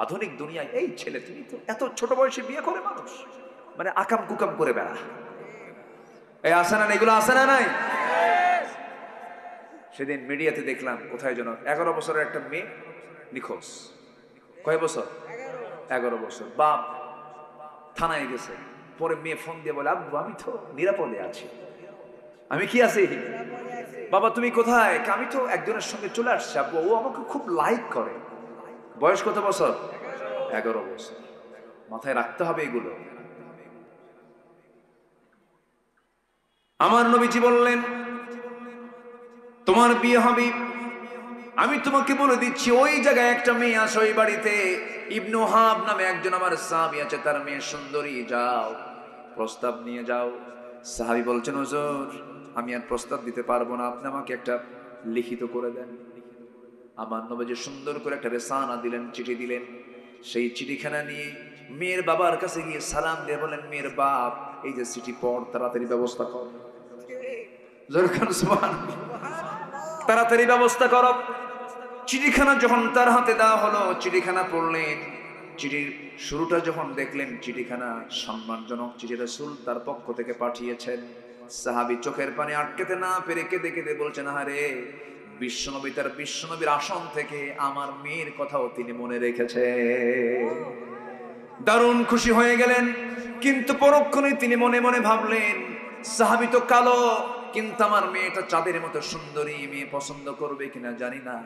আধুনিক দুনিয়ায়। এই ছেলে, তুমি তো এত ছোট বয়সে বিয়ে করে মানুষ, মানে আকাম কুকাম করে বেড়া। এই আসে না, এগুলো আসে না নাই? সেদিন মিডিয়াতে দেখলাম, কোথায় যেন 11 বছরের একটা মেয়ে নিখোঁজ। কয় বছর? 11 বছর। বাপ থানায় গেছে, পরে মেয়ে ফোন দিয়ে বলে, আব্বু, আমি তো নিরাপদে আছি। আমি কি আছি? বাবা তুমি কোথায়? আমি তো একজনের সঙ্গে চলে আসছি আব্বু, ও আমাকে খুব লাইক করে। বয়স কত বছর? 11 বছর। মাথায় রাখতে হবে এগুলো। আমার নবীজি বললেন, তোমার বিয়ে হবে, আমি তোমাকে বলে দিচ্ছি, ওই জায়গায় একটা মেয়ে আছে, ওই বাড়িতে ইবনু হাব নামে একজন আমার সাহাবী আছে, তার মেয়ে সুন্দরী, যাও প্রস্তাব নিয়ে যাও। সাহাবী বলছেন, হুজুর, আমি আর প্রস্তাব দিতে পারবো না, আপনি আমাকে একটা লিখিত করে দেন। আমার নবীজি সুন্দর করে একটা রেসানা দিলেন, চিঠি দিলেন। সেই চিঠিখানা নিয়ে মেয়ের বাবার কাছে গিয়ে সালাম দিয়ে বলেন, মেয়ের বাপ, এই যে চিঠি পড়, তাড়াতাড়ি ব্যবস্থা কর। তাড়াতাড়ি ব্যবস্থা কর। চিঠিখানা যখন তার হাতে দেওয়া হলো, চিঠিখানা পড়লেন। চিঠির শুরুটা যখন দেখলেন, চিঠিখানা সম্মানজনক চিঠি, রাসূল তার পক্ষ থেকে পাঠিয়েছেন। সাহাবী চোখের পানি আটকাতে না পেরে কেঁদে কেঁদে বলছেন, আরে বিশ্বনবী, তার বিশ্বনবীর আসন থেকে আমার মেয়ের কথাও তিনি মনে রেখেছে। দারুণ খুশি হয়ে গেলেন। কিন্তু পরক্ষণে তিনি মনে মনে ভাবলেন, সাহাবী তো কালো, কিন্তু আমার মেয়েটা চাঁদের মতো সুন্দরী, মেয়ে পছন্দ করবে কিনা জানি না।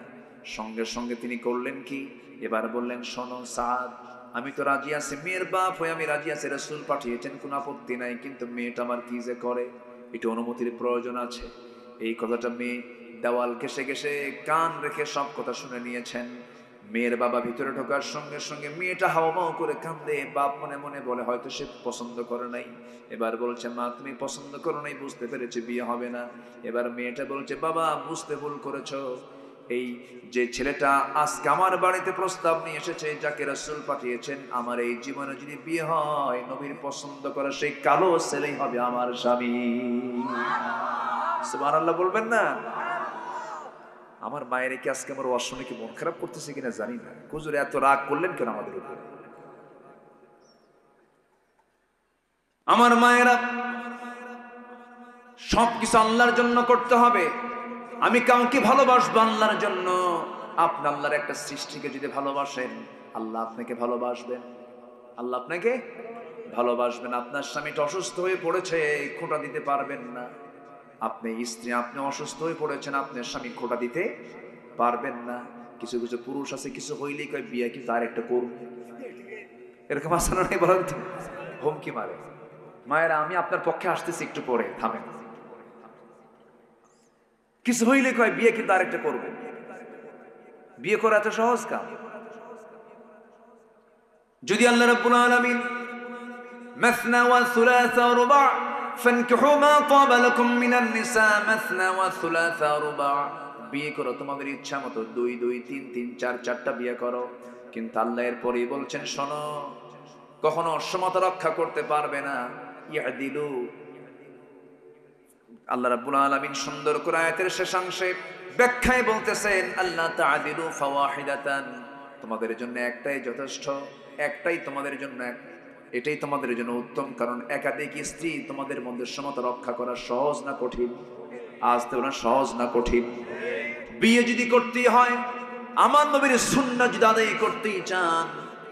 সঙ্গে সঙ্গে তিনি করলেন কি, এবার বললেন, শোনো সাদ, আমি তো রাজি আছি, মেয়ের বাপ হয়ে আমি রাজি আছি, রাসূল পাঠিয়েছেন, কোনো আপত্তি নাই, কিন্তু মেয়েটা আমার কি যে করে, এটা অনুমতির প্রয়োজন আছে। এই কথাটা মেয়ে দেওয়াল ঘেঁষে ঘেঁষে কান রেখে সব কথা শুনে নিয়েছেন। মেয়ের বাবা ভিতরে ঢোকার সঙ্গে সঙ্গে মেয়েটা হাওমাও করে কান্দে। বাপ মনে মনে বলে, হয়তো সে পছন্দ করে নাই। এবার বলছে, মা তুমি পছন্দ করো নাই, বুঝতে পেরেছি, বিয়ে হবে না। এবার মেয়েটা বলছে, বাবা বুঝতে ভুল করেছো, এই যে ছেলেটা আজকে আমার বাড়িতে প্রস্তাব নিয়ে এসেছে, যাকে রাসূল পাঠিয়েছেন, আমার এই জীবনে যদি বিয়ে হয়, নবীর পছন্দ করা সেই কালো ছেলেই হবে আমার স্বামী। সুবহানাল্লাহ বলবেন না? আমার মায়ের কি আজকে আমার ওয়াজ শুনে কি মন খারাপ করতেছে কিনা জানি না। হুজুর এত রাগ করলেন কেন আমাদের উপরে? আমার মায়েরা, সবকিছু আল্লাহর জন্য করতে হবে। আমি কাউকে ভালোবাসবো আল্লাহর জন্য। আপনি আল্লাহর একটা সৃষ্টিকে যদি ভালোবাসেন, আল্লাহ আপনাকে ভালোবাসবেন, আল্লাহ আপনাকে ভালোবাসবেন। আপনার স্বামীটা অসুস্থ হয়ে পড়েছে, খোঁটা দিতে পারবেন না। আপনি স্ত্রী, আপনি অসুস্থ হয়ে পড়েছেন, আপনার স্বামী খোঁটা দিতে পারবেন না। কিছু কিছু পুরুষ আছে, কিছু হইলেই কয় বিয়ে কিন্তু আরেকটা করব, এরকম আসানো নেই বলেন তো, হুমকি মারে। মায়েরা আমি আপনার পক্ষে আসতেছি, একটু পরে থামেন। কিছু হইলে কয় বিয়ে কিন্তু আরেকটা করব। বিয়ে করা এত সহজ কাম? যদি আল্লাহ রাব্বুল আলামিন মাসনা ওয়া সুলাসা ওয়া রুবা ফানকিহু মা তাবা লাকুম মিনান নিসা মাসনা ওয়া সুলাসা ওয়া রুবা, বিয়ে করো তোমাদের ইচ্ছা মতো, 2 2 3 3 4 4টা বিয়ে করো। কিন্তু আল্লাহ এর পরেই বলছেন শোনো, কখনো সমতা রক্ষা করতে পারবে না। ইয়াদিলু, আল্লাহ রাব্বুল আলামিন সুন্দর করে আয়াতের শেষাংশে ব্যাখ্যায় বলতেছেন আল্লাহ তাআদিলু ফাওয়াহিদাতান, তোমাদের জন্য একটাই যথেষ্ট, একটাই তোমাদের জন্য, এটাই তোমাদের জন্য উত্তম। কারণ একাধিক স্ত্রী তোমাদের মধ্যে সমতা রক্ষা করা সহজ না কঠিন? আজ তো না সহজ না কঠিন? বিয়ে যদি করতেই হয়, আমার নবীর সুন্নাহ যদি আদায় করতেই চান,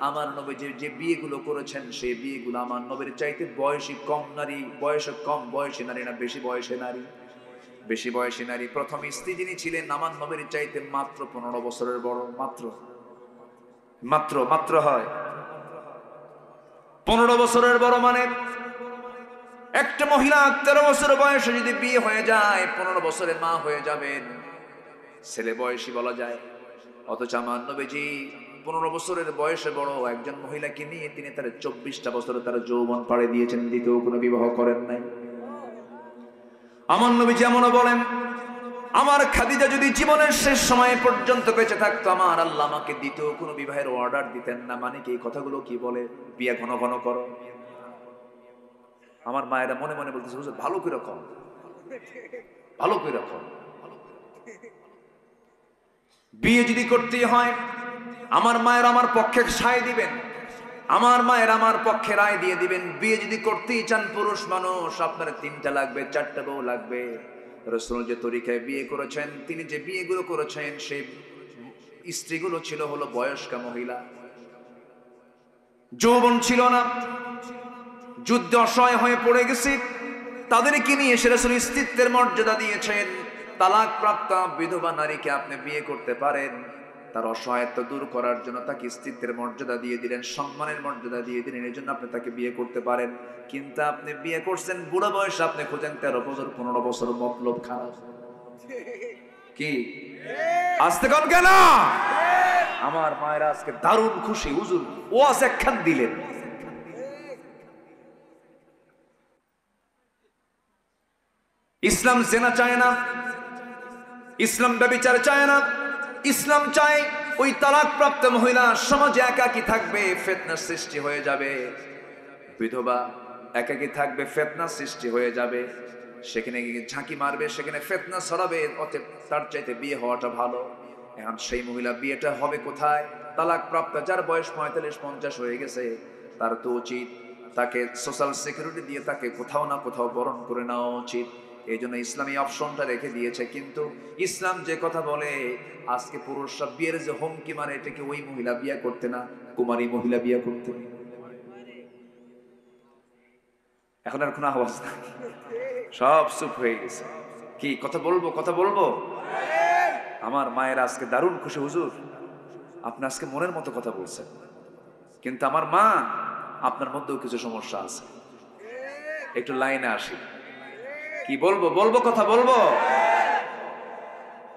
আমার নবী যে বিয়েগুলো করেছেন সেই বিয়েগুলো আমার নবীর চাইতে বয়সী কম নারী, বয়সে কম বয়সী নারী না বেশি বয়সী নারী? বেশি বয়সী নারী। প্রথম স্ত্রী যিনি ছিলেন আমার নবীর চাইতে মাত্র 15 বছরের বড়, মাত্র মাত্র মাত্র হয় 15 বছরের বড়। মানে একটা মহিলা 13 বছর বয়সে যদি বিয়ে হয়ে যায়, 15 বছরে মা হয়ে যাবেন, ছেলে বয়সী বলা যায়। অথচ আমার নবীজি 15 বছরের বয়সে বড় একজন মহিলাকে নিয়ে তিনি তার 24টা বছরে তার যৌবন পাড়ে দিয়েছেন, দ্বিতীয় কোনো বিবাহ করেন নাই। আমার নবীজি এমনও বলেন, আমার খাদিজা যদি জীবনের শেষ সময় পর্যন্ত বেঁচে থাকতো, আমার আল্লাহ আমাকে দ্বিতীয় কোনো বিবাহের অর্ডার দিতেন না। মানে কি, এই কথাগুলো কি বলে? বিয়ে ঘন ঘন করো। আমার মায়েরা মনে মনে বলতেছে হুজুর ভালো করে কম, ভালো করে কম। বিয়ে যদি করতেই হয়, আমার মায়ের আমার পক্ষে সায় দিবেন, আমার মায়ের আমার পক্ষে রায় দিয়ে দিবেন। বিয়ে যদি করতেই চান পুরুষ মানুষ, আপনার 3টা লাগবে, 4টা বউ লাগবে। রাসূল যে তরিকায় বিয়ে করেছেন, তিনি যে বিয়েগুলো করেছেন, সেই স্ত্রীগুলো ছিল হলো বয়স্কা মহিলা, যৌবন ছিল না, যুদ্ধে অসহায় হয়ে পড়ে গেছে, তাদেরকে নিয়ে এসে রাসূল স্ত্রীত্বের মর্যাদা দিয়েছেন। তালাক প্রাপ্ত বিধবা নারীকে আপনি বিয়ে করতে পারেন, তার অসহায়ত্ব দূর করার জন্য তাকে স্ত্রীত্বের মর্যাদা দিয়ে দিলেন, সম্মানের মর্যাদা দিয়ে দিলেন, এই জন্য আপনি তাকে বিয়ে করতে পারেন। কিন্তু আপনি বিয়ে করছেন বুড়া বয়সে, আপনি খোঁজেন 13 বছর 15 বছর, মতলব খারাপ। কি আসতে কন কেন? আমার মায়েরা আজকে দারুণ খুশি, হুজুর ওয়াজ একখান দিলেন। ইসলাম জেনা চায় না, ইসলাম ব্যভিচার চায় না, ইসলাম চায় ওই তালাক প্রাপ্ত মহিলা সমাজে একাকী থাকবে, ফিতনার সৃষ্টি হয়ে যাবে। বিধবা একাকী থাকবে, ফিতনার সৃষ্টি হয়ে যাবে, সেখানে গিয়ে ঝাঁকি মারবে, সেখানে ফিতনা ছড়াবে। অতএব তার চাইতে বিয়ে হওয়াটা ভালো। এখন সেই মহিলা বিয়েটা হবে কোথায়? তালাক প্রাপ্ত, যার বয়স 45-50 হয়ে গেছে, তার তো উচিত তাকে সোশ্যাল সিকিউরিটি দিয়ে তাকে কোথাও না কোথাও বরণ করে নেওয়া উচিত। এই জন্য ইসলাম এই অপশনটা রেখে দিয়েছে। কিন্তু ইসলাম যে কথা বলে, আজকে পুরুষরা বিয়ের যে হুমকি মারে, এটাকে ওই মহিলা বিয়ে করতে না, কুমারী মহিলা বিয়ে করতে। এখন আর কোনো আওয়াজ নাই, সব চুপ হয়ে গেছে। কি কথা বলবো, কথা বলবো? আমার মায়ের আজকে দারুণ খুশি, হুজুর আপনি আজকে মনের মতো কথা বলছেন। কিন্তু আমার মা, আপনার মধ্যেও কিছু সমস্যা আছে, একটু লাইনে আসি। কি বলবো, বলবো, কথা বলবো।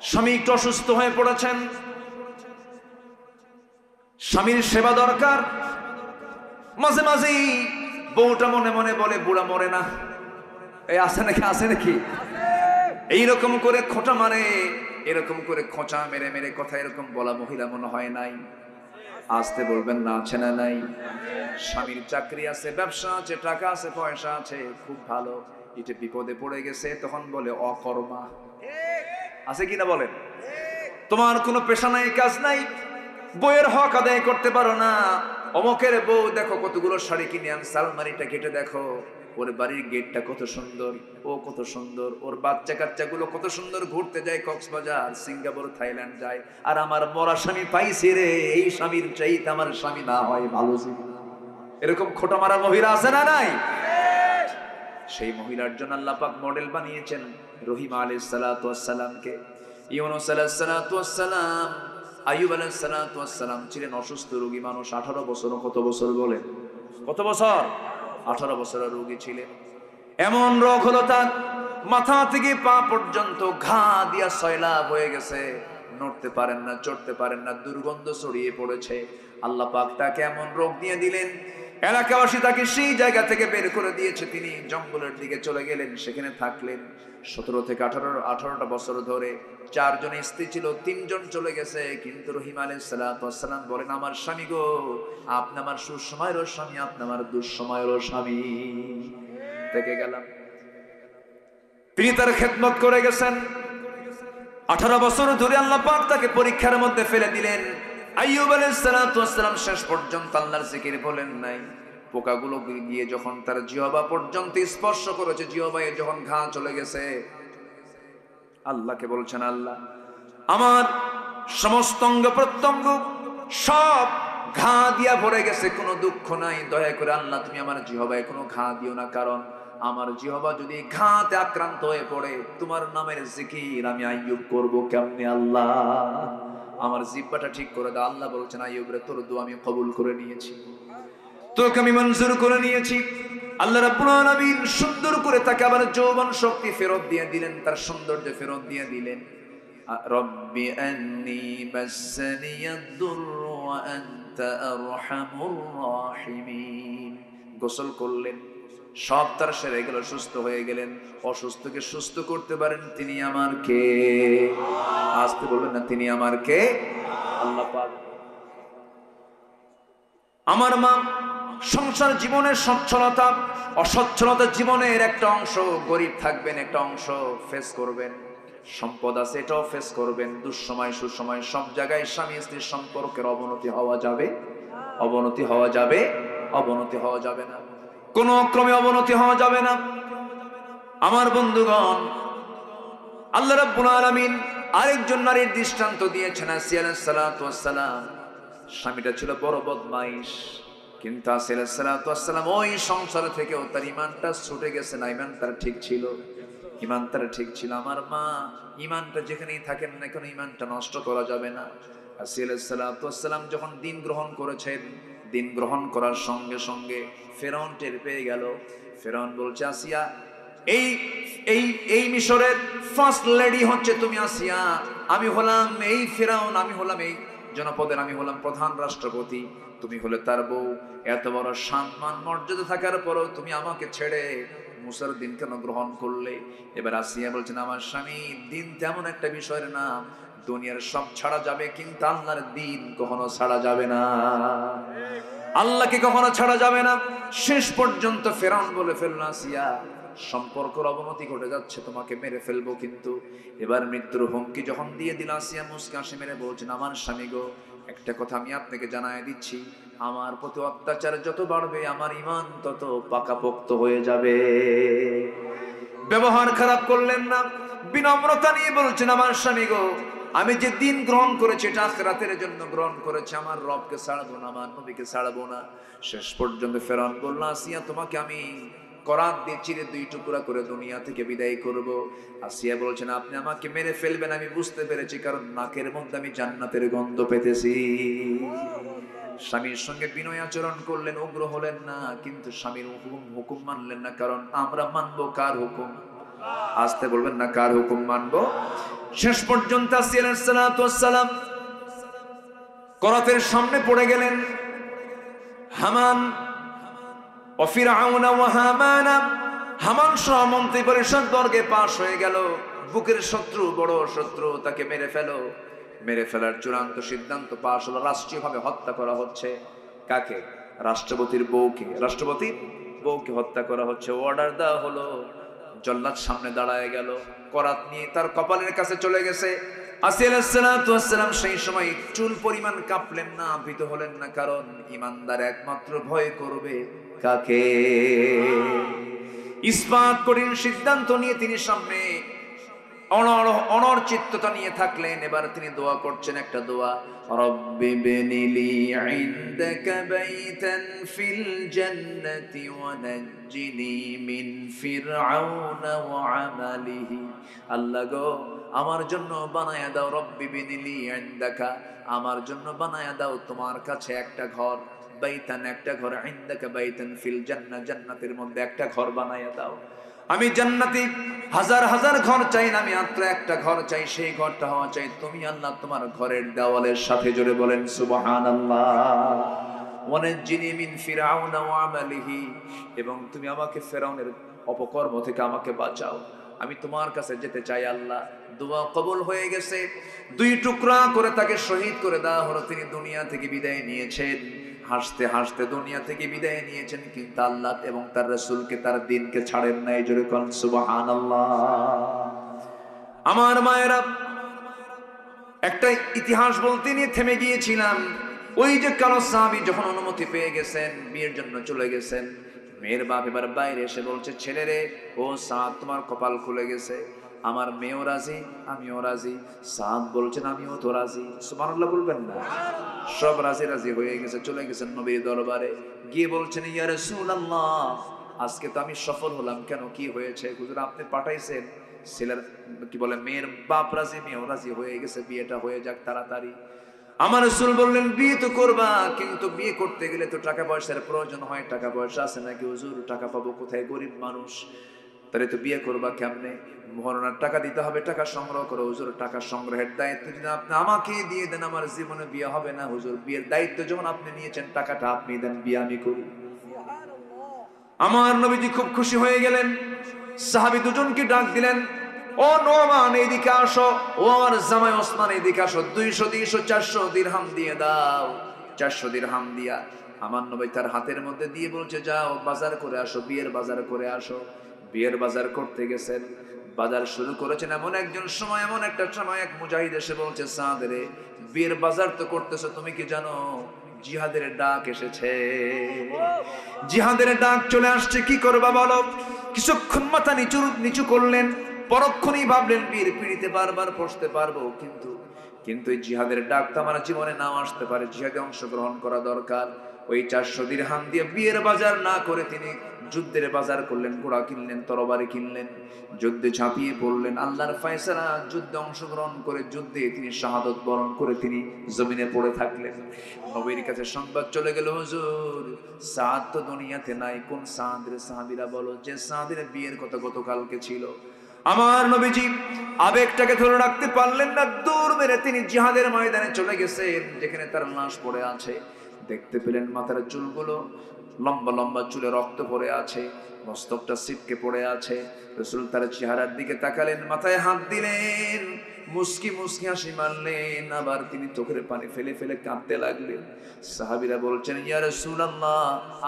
স্বামী একটু অসুস্থ হয়ে পড়েছেন, স্বামীর সেবা দরকার। মাঝে মাঝেই বউটা মনে মনে বলে বুড়া মরে না, এই আছে নাকি, আছে নাকি, এইরকম করে খোঁটা মারে, এরকম করে খোঁচা মেরে মেরে কথা এরকম বলা মহিলা মনে হয় নাই? আসতে বলবেন না, আছে না নাই? স্বামীর চাকরি আছে, ব্যবসা আছে, টাকা আছে, পয়সা আছে, খুব ভালো, এটা বিপদে পড়ে গেছে, তখন বলে অকর্মা। আছে কিনা বলেন? তোমার কোনো পেশা নাই, কাজ নাই, বইয়ের হক আদায় করতে পারো না। অমকের বউ দেখো কতগুলো শাড়ি কিনে আনছে, আলমারিটা কেটে দেখো, ওর বাড়ির গেটটা কত সুন্দর, ও কত সুন্দর, ওর বাচ্চা কাচ্চাগুলো কত সুন্দর ঘুরতে যায়, কক্সবাজার, সিঙ্গাপুর, থাইল্যান্ড যায়। আর আমার মরা স্বামী পাইছি রে, এই স্বামীর চাইতে আমার স্বামী না হয় ভালো ছিল। এরকম খোটা মারা মহিলা আছে না নাই? সেই মহিলার জন্য আল্লাহ পাক মডেল বানিয়েছেন রহিম আলাইহিস সালাতু ওয়াস সালামকে। ইউনূস আলাইহিস সালাতু ওয়াস সালাম, আইয়ুব আলাইহিস সালাতু ওয়াস সালাম ছিলেন অসুস্থ রোগী মানুষ। 18 বছর, কত বছর বলেন? কত বছর? 18 বছরের রোগী ছিলেন। এমন রোগ হলো তার মাথা থেকে পা পর্যন্ত ঘা দিয়া সয়লাব হয়ে গেছে, নড়তে পারেন না, চড়তে পারেন না, দুর্গন্ধ ছড়িয়ে পড়েছে। আল্লাহ পাক তাকে এমন রোগ দিয়ে দিলেন, এলাকাবাসী তাকে সেই জায়গা থেকে বের করে দিয়েছে। তিনি জঙ্গলের দিকে চলে গেলেন, সেখানে থাকলেন 17 থেকে 18টা বছর ধরে। 4 জন স্ত্রী ছিল, 3 জন চলে গেছে। কিন্তু রহিম আলাইহিস সালাতু ওয়াস সালাম বলেন, আমার স্বামী গো, আপনি আমার সুসময়েরও স্বামী, আপনি আমার দুঃসময়েরও স্বামী। থেকে গেলাম, তিনি তার খেদমত করে গেছেন 18 বছর ধরে। আল্লাহ পাক তাকে পরীক্ষার মধ্যে ফেলে দিলেন। আইয়ুব আলাইহিস সালাতু ওয়াস সালাম শেষ পর্যন্ত আল্লাহর জিকির বলেন নাই। পোকাগুলো গিয়ে যখন তার জিহ্বা পর্যন্ত স্পর্শ করেছে, জিহ্বায় যখন ঘা চলে গেছে, আল্লাহকে বলছেন, আল্লাহ আমার সমস্ত অঙ্গ প্রত্যঙ্গ সব ঘা দিয়া ভরে গেছে, কোনো দুঃখ নাই, দয়া করে আল্লাহ তুমি আমার জিহ্বায় কোনো ঘা দিও না, কারণ আমার জিহ্বা যদি ঘাতে আক্রান্ত হয়ে পড়ে, তোমার নামের জিকির আমি আইয়ুব করব কেমনে? আল্লাহ আমার জিহ্বাটা ঠিক করে দাও। আল্লাহ বলছেন, আইয়ুব রে, তোর দোয়া আমি কবুল করে নিয়েছি, তোকে আমি মঞ্জুর করে নিয়েছি। আল্লাহ রাব্বুল আলামিন সুন্দর করে তাকে আবার যৌবন শক্তি ফেরত দিয়ে দিলেন, তার সৌন্দর্য ফেরত দিয়ে দিলেন। রব্বি আন্নী মাসসানিয়াদ-দুররু ওয়া আনতা আরহামুর রাহিমিন। গোসল করলেন, সব তার সেরে গেল, সুস্থ হয়ে গেলেন। অসুস্থকে সুস্থ করতে পারেন তিনি আমার কে? আসতে বলবেন না, তিনি আমার কে? আল্লাহ পাক। আমার মা সংসার জীবনের সচ্ছলতা অসচ্ছলতা জীবনের একটা অংশ, গরিব থাকবেন, একটা অংশ ফেস করবেন, সম্পদ আছে এটাও ফেস করবেন, দুঃসময় সুসময় সব জায়গায় স্বামী স্ত্রীর সম্পর্কের অবনতি হওয়া যাবে, অবনতি হওয়া যাবে, অবনতি হওয়া যাবে না, কোন ক্রমে অবনতি হওয়া যাবে না। আমার বন্ধুগণ, আল্লাহ রাব্বুল আলামিন আরেকজন নারীর দৃষ্টান্ত দিয়েছেন, আসিয়া আলাইহিস সালাতু ওয়াস সালাম। স্বামীটা ছিল বড় বদমাইশ, কিন্তু আসিয়া আলাইহিস সালাতু ওয়াস সালাম ওই সংসার থেকেও তার ঈমানটা ছুটে গেছে না, ঈমান তার ঠিক ছিল, ঈমান তার ঠিক ছিল। আমার মা, ঈমানটা যেখানেই থাকেন না কেন, ঈমানটা নষ্ট করা যাবে না। আসিয়া আলাইহিস সালাতু ওয়াস সালাম যখন দিন গ্রহণ করেছেন, দিন গ্রহণ করার সঙ্গে সঙ্গে ফেরাউন টের পেয়ে গেল। ফেরাউন বলছে, আসিয়া, এই এই এই মিশরের ফার্স্ট লেডি হচ্ছে তুমি আসিয়া, আমি হলাম এই ফেরাউন, আমি হলাম এই জনপদের, আমি হলাম প্রধান রাষ্ট্রপতি, তুমি হলে তার বউ। এত বড় সম্মান মর্যাদা থাকার পরও তুমি আমাকে ছেড়ে মুসার দিন কেন গ্রহণ করলে? এবার আসিয়া বলছেন, আমার স্বামী, দিন তেমন একটা বিষয়ের নাম, দুনিয়ার সব ছাড়া যাবে কিন্তু আল্লাহর দিন কখনো ছাড়া যাবে না, আল্লাহকে কখনো ছাড়া যাবে না। শেষ পর্যন্ত ফেরাউন বলে ফেলল, আসিয়া, সম্পর্কের অবনতি ঘটে যাচ্ছে, তোমাকে মেরে ফেলবো। কিন্তু এবার মৃত্যুর হুমকি যখন দিয়ে দিল, আসিয়া মুস্কান হাসি মেরে বলছেন, আমার স্বামী গো, একটা কথা আমি আপনাকে জানাই দিচ্ছি, আমার প্রতি অত্যাচার যত বাড়বে আমার ঈমান তত পাকাপোক্ত হয়ে যাবে। ব্যবহার খারাপ করলেন না, বিনম্রতা নিয়ে বলছেন, আমার স্বামী গো, আমি যে দিন গ্রহণ করেছি এটা আখিরাতের জন্য গ্রহণ করেছি, আমার রবকে ছাড়বো না, আমার নবীকে ছাড়বো না। শেষ পর্যন্ত ফেরাউন বলল, আসিয়া, তোমাকে আমি করাত দিয়ে চিরে 2 টুকরা করে দুনিয়া থেকে বিদায় করব। আসিয়া বলছেন, আপনি আমাকে মেরে ফেলবেন আমি বুঝতে পেরেছি, কারণ নাকের মধ্যে আমি জান্নাতের গন্ধ পেতেছি। স্বামীর সঙ্গে বিনয় আচরণ করলেন, উগ্র হলেন না, কিন্তু স্বামীর হুকুম মানলেন না, কারণ আমরা মানবো কার হুকুম? আসতে বলবেন না, কার হুকুম মানবো? শেষ পর্যন্ত আসিয়া আলাইহিস সালাতু ওয়াস সালাম করাতের সামনে পড়ে গেলেন। হামান ও ফিরআউন ও হামান, হামান সহ মন্ত্রী পরিষদ বর্গে পাশ হয়ে গেল। বুকের শত্রু, বড় শত্রু, তাকে মেরে ফেলো। মেরে ফেলার চূড়ান্ত সিদ্ধান্ত পাশ হলো, রাষ্ট্রীয়ভাবে হত্যা করা হচ্ছে। কাকে? রাষ্ট্রপতির বউকে, রাষ্ট্রপতির বউকে হত্যা করা হচ্ছে। অর্ডার দেওয়া হলো, জল্লাদ সামনে দাঁড়ায় গেল, করাত নিয়ে তার কপালের কাছে চলে গেছে। আসিয়া আলাইহিস সালাতু ওয়াস সালাম সেই সময় চুল পরিমাণ কাঁপলেন না, ভীত হলেন না, কারণ ঈমানদার একমাত্র ভয় করবে কাকে? ইসবাত কঠিন সিদ্ধান্ত নিয়ে তিনি সামনে অনরচিত্ততা নিয়ে থাকলেন। এবার তিনি দোয়া করছেন একটা দোয়া, রব্বি বিনিলি ইনদাকা বাইতান ফিল জান্নাতি ওয়া নাজ্জিনি মিন ফিরআউনা ওয়া আমালিহি। আল্লাহ গো, আমার জন্য বানায়া দাও, রব্বি বিনিলি ইনদাকা, আমার জন্য বানায়া দাও তোমার কাছে একটা ঘর, বাইতান একটা ঘর, ইনদাকা বাইতান ফিল জান্নাহ, জান্নাতের মধ্যে একটা ঘর বানায়া দাও। আমি জান্নাতি হাজার হাজার ঘর চাই না, আমি মাত্র একটা ঘর চাই, সেই ঘরটা হওয়া চাই তুমি আল্লাহ তোমার ঘরের দেওয়ালের সাথে। জোরে বলেন সুবহানাল্লাহ। ওয়ানাজ্জিনি মিন ফিরআউনা ওয়া আমালিহি, এবং তুমি আমাকে ফেরাউনের অপকর্ম থেকে আমাকে বাঁচাও, আমি তোমার কাছে যেতে চাই আল্লাহ। দোয়া কবুল হয়ে গেছে, দুই টুকরা করে তাকে শহীদ করে দেওয়া হলো। তিনি দুনিয়া থেকে বিদায় নিয়েছেন, হাসতে হাসতে দুনিয়া থেকে বিদায় নিয়েছেন, কিন্তু আল্লাহ এবং তার রাসূলকে, তার দ্বীনকে ছাড়েন নাই। জোরে কোন সুবহানাল্লাহ। আমার মায়েরা, একটা ইতিহাস বলতে নিয়ে থেমে গিয়েছিলাম। ওই যে কালো সাহাবী যখন অনুমতি পেয়ে গেছেন, বিয়ের জন্য চলে গেছেন, মেয়ের বাপ এবার বাইরে এসে বলছে, ছেলেরে, ও সাদ তোমার কপাল খুলে গেছে, আমার মেয়েও রাজি, আমিও রাজি। সাদ বলছেন, আমিও তো রাজি। সুবহানাল্লাহ বলবেন না? সব রাজি রাজি হয়ে গেছে, চলে গেছেন নবীর দরবারে, গিয়ে বলছেন, ইয়া রাসূলুল্লাহ, আজকে তো আমি সফল হলাম। কেন, কি হয়েছে? হুজুর আপনি পাঠাইছেন, ছেলের কি বলে মেয়ের বাপ রাজি, মেয়েও রাজি হয়ে গেছে, বিয়েটা হয়ে যাক তাড়াতাড়ি। আমার রাসূল বললেন, বিয়ে তো করবা, কিন্তু বিয়ে করতে গেলে তো টাকা পয়সার প্রয়োজন হয়। টাকা পয়সা আছে নাকি হুজুর? টাকা পাবো কোথায়, গরিব মানুষ, তাহলে তো বিয়ে করবা কেমনে? মহরণার টাকা দিতে হবে, টাকা সংগ্রহ করো। হুজুর টাকা সংগ্রহের দায়িত্ব যদি আপনি আমাকে দিয়ে দেন, আমার জীবনে বিয়ে হবে না। হুজুর বিয়ের দায়িত্ব যখন আপনি নিয়েছেন, টাকাটা আপনি দেন, বিয়ে আমি করি। আমার নবীজি খুব খুশি হয়ে গেলেন, সাহাবী দুজনকে ডাক দিলেন, ও নোমান এইদিকে আসো, ও আমার জামাই ওসমান এইদিকে আসো, 200 300 400 দিরহাম দিয়ে দাও। 400 দিরহাম দিয়া আমার নবী তার হাতের মধ্যে দিয়ে বলছে, যাও বাজার করে আসো, বিয়ের বাজার করে আসো। বিয়ের বাজার করতে গেছেন, বাজার শুরু করেছেন। এমন একজন সময়, এমন একটা সময় এক মুজাহিদ এসে বলছে, সাদ রে, বিয়ের বাজার তো করতেছো, তুমি কি জানো জিহাদের ডাক এসেছে? জিহাদের ডাক চলে আসছে, কি করবা বলো? কিছুক্ষণ মাথা নিচু নিচু করলেন, পরক্ষণেই ভাবলেন, বীর পিড়িতে বারবার বসতে পারবো, কিন্তু এই জিহাদের ডাক তো আমার জীবনে নাও আসতে পারে, জিহাদে অংশগ্রহণ করা দরকার। ওই 400 দিরহাম দিয়ে বিয়ের বাজার না করে তিনি যুদ্ধের বাজার করলেন, ঘোড়া কিনলেন, তরবারি কিনলেন, যুদ্ধে ঝাঁপিয়ে পড়লেন। আল্লাহর ফয়সালা, যুদ্ধে অংশগ্রহণ করে যুদ্ধে তিনি শাহাদত বরণ করে তিনি জমিনে পড়ে থাকলেন। নবীর কাছে সংবাদ চলে গেল, হুজুর সাদ তো দুনিয়াতে নাই। কোন সাদের? সাহাবীরা বলো, যে সাদের বিয়ের কথা গতকালকে ছিল। আমার নবীজি আবেগটাকে ধরে রাখতে পারলেন না, দৌড় মেরে তিনি জিহাদের ময়দানে চলে গেছেন, যেখানে তার লাশ পড়ে আছে। দেখতে পেলেন মাথার চুলগুলো, লম্বা লম্বা চুলে রক্ত পড়ে আছে, মস্তকটা ছিটকে পড়ে আছে। রাসূল তার চেহারার দিকে তাকালেন, মাথায় হাত দিলেন, মুস্কি মুস্কি হাসি মারলেন, আবার তিনি চোখের পানি ফেলে ফেলে কাঁদতে লাগলেন। সাহাবীরা বলছেন, ইয়া রাসূলুল্লাহ,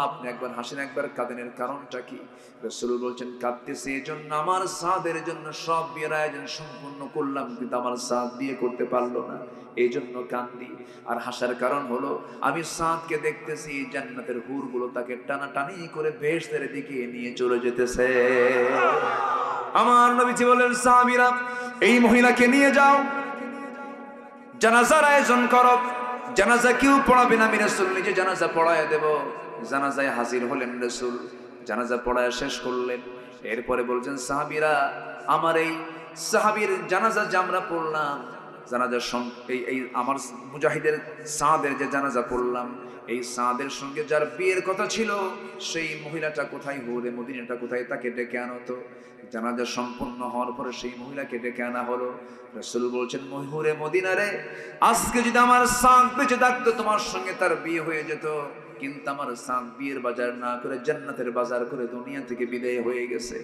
আপনি একবার হাসেন একবার কাঁদেন, এর কারণটা কি? রাসূল বলছেন, কাঁদতেছি এজন্য, আমার সাদের জন্য সব বিয়ের আয়োজন সম্পূর্ণ করলাম, কিন্তু আমার সাদ বিয়ে করতে পারলো না, এই জন্য কান্দি। আর হাসার কারণ হলো, আমি সাদকে দেখতেছি জান্নাতের হুরগুলো তাকে টানাটানি করে বেহেশতের দিকে নিয়ে চলে যেতেছে। আমার নবীজি বলেন, সাহাবীরা এই মহিলাকে নিয়ে যাও, জানাজার আয়োজন করো। জানাজা কেউ পড়াবে না, আমি রাসূল নিজে জানাজা পড়ায় দেব। জানাজায় হাজির হলেন রাসূল, জানাজা পড়ায় শেষ করলেন। এরপরে বলছেন, সাহাবীরা, আমার এই সাহাবীর জানাজা যে আমরা পড়লাম, জানাজার এই আমার মুজাহিদের সাদের যে জানাজা পড়লাম, এই সাদের সঙ্গে যার বিয়ের কথা ছিল, সেই মহিলাটা কোথায়? হুরে মদিনাটা কোথায়? তাকে ডেকে আনো তো। জানাজা সম্পন্ন হওয়ার পরে সেই মহিলাকে ডেকে আনা হলো। রাসূল বলছেন, হুরে মদিনা রে, আজকে যদি আমার সাদ বেঁচে থাকতো, তোমার সঙ্গে তার বিয়ে হয়ে যেত, কিন্তু আমার সাদ বিয়ের বাজার না করে জান্নাতের বাজার করে দুনিয়া থেকে বিদায় হয়ে গেছে।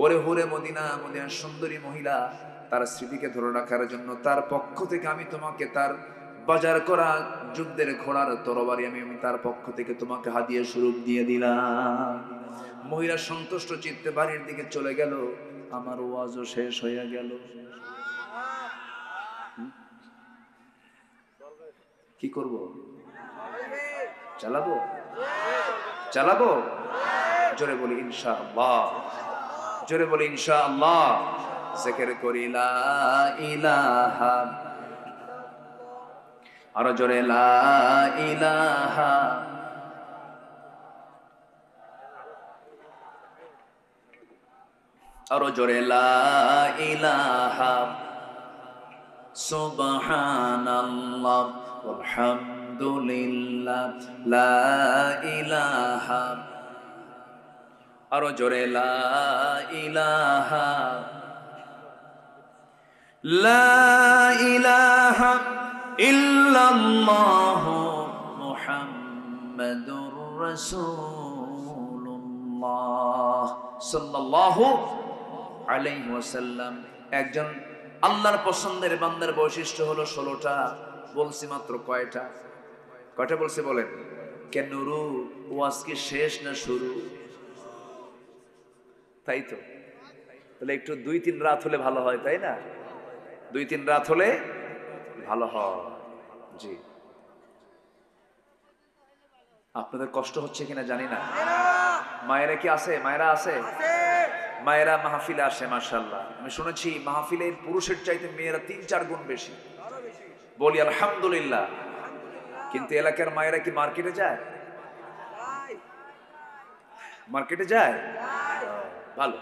ওরে হুরে মদিনা, মদিনার সুন্দরী মহিলা, তার স্মৃতিকে ধরে রাখার জন্য তার পক্ষ থেকে আমি তোমাকে তার বাজার করা যুদ্ধের ঘোড়ার তরবারি আমি তার পক্ষ থেকে তোমাকে হাদিয়া স্বরূপ দিয়ে দিলাম। মহিলা সন্তুষ্ট চিত্তে বাড়ির দিকে চলে গেল। আমার ওয়াজও শেষ হয়ে গেল। কি করব? চালাবো? জোরে বলি ইনশাআল্লাহ। জোরে বলি ইনশাআল্লাহ। জিকির করি লা ইলাহা, আরো জোরে লা ইলাহা, আরো জোরে লা ইলাহা, সুবহানাল্লাহ আলহামদুলিল্লাহ লা ইলাহা, আরো জোরে লা ইলাহা, লা ইলাহা ইল্লাল্লাহু মুহাম্মাদুর রাসূলুল্লাহ সাল্লাল্লাহু আলাইহি ওয়াসাল্লাম। একজন আল্লাহর পছন্দের বান্দার বৈশিষ্ট্য হলো 16টা। বলছি মাত্র কয়টা? কয়টা বলছি বলেন? কেন নুরু ওয়াজ কি শেষ না শুরু? তাই তো, তাহলে একটু 2-3 রাত হলে ভালো হয়, তাই না? 2-3 রাত হলে ভালো হয়। জি, আপনাদের কষ্ট হচ্ছে কিনা জানি না। মায়েরা কি আছে? মায়েরা আছে? মায়েরা মাহফিলে আসে মাশাআল্লাহ। আমি শুনেছি মাহফিলে পুরুষের চাইতে মেয়েরা 3-4 গুণ বেশি। বলি আলহামদুলিল্লাহ। কিন্তু এলাকার মায়েরা কি মার্কেটে যায়? মার্কেটে যায়? ভালো,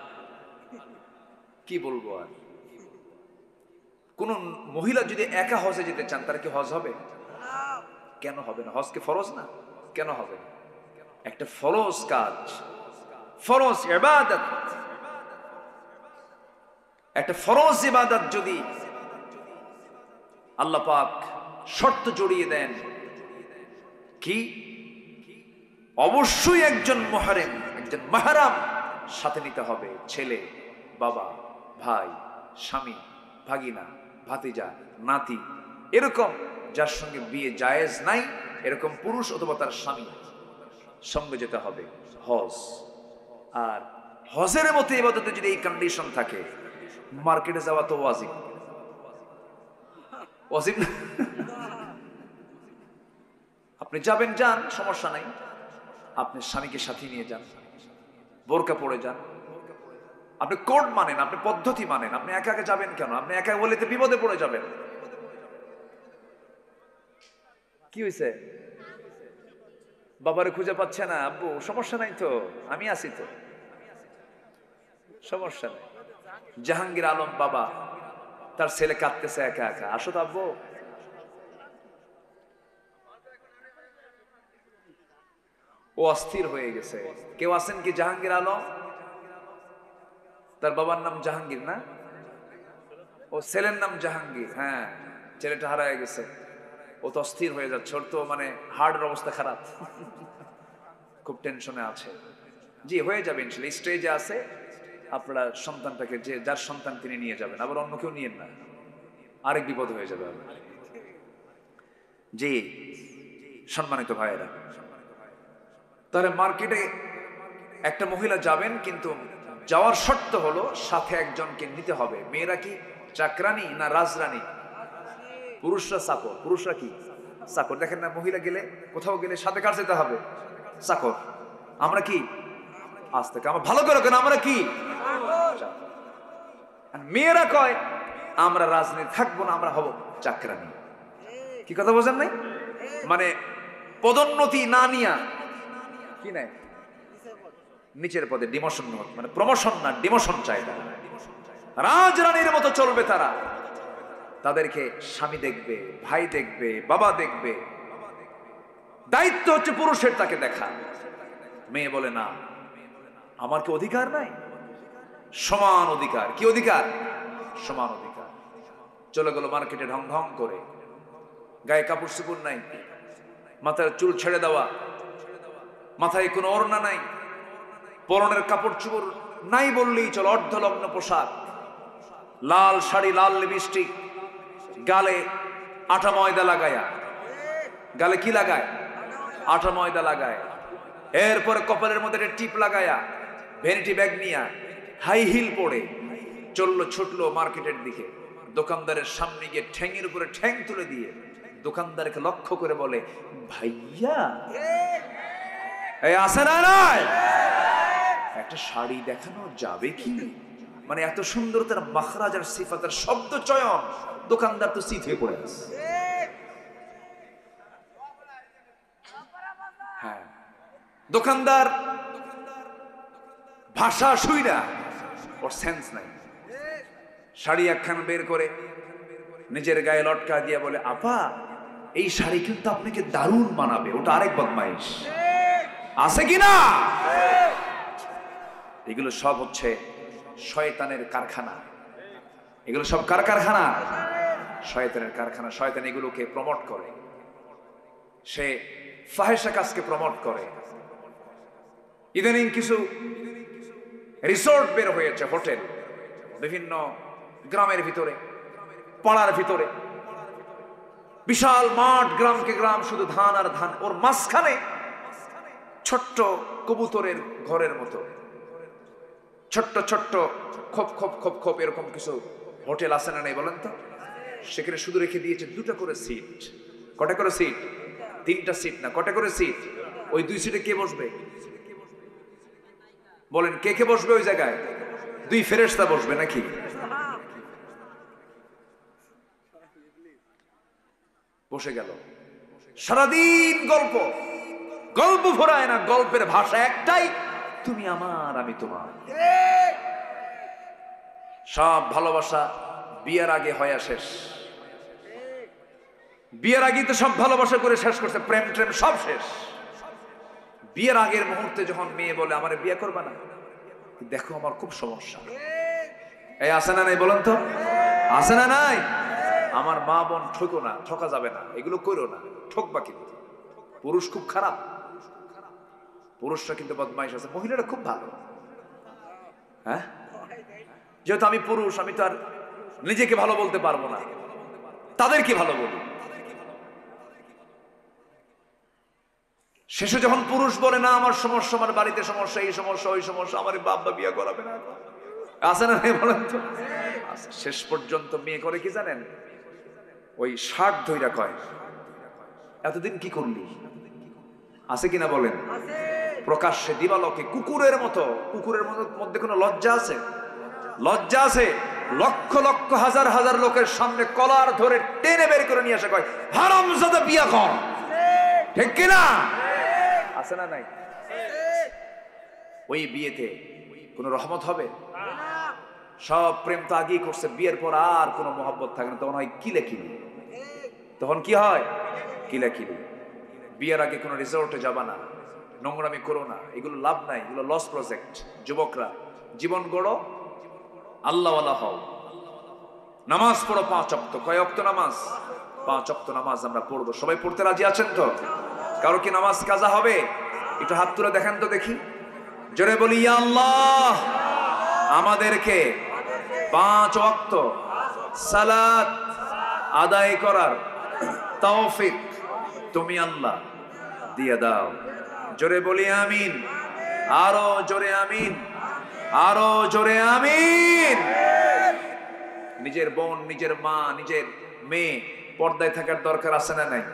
কি বলবো আর। কোন মহিলা যদি একা হজে যেতে চান, তার কি হজ হবে? কেন হবে না? হজ কি ফরজ না? কেন হবে না? একটা ফরজ কাজ, ফরজ ইবাদত। একটা ফরজ ইবাদত যদি আল্লাহ পাক শর্ত জড়িয়ে দেন, কি অবশ্যই একজন মুহরিম, একজন মাহরাম সাথে নিতে হবে। ছেলে, বাবা, ভাই, স্বামী, ভাগিনা, ভাতিজা, নাতি, এরকম যার সঙ্গে বিয়ে জায়েজ নাই, এরকম পুরুষ অথবা তার স্বামী সঙ্গে যেতে হবে হজ। আর হজের মতো ইবাদতে যদি এই কন্ডিশন থাকে, মার্কেটে যাওয়া তো ওয়াজিব। ওয়াজিব না? আপনি যাবেন, যান, সমস্যা নাই। আপনি স্বামীকে সাথে নিয়ে যান, বোরকা পরে যান। আপনি কোড মানেন, আপনি পদ্ধতি মানেন। আপনি একা একা যাবেন কেন? আপনি একা বলে তো বিপদে পড়ে যাবেন। কি হয়েছে? বাবারে খুঁজে পাচ্ছে না? আব্বু সমস্যা নাই তো, আমি আছি তো, সমস্যা নাই। জাহাঙ্গীর আলম বাবা, তার ছেলে কাঁদতেছে একা একা, আসো তো আব্বু। ও অস্থির হয়ে গেছে। কেউ আছেন কি জাহাঙ্গীর আলম? তার বাবার নাম জাহাঙ্গীর না? ও ছেলের নাম জাহাঙ্গীর। হ্যাঁ, ছেলেটা হারায় গেছে। ও তো অস্থির হয়ে যাচ্ছে, ওর তো মানে হার্টের অবস্থা খারাপ, খুব টেনশনে আছে। জি, হয়ে যাবে ইনশাআল্লাহ। স্টেজে আছে, আপনারা সন্তানটাকে, যে যার সন্তান তিনি নিয়ে যাবেন, আবার অন্য কেউ নিয়েন না, আরেক বিপদ হয়ে যাবে। জি, সম্মানিত ভাইয়েরা, তাহলে মার্কেটে একটা মহিলা যাবেন, কিন্তু যাওয়ার শর্ত হলো সাথে একজনকে নিতে হবে। মেয়েরা কি চাকরানি না রাজরানী? পুরুষরা চাকর। পুরুষরা কি চাকর? দেখেন না, মহিলা গেলে, কোথাও গেলে সাথে কার যেতে হবে? চাকর। আমরা কি? আজ থেকে আমরা ভালো করে কেন, আমরা কি? মেয়েরা কয় আমরা রাজনীতি থাকবো না, আমরা হব চাকরানি। কি কথা বোঝেন নাই? মানে পদোন্নতি না নিয়া কি নাই, নিচের পদে ডিমোশন, মানে প্রমোশন না ডিমোশন চায় তারা। রাজরানীর মতো চলবে তারা। তাদেরকে স্বামী দেখবে, ভাই দেখবে, বাবা দেখবে। দায়িত্ব হচ্ছে পুরুষের তাকে দেখা। মেয়ে বলে না, আমার কি অধিকার নাই? সমান অধিকার। কি অধিকার? সমান অধিকার। চলে গেল মার্কেটে ঢং ঢং করে, গায়ে কাপড় চোপড় নাই, মাথার চুল ছেড়ে দেওয়া, মাথায় কোনো ওড়না নাই, পরনের কাপড় চোপড় নাই বললেই চল, অর্ধলগ্ন পোশাক, লাল শাড়ি, লাল লিপস্টিক, গালে আটা ময়দা লাগায়া। গালে কি লাগায়? আটা ময়দা লাগায়। এরপরে কপালের মধ্যে একটা টিপ লাগায়া, ভ্যানিটি ব্যাগ নিয়া, হাই হিল পরে চললো, ছুটলো মার্কেটের দিকে। দোকানদারের সামনে গিয়ে ঠ্যাঙের উপরে ঠ্যাং তুলে দিয়ে দোকানদারকে লক্ষ্য করে বলে, ভাইয়া এই আসে না? একটা শাড়ি দেখানো যাবে কি? মানে এত সুন্দর তার মাখরাজ আর সিফাতের শব্দ চয়ন, দোকানদার তো সিট হয়ে পড়ে আছে। হ্যাঁ, দোকানদার ভাষা শুইরা ওর সেন্স নাই। শাড়ি একখান বের করে নিজের গায়ে লটকা দিয়া বলে, আপা এই শাড়ি কিন্তু আপনাকে দারুণ মানাবে। ওটা আরেক বদমাইশ আছে কিনা? এগুলো সব হচ্ছে শয়তানের কারখানা। এগুলো সব কার কারখানা? শয়তানের কারখানা। শয়তান এগুলোকে প্রমোট করে, সে ফাহেশা কাজকে প্রমোট করে। ইদানিং কিছু রিসোর্ট বের হয়েছে, হোটেল, বিভিন্ন গ্রামের ভিতরে, পাড়ার ভিতরে, বিশাল মাঠ, গ্রামকে গ্রাম, শুধু ধান আর ধান। ওর মাঝখানে ছোট্ট কবুতরের ঘরের মতো ছোট্ট ছোট্ট খোপ খোপ খোপ খোপ এরকম কিছু হোটেল আছে না নেই বলেন তো? সেখানে শুধু রেখে দিয়েছে দুটো করে সিট। কটা করে সিট? তিনটা সিট না, কটা করে সিট? ওই দুই সিটে কে বসবে বলেন? কে কে বসবে ওই জায়গায়? দুই ফেরেশতা বসবে নাকি? বসে গেল, সারাদিন গল্প, গল্প ভরায় না, গল্পের ভাষা একটাই, তুমি আমার আমি তোমার। সব ভালোবাসা বিয়ের আগে হয়ে শেষ। বিয়ের আগে তো সব ভালোবাসা করে শেষ করছে, প্রেম ট্রেম সব শেষ। বিয়ের আগের মুহূর্তে যখন মেয়ে বলে আমারে বিয়ে করবা না, দেখো আমার খুব সমস্যা, এই আছে না নাই বলেন তো? আছে না নাই? আমার মা বোন ঠকো না, ঠকা যাবে না, এগুলো করো না, ঠকবা কিন্তু। পুরুষ খুব খারাপ, পুরুষরা কিন্তু বদমাইশ আছে, মহিলারা খুব ভালো। হ্যাঁ, যেহেতু আমি পুরুষ, আমি তো আর নিজেকে ভালো বলতে পারবো না, তাদেরকে ভালো বলি। শেষে যখন পুরুষ বলে না আমার সমস্যা, আমার বাড়িতে সমস্যা, এই সমস্যা, ওই সমস্যা, আমার বাবা বিয়ে করাবে না, আছে না বলেন তো? শেষ পর্যন্ত মেয়ে করে কি জানেন? ওই শার্ট ধইরা কয়, এতদিন কি করলি? আছে কিনা বলেন? প্রকাশ্যে দিবালোকে কুকুরের মতো, কুকুরের মধ্যে কোনো লজ্জা আছে? লজ্জা আছে? লক্ষ লক্ষ হাজার হাজার লোকের সামনে কলার ধরে টেনে বের করে নিয়ে আসে, কয় হারামজাদা বিয়া কর, ঠিক কিনা? আছে না নাই? ওই বিয়েতে কোনো রহমত হবে? সব প্রেম তো আগেই করছে, বিয়ের পর আর কোনো মহব্বত থাকে না, তখন হয় কিলাকিলি। তখন কি হয়? কিলাকিলি। বিয়ের আগে কোনো রিসোর্টে যাবা না, নোংরামি করো না, এগুলো লাভ নাই, এগুলো লস প্রজেক্ট। যুবকরা জীবন গড়ো, আল্লাহওয়ালা হও, নামাজ পড়ো 5 ওয়াক্ত। কয় ওয়াক্ত নামাজ? 5 ওয়াক্ত নামাজ আমরা পড়বো। সবাই পড়তে রাজি আছেন তো? কারো কি নামাজ কাজা হবে? একটু হাত তুলে দেখেন তো দেখি, জোরে বলি ইয়া আল্লাহ, আমাদেরকে 5 ওয়াক্ত সালাত আদায় করার তৌফিক তুমি আল্লাহ দিয়ে দাও। জোরে বলি আমিন, আরো জোরে আমিন, আরো জোরে আমিন। নিজের বোন, নিজের মা, নিজের মেয়ে পর্দায় থাকার দরকার আছে না নাই?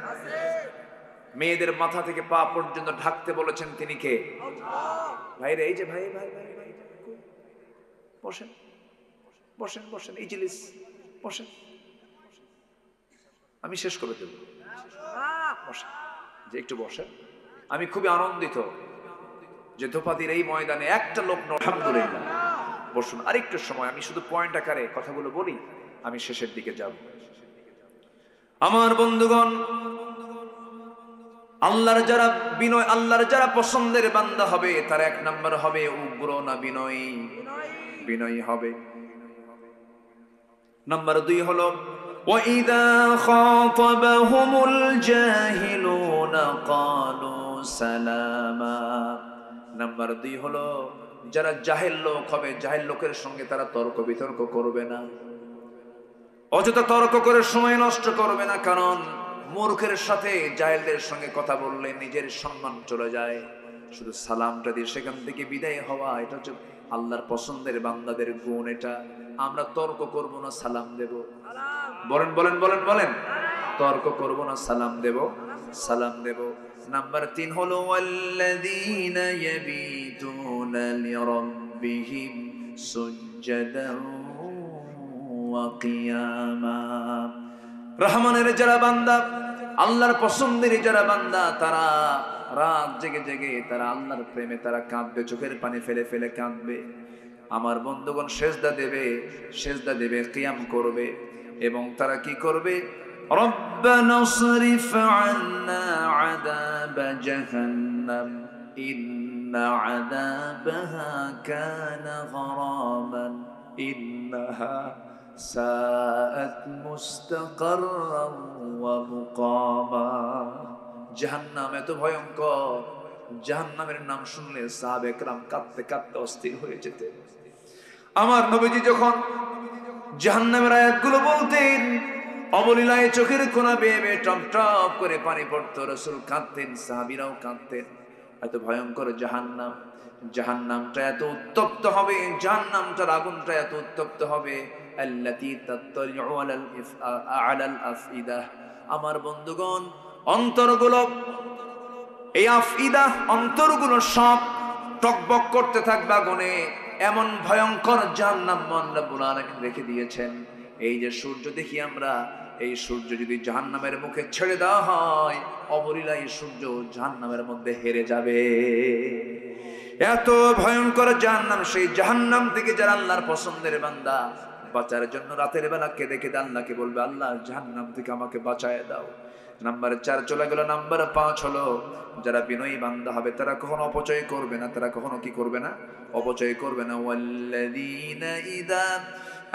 মেয়েদের মাথা থেকে পা পর্যন্ত ঢাকতে বলেছেন তিনি কে? ভাইরে, এই যে ভাই ভাই ভাই ভাই, বসেন বসেন বসেন, ইজলিস বসেন, আমি শেষ করে দেব, বসেন, যে একটু বসেন। আমি খুবই আনন্দিত যে ধোপাদির এই ময়দানে একটা লোক, আলহামদুলিল্লাহ। বসুন, আরেকটু সময় আমি শুধু পয়েন্ট আকারে কথাগুলো বলি, আমি শেষের দিকে যাব। আমার বন্ধুগণ, আল্লাহর যারা বিনয়, আল্লাহর যারা পছন্দের বান্দা হবে, তার 1 নম্বর হবে উগ্র না বিনয়ী? বিনয়ী হবে। নাম্বার 2 হলো ওয়াইদা খাতাবাহুমুল জাহিলুনা ক্বালু সালামা। নাম্বার 2 হলো যারা জাহেল লোক হবে, জাহেল লোকের সঙ্গে তারা তর্ক বিতর্ক করবে না, অযথা তর্ক করে সময় নষ্ট করবে না। কারণ মূর্খের সাথে জাহেলদের সঙ্গে কথা বললে নিজের সম্মান চলে যায়। শুধু সালামটা দিয়ে সেখান থেকে বিদায় হওয়া, এটা হচ্ছে আল্লাহর পছন্দের বান্দাদের গুণ। এটা আমরা তর্ক করব না, সালাম দেব। বলেন বলেন বলেন বলেন, তর্ক করব না, সালাম দেব, সালাম দেব। নাম্বার 3 হলো ওয়াল্লাযীনা ইয়াবিতুনা লিরাব্বিহিম সুজদান ওয়া কিয়ামা। রহমানের যারা বান্দা, আল্লাহর পছন্দের যারা বান্দা, তারা রাত জেগে জেগে তারা আল্লাহর প্রেমে তারা কাঁদবে, চোখের পানি ফেলে ফেলে কাঁদবে। আমার বন্ধুগণ সেজদা দেবে, কিয়াম করবে, এবং তারা কি করবে? রব্বানা সরিফ আন্না আযাবা জাহান্নাম ইন্না আযাবাহা কানা গরামান ইন্নাহা সাআত মুস্তাকাররান ওয়া মুকামা। জাহান্নাম এত ভয়ঙ্কর, জাহান্নামের নাম শুনলে সাহাবে কেরাম কাঁদতে কাঁদতে অস্থির হয়ে যেতেন। আমার নবীজি যখন জাহান্নামের আয়াতগুলো বলতেন, অবলীলায় চোখের কোনা বেয়ে বেয়ে টপ টপ করে পানি পড়তো, রাসূল কাঁদতেন, সাহাবীরাও কাঁদতেন। এত ভয়ঙ্কর জাহান্নাম, জাহান্নামটা এত উত্তপ্ত হবে, জাহান্নামটার আগুনটা এত উত্তপ্ত হবে, আল্লাতী তাত্তালিউ আলাল আফইদা। আমার বন্ধুগণ, অন্তরগুলো, এই আফইদা অন্তরগুলো সব টকবক করতে থাকবে আগুনে। এমন ভয়ঙ্কর জাহান্নাম রব্বুল আলামিন রেখে দিয়েছেন। এই যে সূর্য দেখি আমরা, এই সূর্য যদি জাহান্নামের মুখে ছেড়ে দেওয়া হয়, অবলীলায় সূর্য জাহান্নামের মধ্যে হেরে যাবে। এত ভয়ঙ্কর জাহান্নাম। সেই জাহান্নাম থেকে যারা আল্লাহর পছন্দের বান্দা, বাঁচার জন্য রাতের বেলা কেঁদে কেঁদে আল্লাহকে বলবে, আল্লাহ জাহান্নাম থেকে আমাকে বাঁচায় দাও। নাম্বার 4 চলে গেল। নাম্বার 5 হলো যারা বিনয়ী বান্দা হবে, তারা কখনো অপচয় করবে না, তারা কখনো কি করবে না? অপচয় করবে না। ওয়াল্লাযীনা ইযা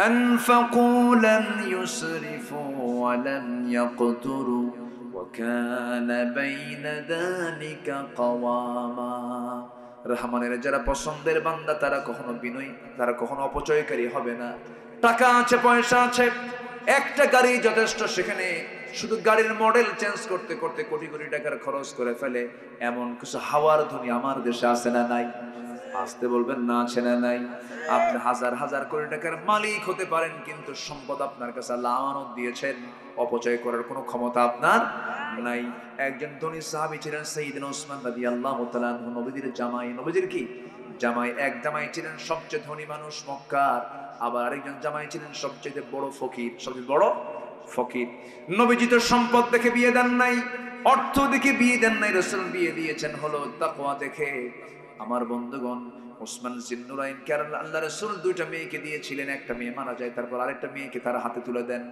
আনফাকু লাম ইউসরিফু ওয়া লাম ইয়াকতুরু ওয়া কানা বাইনা যালিকা কাওয়ামা। রহমানের যারা পছন্দের বান্দা, তারা কখনো বিনয়ী, তারা কখনো অপচয়কারী হবে না। টাকা আছে, পয়সা আছে, একটা গাড়ি যথেষ্ট, সেখানে শুধু গাড়ির মডেল চেঞ্জ করতে করতে কোটি কোটি টাকার খরচ করে ফেলে। এমন কিছু হাওয়ার ধনী আমার দেশে আছে না নাই? আসতে বলবেন না, আছে না নাই? আপনি হাজার হাজার কোটি টাকার মালিক হতে পারেন, কিন্তু সম্পদ আপনার কাছে আল্লাহ আমানত দিয়েছেন, অপচয় করার কোনো ক্ষমতা আপনার নাই। একজন ধনী সাহাবী ছিলেন সাইয়েদনা ওসমান রাদিয়াল্লাহু তাআলা আনহু, নবীর জামাই। নবীর কি জামাই? এক জামাই ছিলেন সবচেয়ে ধনী মানুষ মক্কার, আবার আরেকজন জামাই ছিলেন সবচেয়ে বড় ফকির, সবচেয়ে বড় ফকির। নবীজি তো সম্পদ দেখে বিয়ে দেন নাই, অর্থ দেখে বিয়ে দেন নাই, রাসূল বিয়ে দিয়েছেন হলো তাকওয়া দেখে। আমার বন্ধুগণ, ওসমান জিন্নুরাইন কে আল্লাহ রাসূল 2টা মেয়েকে দিয়েছিলেন। একটা মেয়ে মারা যায়, তারপর আরেকটা মেয়েকে তারা হাতে তুলে দেন।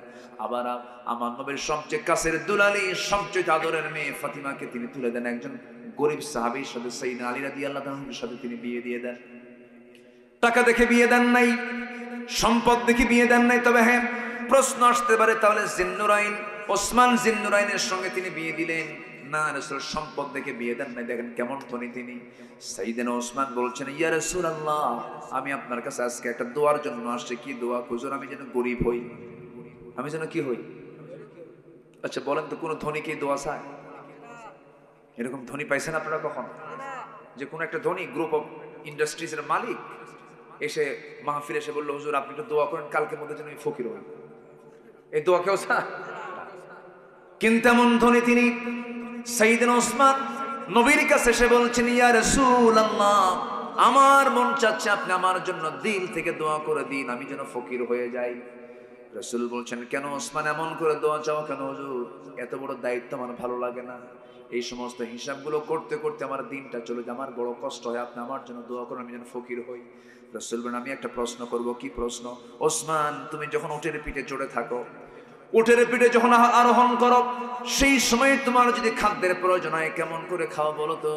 আবার আমার নবীর সবচেয়ে কাছের দুলালি, সবচেয়ে আদরের মেয়ে ফাতিমাকে তিনি তুলে দেন একজন গরিব সাহাবীর সাথে, সাইয়েদনা আলী রাদিয়াল্লাহু তাআলার সাথে তিনি বিয়ে দিয়ে দেন। টাকা দেখে বিয়ে দেন নাই, সম্পদ দেখে বিয়ে দেন নাই। তবে হ্যাঁ, প্রশ্ন আসতে পারে, তাহলে জিন্নুরাইন, ওসমান জিন্নুরাইনের সঙ্গে তিনি বিয়ে দিলেন না, রাসূল সম্পদ দেখে বিয়ে দেন নাই। দেখেন কেমন ধনী তিনি। সাইয়েদনা ওসমান বলছেন, ইয়া রাসূলুল্লাহ, আমি আপনার কাছে আজকে একটা দোয়ার জন্য আসছি। কি দোয়া? হুজুর, আমি যেন গরিব হই, আমি যেন কি হই? আচ্ছা বলেন তো, কোন ধনী কি দোয়া চায়? এরকম ধনী পাইছেন আপনারা কখন? যে কোন একটা ধনী গ্রুপ অফ ইন্ডাস্ট্রিজ এর মালিক এসে মাহফিল এসে বললো, হুজুর আপনি একটু দোয়া করেন, কালকের মধ্যে যেন আমি ফকির হই। এই দোয়া কেউ চায়? কিন্তু এমন ধনী তিনি। সাইয়েদনা ওসমান নবীর কাছে এসে বলছেন, ইয়া রাসূলুল্লাহ, আমার মন চাচ্ছে আপনি আমার জন্য দিল থেকে দোয়া করে দিন, আমি যেন ফকির হয়ে যাই। রাসূল বলছেন, কেন ওসমান এমন করে দোয়া চাও কেন? হুজুর, এত বড় দায়িত্ব আমার ভালো লাগে না, এই সমস্ত হিসাবগুলো করতে করতে আমার দিনটা চলে যায়, আমার বড় কষ্ট হয়, আপনি আমার জন্য দোয়া করুন, আমি যেন ফকির হই। রাসূল বলেন, আমি একটা প্রশ্ন করব। কি প্রশ্ন? ওসমান, তুমি যখন উটের পিঠে চড়ে থাকো, উটের পিঠে যখন আরোহণ করো, সেই সময় তোমার যদি খাদ্যের প্রয়োজন হয়, কেমন করে খাও বলো তো?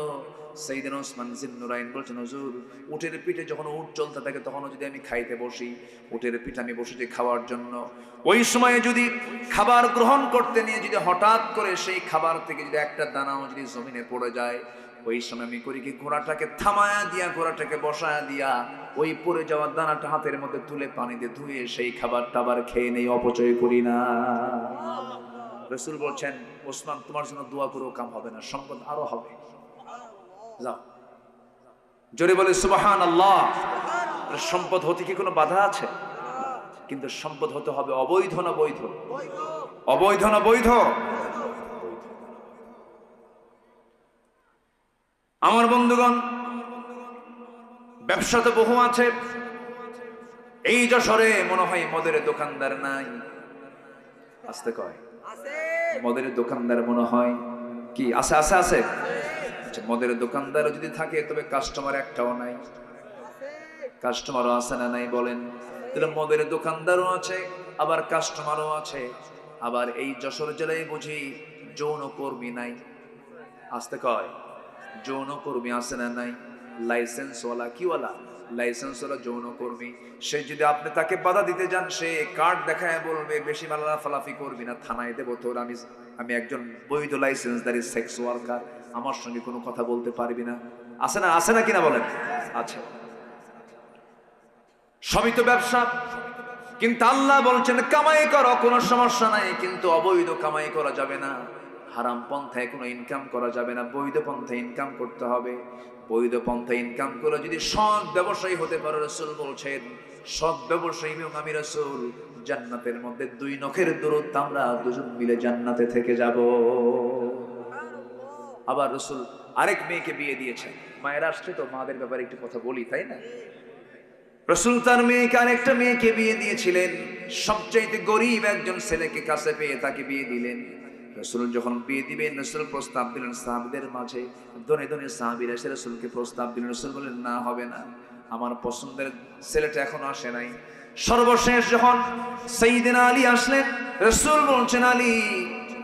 সাইয়েদনা ওসমান জিন্নুরাইন বলছেন, হুজুর, উটের পিঠে যখন উট চলতে থাকে, তখনও যদি আমি খাইতে বসি, উটের পিঠে আমি বসেছি খাওয়ার জন্য, ওই সময়ে যদি খাবার গ্রহণ করতে নিয়ে যদি হঠাৎ করে সেই খাবার থেকে যদি একটা দানাও যদি জমিনে পড়ে যায়, ওই সময় আমি করি কি, ঘোড়াটাকে থামায়া দিয়া, ঘোড়াটাকে বসায়া দিয়া, ওই পড়ে যাওয়ার দানাটা হাতের মধ্যে তুলে পানিতে ধুয়ে সেই খাবারটা আবার খেয়ে নেই, অপচয় করি না। রাসূল বলছেন, ওসমান, তোমার জন্য দোয়া করেও কাম হবে না, সম্পদ আরো হবে। যাও, জোরে বলে সুবহানাল্লাহ। সম্পদ হতে কি কোনো বাধা আছে? কিন্তু সম্পদ হতে হবে অবৈধ না বৈধ? অবৈধ না বৈধ? আমার বন্ধুগণ, ব্যবসা তো বহু আছে। এই যশোরে মনে হয় মদের দোকানদার নাই। আসতে কয় মদের দোকানদার মনে হয় কি আছে? আছে আছে। আচ্ছা, মদের দোকানদার যদি থাকে তবে কাস্টমার একটাও নাই। কাস্টমারও আছে না নাই বলেন? তাহলে মদের দোকানদারও আছে, আবার কাস্টমারও আছে। আবার এই যশোর জেলায় বুঝি যৌনকর্মী নাই। আসতে কয় যৌনকর্মী আছে না নাই? লাইসেন্সওয়ালা, কিওয়ালা? লাইসেন্সওয়ালা যৌনকর্মী। সে যদি আপনি তাকে বাধা দিতে যান, সে কার্ড দেখায় বলবে বেশি মালাফালাফি করবি না, থানায় দেবো তোর। আমি একজন বৈধ লাইসেন্সধারী সেক্স ওয়ার্কার, আমার সঙ্গে কোনো কথা বলতে পারবি না। আছে না? আছে না কিনা বলেন? আছে। সবই তো ব্যবসা। কিন্তু আল্লাহ বলছেন কামাই করো, কোনো সমস্যা নাই, কিন্তু অবৈধ কামাই করা যাবে না। হারাম পন্থায় কোনো ইনকাম করা যাবে না, বৈধ পন্থায় ইনকাম করতে হবে। বৈধ পন্থায় ইনকাম করে যদি সৎ ব্যবসায়ী হতে পারো, রাসূল বলছেন সৎ ব্যবসায়ী এবং আমি রাসূল জান্নাতের মধ্যে 2 নখের দূরত্ব, আমরা দুজন মিলে জান্নাতে থেকে যাব। আবার রাসূল আরেক মেয়েকে বিয়ে দিয়েছেন। মায়ের আসছে তো, মাদের ব্যাপারে একটু কথা বলি, তাই না? রাসূল তার মেয়েকে আরেকটা মেয়েকে বিয়ে দিয়েছিলেন। সবচাইতে গরিব একজন ছেলেকে কাছে পেয়ে তাকে বিয়ে দিলেন। রাসূল যখন বিয়ে দিবেন, রাসূল প্রস্তাব দিলেন সাহাবীদের মাঝে। দনে দনে সাহাবীরা এসে রাসূলকে প্রস্তাব দিলেন। রাসূল বললেন না, হবে না, আমার পছন্দের ছেলেটা এখনো আসে নাই। সর্বশেষ যখন সাইয়েদনা আলী আসলেন, রাসূল বলছেন আলী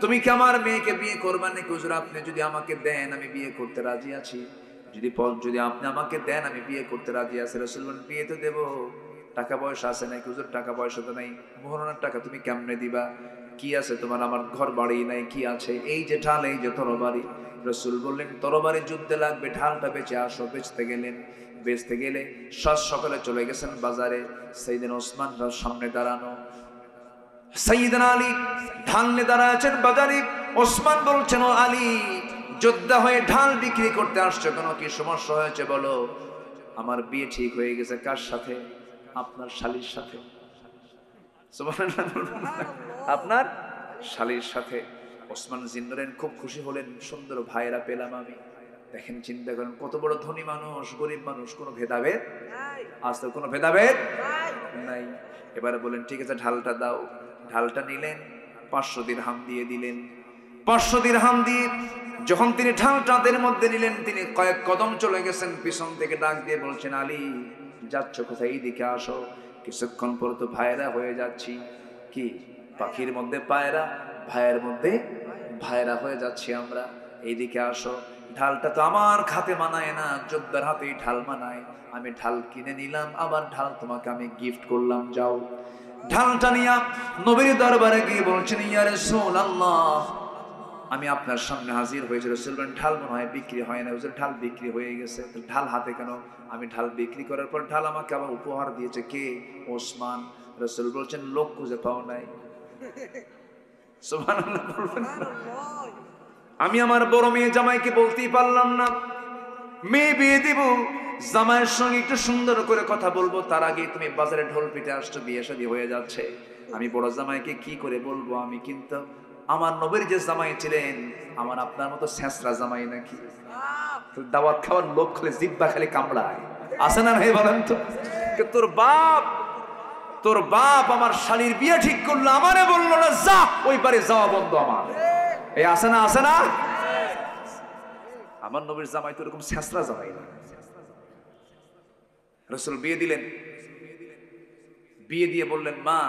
তুমি কি আমার মেয়েকে বিয়ে করবে নাকি? হুজুর আপনি যদি আমাকে দেন আমি বিয়ে করতে রাজি আছি। যদি আপনি আমাকে দেন আমি বিয়ে করতে রাজি আছি। রাসূল বলেন বিয়ে তো দেবো, টাকা পয়সা আছে নাকি? হুজুর টাকা পয়সা তো নাই। মোহরানার টাকা তুমি কেমনে দিবা? কি আছে তোমার? আমার ঘর বাড়ি নাই, কি আছে? এই যে ঢাল, এই যে তরবারি। রাসূল বললেন তরবারি যুদ্ধে লাগবে, ঢালটা বেঁচে আসো। বেচতে গেলেন। বেচতে গেলে সকালে চলে গেছেন বাজারে। সাইয়েদনা ওসমান সামনে দাঁড়ানো, সাইয়েদনা আলী ঢাল নিয়ে দাঁড়ায় আছেন বাজারে। ওসমান বলছেন ও আলী, যোদ্ধা হয়ে ঢাল বিক্রি করতে আসছো কেন? কি সমস্যা হয়েছে বলো? আমার বিয়ে ঠিক হয়ে গেছে। কার সাথে? আপনার শালীর সাথে। সুবহানাল্লাহ। আপনার শালীর সাথে। ওসমান জিন্নারেন খুব খুশি হলেন, সুন্দর ভাইরা পেলাম আমি। দেখেন, চিন্তা করেন কত বড় ধনী মানুষ, গরিব মানুষ, কোনো ভেদাভেদ আজ তো কোনো ভেদাভেদ নাই। এবারে বলেন ঠিক আছে ঢালটা দাও। ঢালটা নিলেন, 500 দিরহাম দিয়ে দিলেন। 500 দিরহাম দিয়ে যখন তিনি ঢালটা হাতের মধ্যে নিলেন, তিনি কয়েক কদম চলে গেছেন। পিছন থেকে ডাক দিয়ে বলছেন আলী যাচ্ছ কোথায়? এইদিকে আসো। কিছুক্ষণ পর তো ভাইরা হয়ে যাচ্ছি। কি পাখির মধ্যে পায়রা, ভাইয়ের মধ্যে ভাইরা হয়ে যাচ্ছি আমরা। এইদিকে আসো। ঢালটা তো আমার হাতে মানায় না, যোদ্ধার হাতেই ঢাল মানায়। আমি ঢাল কিনে নিলাম, আবার ঢাল তোমাকে আমি গিফট করলাম, যাও। ঢালটা নিয়ে নবীর দরবারে গিয়ে বলছেন ইয়া রাসূলুল্লাহ আমি আপনার সামনে হাজির হয়েছি। রাসূল বলেন ঢাল মনে হয় বিক্রি হয় না। হুজুর ঢাল বিক্রি হয়ে গেছে। ঢাল হাতে কেন? আমি ঢাল বিক্রি করার পর ঢাল আমাকে আবার উপহার দিয়েছে। কে? ওসমান। রাসূল বলছেন লোক খুঁজে পাও নাই। সুবহানাল্লাহ বলবেন। আমি আমার বড় মেয়ে জামাইকে বলতেই পারলাম না মেয়ে বিয়ে দিব, জামাইয়ের সঙ্গে একটু সুন্দর করে কথা বলবো, তার আগে তুমি বাজারে ঢোল পিটে আসছো, বিয়ে শাদী হয়ে যাচ্ছে। আমি বড় জামাইকে কি করে বলবো? আমি কিন্তু আমার নবীর যে জামাই ছিলেন, আমার আপনার মতো ছেঁচড়া জামাই নাকি? দাওয়াত খাওয়ার লোক খালি জিব্বা খালি কামড়ায়। আছে না ভাই বলেন তো? তোর বাপ আমার শালীর বিয়ে ঠিক করলো, আমারে বললো না যা ওই পারে যাওয়া বন্ধ আমার। এই আছে না? আছে না? আমার নবীর জামাই তো এরকম ছেঁচড়া জামাই না। রাসূল বিয়ে দিলেন। বিয়ে দিয়ে বললেন মা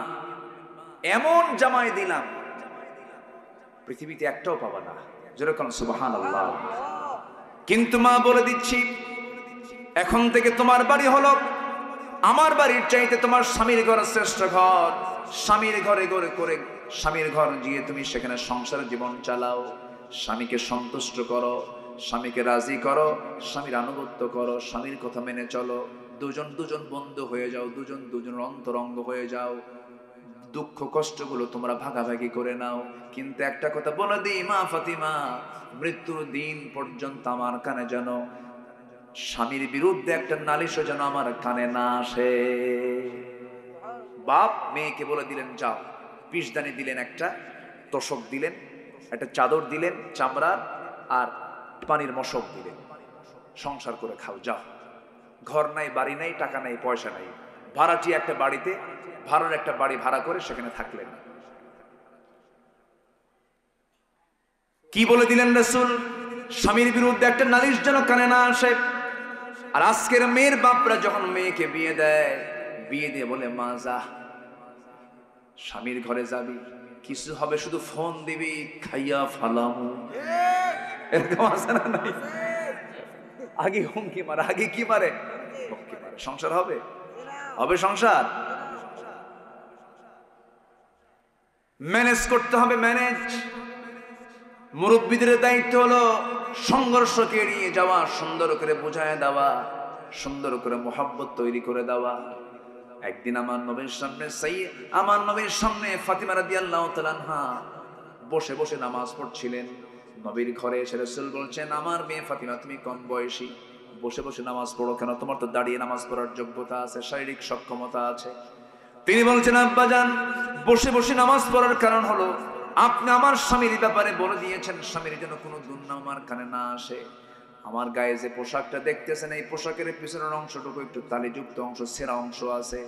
এমন জামাই দিলাম পৃথিবীতে একটাও পাবা না। যেরকম সুবহানাল্লাহ। কিন্তু মা বলে দিচ্ছি এখন থেকে তোমার বাড়ি হলো আমার বাড়ির চাইতে তোমার স্বামীর ঘর শ্রেষ্ঠ ঘর। স্বামীর ঘরে ঘরে করে স্বামীর ঘর গিয়ে তুমি সেখানে সংসার জীবন চালাও, স্বামীকে সন্তুষ্ট করো, স্বামীকে রাজি করো, স্বামীর আনুগত্য করো, স্বামীর কথা মেনে চলো। দুজন দুজন বন্ধু হয়ে যাও, দুজন দুজনের অন্তরঙ্গ হয়ে যাও। দুঃখ কষ্টগুলো তোমরা ভাগাভাগি করে নাও। কিন্তু একটা কথা বলে দিই মা ফাতিমা, মৃত্যুর দিন পর্যন্ত আমার কানে যেন স্বামীর বিরুদ্ধে একটা নালিশও যেন আমার কানে না আসে। বাপ মেয়েকে বলে দিলেন যাও। পিসদানি দিলেন, একটা তোষক দিলেন, একটা চাদর দিলেন চামড়ার, আর পানির মশক দিলেন। সংসার করে খাও, যাও। ঘর নাই, বাড়ি নাই, টাকা নাই, পয়সা নাই, ভাড়াটি একটা বাড়িতে, ভাড়ার একটা বাড়ি ভাড়া করে সেখানে থাকলেন। কি বলে দিলেন রাসূল? স্বামীর বিরুদ্ধে একটা নালিশ যেন কানে না আসে। আর আজকের মেয়ের বাপরা যখন মেয়েকে বিয়ে দেয়, বিয়ে দিয়ে বলে মা যা, স্বামীর ঘরে যাবি, কিছু হবে শুধু ফোন দিবি, খাইয়া ফালামু। এরকম আছে না নাই? আগে হুমকি মারে, আগে কি মারে? হুমকি মারে। সংসার হবে? হবে সংসার? ম্যানেজ করতে হবে, ম্যানেজ। মুরব্বীদের দায়িত্ব হলো সংঘর্ষকে এড়িয়ে যাওয়া, সুন্দর করে বুঝায় দেওয়া, সুন্দর করে মোহাব্বত তৈরি করে দেওয়া। একদিন আমার নবীর সামনে ফাতিমা রাদিয়াল্লাহু তাআলা আনহা বসে বসে নামাজ পড়ছিলেন। নবীর ঘরে এসে রাসূল বলছেন, আমার মেয়ে ফাতিমা, তুমি কম বয়সী, বসে বসে নামাজ পড়ো কেন? তোমার তো দাঁড়িয়ে নামাজ পড়ার যোগ্যতা আছে, শারীরিক সক্ষমতা আছে। তিনি বলছেন, আব্বাজান, বসে বসে নামাজ পড়ার কারণ হলো আপনি আমার স্বামীর ব্যাপারে বলে দিয়েছেন স্বামীর যেন কোনো দুর্নাম আমার কানে না আসে। আমার গায়ে যে পোশাকটা দেখতেছেন, এই পোশাকের পিছনের অংশটুকু একটু তালিযুক্ত অংশ, ছেঁড়া অংশ আছে।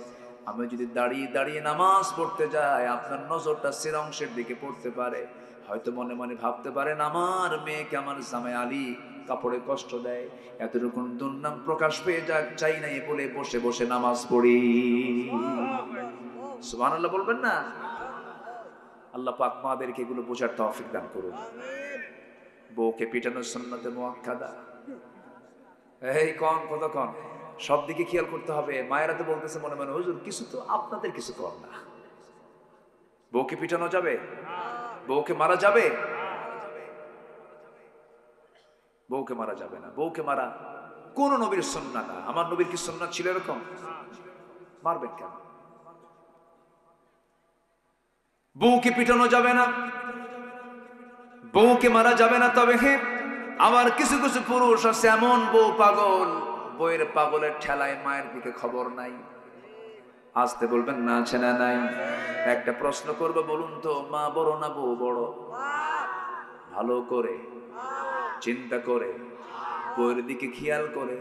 আমি যদি দাঁড়িয়ে দাঁড়িয়ে নামাজ পড়তে যাই, আপনার নজরটা ছেঁড়া অংশের দিকে পড়তে পারে। হয়তো মনে মনে ভাবতে পারেন আমার মেয়েকে আমার জামাই আলী কাপড়ে কষ্ট দেয়, এতটুকু দুর্নাম প্রকাশ পেয়ে যাক, চাই নাই বলে বসে বসে নামাজ পড়ি। সুবহানাল্লাহ বলবেন না? আল্লাহ পাক মাদেরকে এগুলো বোঝার তৌফিক দান করুন। বউকে পিটানো সুন্নতে মুআক্কাদা। এই কতক্ষণ সব দিকে খেয়াল করতে হবে। মায়েরা তো বলতেছে মনে মনে, হুজুর কিছু তো আপনাদের কিছু কর না। বউকে পিটানো যাবে? বউকে মারা যাবে? বউকে মারা যাবে না। বউকে মারা কোন নবীর সুন্নাহ না। আমার নবীর কি সুন্নাহ ছিল এরকম? মারবেন কেন? বউকে পিটানো যাবে না, বউকে মারা যাবে না। তবে হ্যাঁ, আবার কিছু কিছু পুরুষ আছে এমন, বউ পাগল, বউয়ের পাগলের ঠেলায় মায়ের দিকে খবর নাই। আসতে বলবেন না, আছে না নাই? একটা প্রশ্ন করবো, বলুন তো, মা বড় না বউ বড়? ভালো করে চিন্তা করে বউয়ের দিকে খেয়াল করে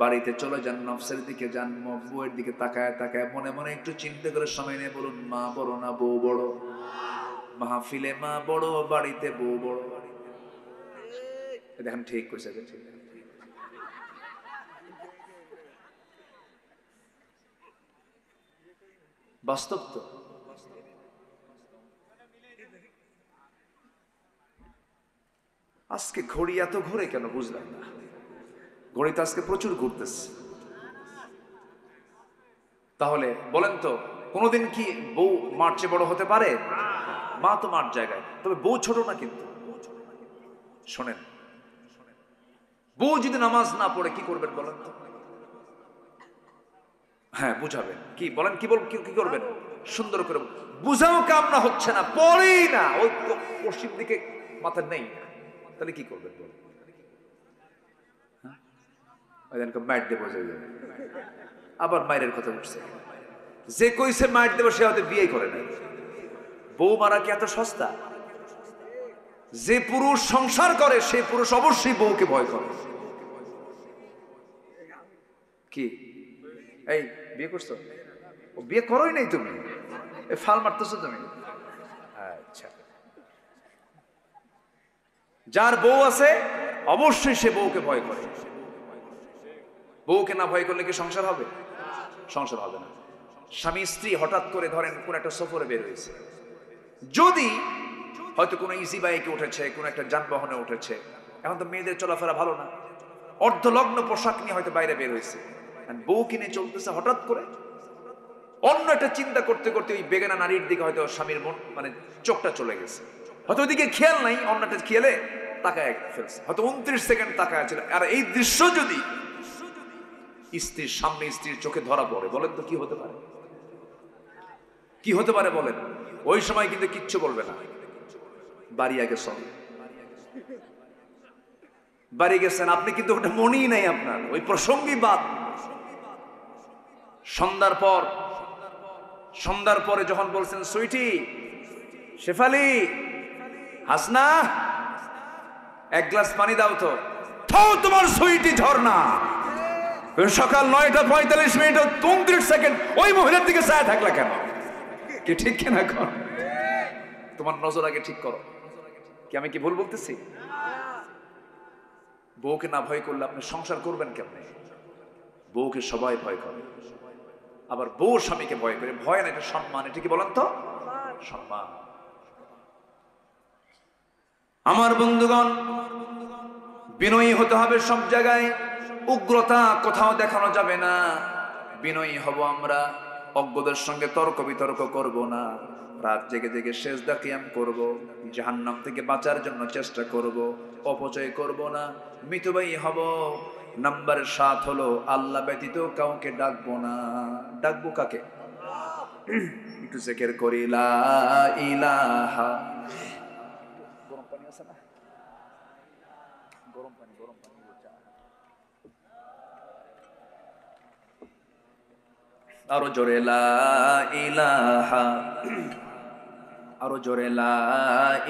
বাড়িতে চলে যান, নফসের দিকে যান, বউয়ের দিকে তাকায় তাকায় মনে মনে একটু চিন্তা করে সময় নিয়ে বলুন, মা বড় না বউ বড়? মাহফিলে মা বড়, বাড়িতে বউ বড়। দেখেন ঠিক কইছে, ঠিক। বাস্তব তো। আজকে ঘড়ি এত ঘুরে কেন বুঝলাম না। ঘড়ি তো আজকে প্রচুর ঘুরতেছে। তাহলে বলেন তো, কোনোদিন কি বউ মার চেয়ে বড় হতে পারে? মা তো মার জায়গায়, তবে বউ ছোট না। কিন্তু শোনেন, বউ যদি নামাজ না পড়ে কি করবেন বলেন তো? হ্যাঁ বুঝাবেন। কি বলেন? কি করবেন? সুন্দর করে বুঝাও, কাম না হচ্ছে না, পড়েই না, ওই পশ্চিম দিকে মাথা নেই, তাহলে কি করবেন বলেন? মাইর দেবো যাই, আবার মায়ের কথা উঠছে। যে কইছে মাইর দেবো সে হয়তো বিয়ে করে নাই। বউ মারা কি এত সস্তা? যে পুরুষ সংসার করে সেই পুরুষ অবশ্যই বউকে ভয় করে। কি এই বিয়ে করছো? ও বিয়ে করোই নাই তুমি, ফাল মারতেছো তুমি। আচ্ছা, যার বউ আছে অবশ্যই সে বউকে ভয় করে। বউকে না ভয় করলে কি সংসার হবে? সংসার হবে না। স্বামী স্ত্রী হঠাৎ করে ধরেন কোন একটা সফরে বের হয়েছে, যদি হয়তো কোনো ইজি বাইকে উঠেছে, কোনো একটা যানবাহনে উঠেছে, এখন তো মেয়েদের চলাফেরা ভালো না, অর্ধলগ্ন পোশাক নিয়ে হয়তো বাইরে বের হয়েছে, বউ কিনে চলতেছে, হঠাৎ করে অন্য একটা চিন্তা করতে করতে ওই বেগানা নারীর দিকে হয়তো স্বামীর মন মানে চোখটা চলে গেছে, হয়তো ওইদিকে খেয়াল নাই, অন্যটা খেয়ালে তাকায় ফেলছে, হয়তো 29 সেকেন্ড তাকায় আছে। আর এই দৃশ্য যদি স্ত্রীর সামনে, স্ত্রীর চোখে ধরা পড়ে, বলেন তো কি হতে পারে? কি হতে পারে বলেন? ওই সময় কিন্তু কিচ্ছু বলবে না, বাড়ি আগে সব বাড়ি গেছেন আপনি, কিন্তু ওটা মনেই নাই আপনার, ওই প্রসঙ্গই বাদ। সন্ধ্যার পরে যখন বলছেন, সুইটি, শেফালি, হাসনা, এক গ্লাস পানি দাও তো, হও তোমার সুইটি ঝর্ণা। সকাল 9:45 ও 29 সেকেন্ড ওই মহিলার দিকে চায় থাকলা কেন? কি ঠিক কিনা কর? তোমার নজর আগে ঠিক করো। কি আমি কি ভুল বলতেছি? বউকে না ভয় করলে আপনি সংসার করবেন কেমনে? বউকে সবাই ভয় করে, আবার বউ স্বামীকে ভয় করে। ভয় না, এটা সম্মান। এটা কি বলেন তো? সম্মান। আমার বন্ধুগণ, বিনয়ী হতে হবে সব জায়গায়। উগ্রতা কোথাও দেখানো যাবে না। বিনয়ী হব আমরা। অজ্ঞদের সঙ্গে তর্ক বিতর্ক করব না। রাত জেগে জেগে সেজদা কিয়াম করব। জাহান্নাম থেকে বাঁচার জন্য চেষ্টা করব। অপচয় করব না। মিতব্যয়ী হব। নাম্বার 7 হলো আল্লাহ ব্যতীত কাউকে ডাকবো না। ডাকবো কাকে? একটু জিকির করি, লা ইলাহা। গরম পানি আছে না? গরম পানি আরো জোরে, লা ইলাহা। আরো জোরে, লা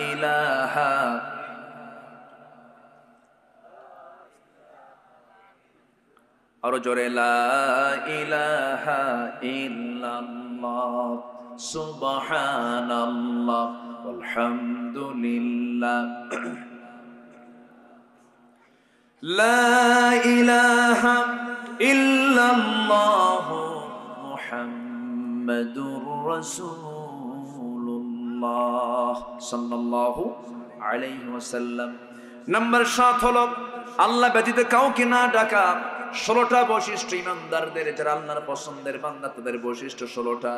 ইলাহা। আরো জোরে, লা ইলাহা ইল্লাল্লাহ সুবহানাল্লাহ আলহামদুলিল্লাহ লা ইলাহা ইল্লাল্লাহ মুহাম্মাদুর রাসূলুল্লাহ সাল্লাল্লাহু আলাইহি ওয়াসাল্লাম। নাম্বার 7 হলো আল্লাহ ব্যতীত কাউকে না ডাকা। 16টা বৈশিষ্ট্য ইমানদারদের, যারা আল্লাহর পছন্দের বান্দা, তাদের বৈশিষ্ট্য 16টা।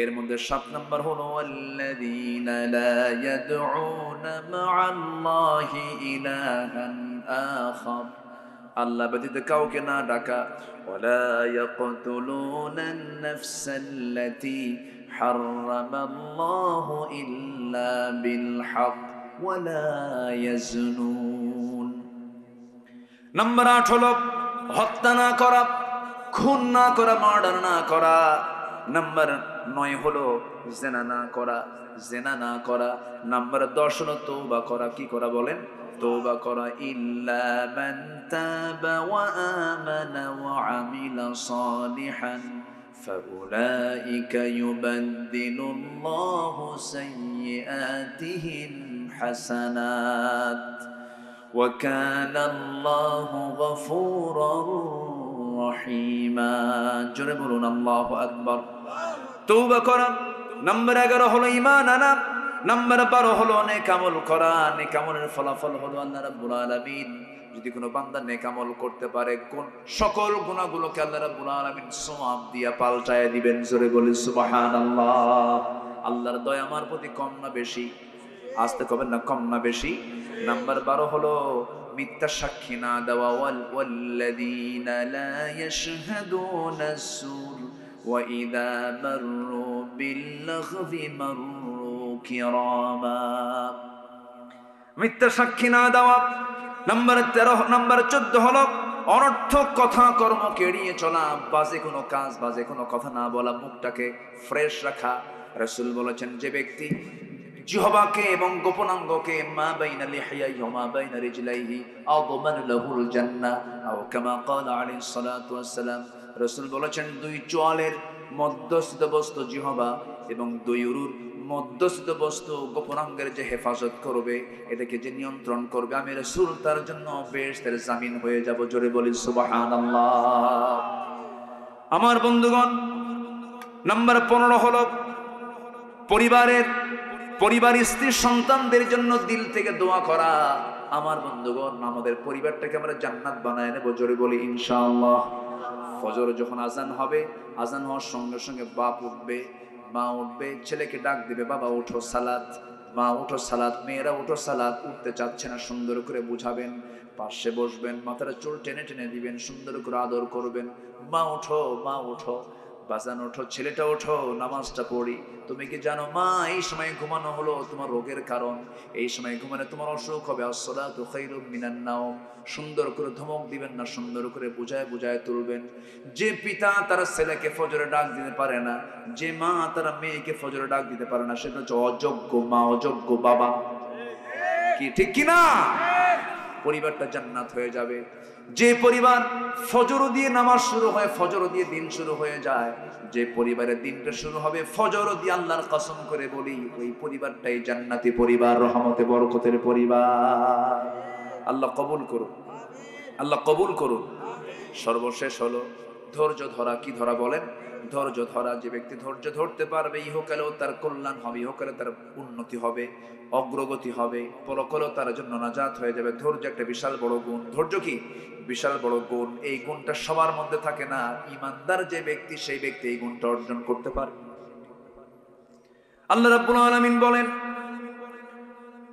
এর মধ্যে 7 নাম্বার হলো আল্লাযীনা লা ইয়াদউনা মা'আল্লাহি ইলাহান আখার। আল্লাহ ব্যতীত কাউকে না ডাকা। ওয়ালা ইয়াকতুলুনান নাফসাল্লাতী হারামাল্লাহু ইল্লা বিল হক ওয়ালা ইয়াজনুন। নাম্বার 8 হলো হত্যা না করা, খুন না করা, মার্ডার না করা। নাম্বার 9 হলো জেনা না করা, জেনা না করা। নাম্বার 10 হলো তওবা করা। কি করা বলেন? তওবা করা। ইল্লা মান তাবা ওয়া আমানা ওয়া আমিলা সালিহান ফাউলাইকা ইউবাদদিলুল্লাহু সাইয়্যাতিহিম হাসানাত ওয়া কানা আল্লাহু গফুরার রহিমা। জোরে বলুন আল্লাহু আকবার। তওবা করা। নাম্বার 11 হলো ঈমান আনা। নাম্বার 12 হলো নেক আমল করা। নেক আমলের ফলাফল হলো আল্লাহ রাব্বুল আলামিন যদি কোনো বান্দা নেক আমল করতে পারে, কোন সকল গুনাহগুলোকে আল্লাহ রাব্বুল আলামিন সওয়াব দিয়া পাল্টায় দিবেন। জোরে বলি সুবহানাল্লাহ। আল্লাহর দয়া আমার প্রতি কম না বেশি? আসতে কবেন না, কম না বেশি? নাম্বার 12 হলো মিথ্যা সাক্ষী না দেওয়া। ওয়াল্লাযীনা লা ইয়াশহাদুনা আস-সুর ওয়া ইযা মাররু বিল-লাগবি মাররু কিরামা। মিথ্যা সাক্ষী না দেওয়া। নাম্বার 13 নাম্বার 14 হলো অনর্থক কথা কর্মকে এড়িয়ে চলা। বাজে কোনো কাজ, বাজে কোনো কথা না বলা, মুখটাকে ফ্রেশ রাখা। রাসূল বলেছেন, যে ব্যক্তি জিহ্বাকে এবং গোপনাঙ্গকে মা বাইনা লিহিয়াইহি ওয়া মা বাইনা রিজলাইহি আযমান লাহুল জান্নাহ আও কামা ক্বালা আলাইহিস সালাতু ওয়াস সালাম। রাসূল বলেছেন, দুই চোয়ালের মধ্যস্থিত বস্তু জিহ্বা এবং দুই উরুর মধ্যস্থিত বস্তু গোপনাঙ্গের যে হেফাজত করবে, এটাকে যে নিয়ন্ত্রণ করবে, আমি রাসূল তার জন্য বেহেশতের জামিন হয়ে যাব। জোরে বলি সুবহানাল্লাহ। আমার বন্ধুগণ, নাম্বার 15 হলো পরিবার স্ত্রী সন্তানদের জন্য দিল থেকে দোয়া করা। আমার বন্ধুগণ, আমাদের পরিবারটাকে আমরা জান্নাত বানায় নেব। জোরে বলি ইনশাআল্লাহ। ফজর যখন আজান হবে, আজান হওয়ার সঙ্গে সঙ্গে বাপ উঠবে, মা উঠবে, ছেলেকে ডাক দিবে, বাবা উঠো সালাত, মা উঠো সালাত, মেয়েরা উঠো সালাত। উঠতে চাচ্ছে না, সুন্দর করে বুঝাবেন, পাশে বসবেন, মাথার চুল টেনে টেনে দিবেন, সুন্দর করে আদর করবেন। মা উঠো, মা উঠো, বাজান ওঠো, ছেলেটা ওঠো, নামাজটা পড়ি। তুমি কি জানো মা, এই সময় ঘুমানো হলো তোমার রোগের কারণ, এই সময় ঘুমানো তোমার অসুখ হবে। আসসালাতু খায়রুম মিনান নাওম। সুন্দর করে ধমক দিবেন না, সুন্দর করে বুঝায় বুঝায় তুলবেন। যে পিতা তার ছেলেকে ফজরে ডাক দিতে পারে না, যে মা তার মেয়েকে ফজরে ডাক দিতে পারে না, সেটা হচ্ছে অযোগ্য মা, অযোগ্য বাবা। কি ঠিক কিনা? পরিবারটা জান্নাত হয়ে যাবে। যে পরিবার ফজর দিয়ে নামাজ শুরু হয়, ফজর দিয়ে দিন শুরু হয়ে যায়, যে পরিবারের দিনটা শুরু হবে ফজর দিয়ে, আল্লাহর কসম করে বলি ওই পরিবারটাই জান্নাতি পরিবার, রহমতে বরকতের পরিবার। আল্লাহ কবুল করুন, আল্লাহ কবুল করুন। সর্বশেষ হলো ধৈর্য ধরা। কি ধরা বলেন? ধৈর্য ধরা। যে ব্যক্তি ধৈর্য ধরতে পারবে ইহকালেও তার কল্যাণ হবে, ইহকালে তার উন্নতি হবে, অগ্রগতি হবে, পরকালেও তার জন্য নাজাত হয়ে যাবে। ধৈর্য একটা বিশাল বড় গুণ। ধৈর্য কি বিশাল বড় গুণ। এই গুণটা সবার মধ্যে থাকে না। ইমানদার যে ব্যক্তি সেই ব্যক্তি এই গুণটা অর্জন করতে পারে। আল্লাহ রাব্বুল আলামিন বলেন,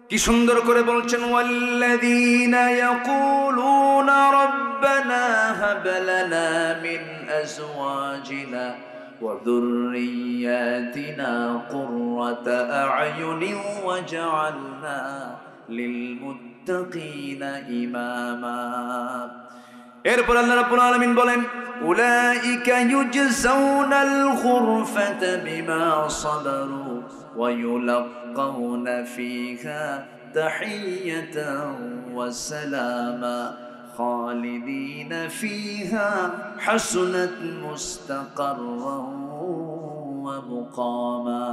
কি সুন্দর করে বলছেন, ওয়াল্লাযীনা ইয়াকুলুনা রাব্বানা হাব লানা মিন আজওয়াজিনা ওয়া যুররিয়্যাতিনা কুররাতা আ'য়ুনিন ওয়াজআলনা লিল মুত্তাকিনা ইমামা। এরপর আল্লাহ রাব্বুল আলামিন বলেন, উলাইকা ইউজসাউনাল গুরফাতা বিমা সাবারু ওয়া ইউলাক্কাউনা ফিহা তাহিয়াতান ওয়া সালামা খালিদিনা ফিহা হাসুনাত মুস্তাকাররান ওয়া মুকামা।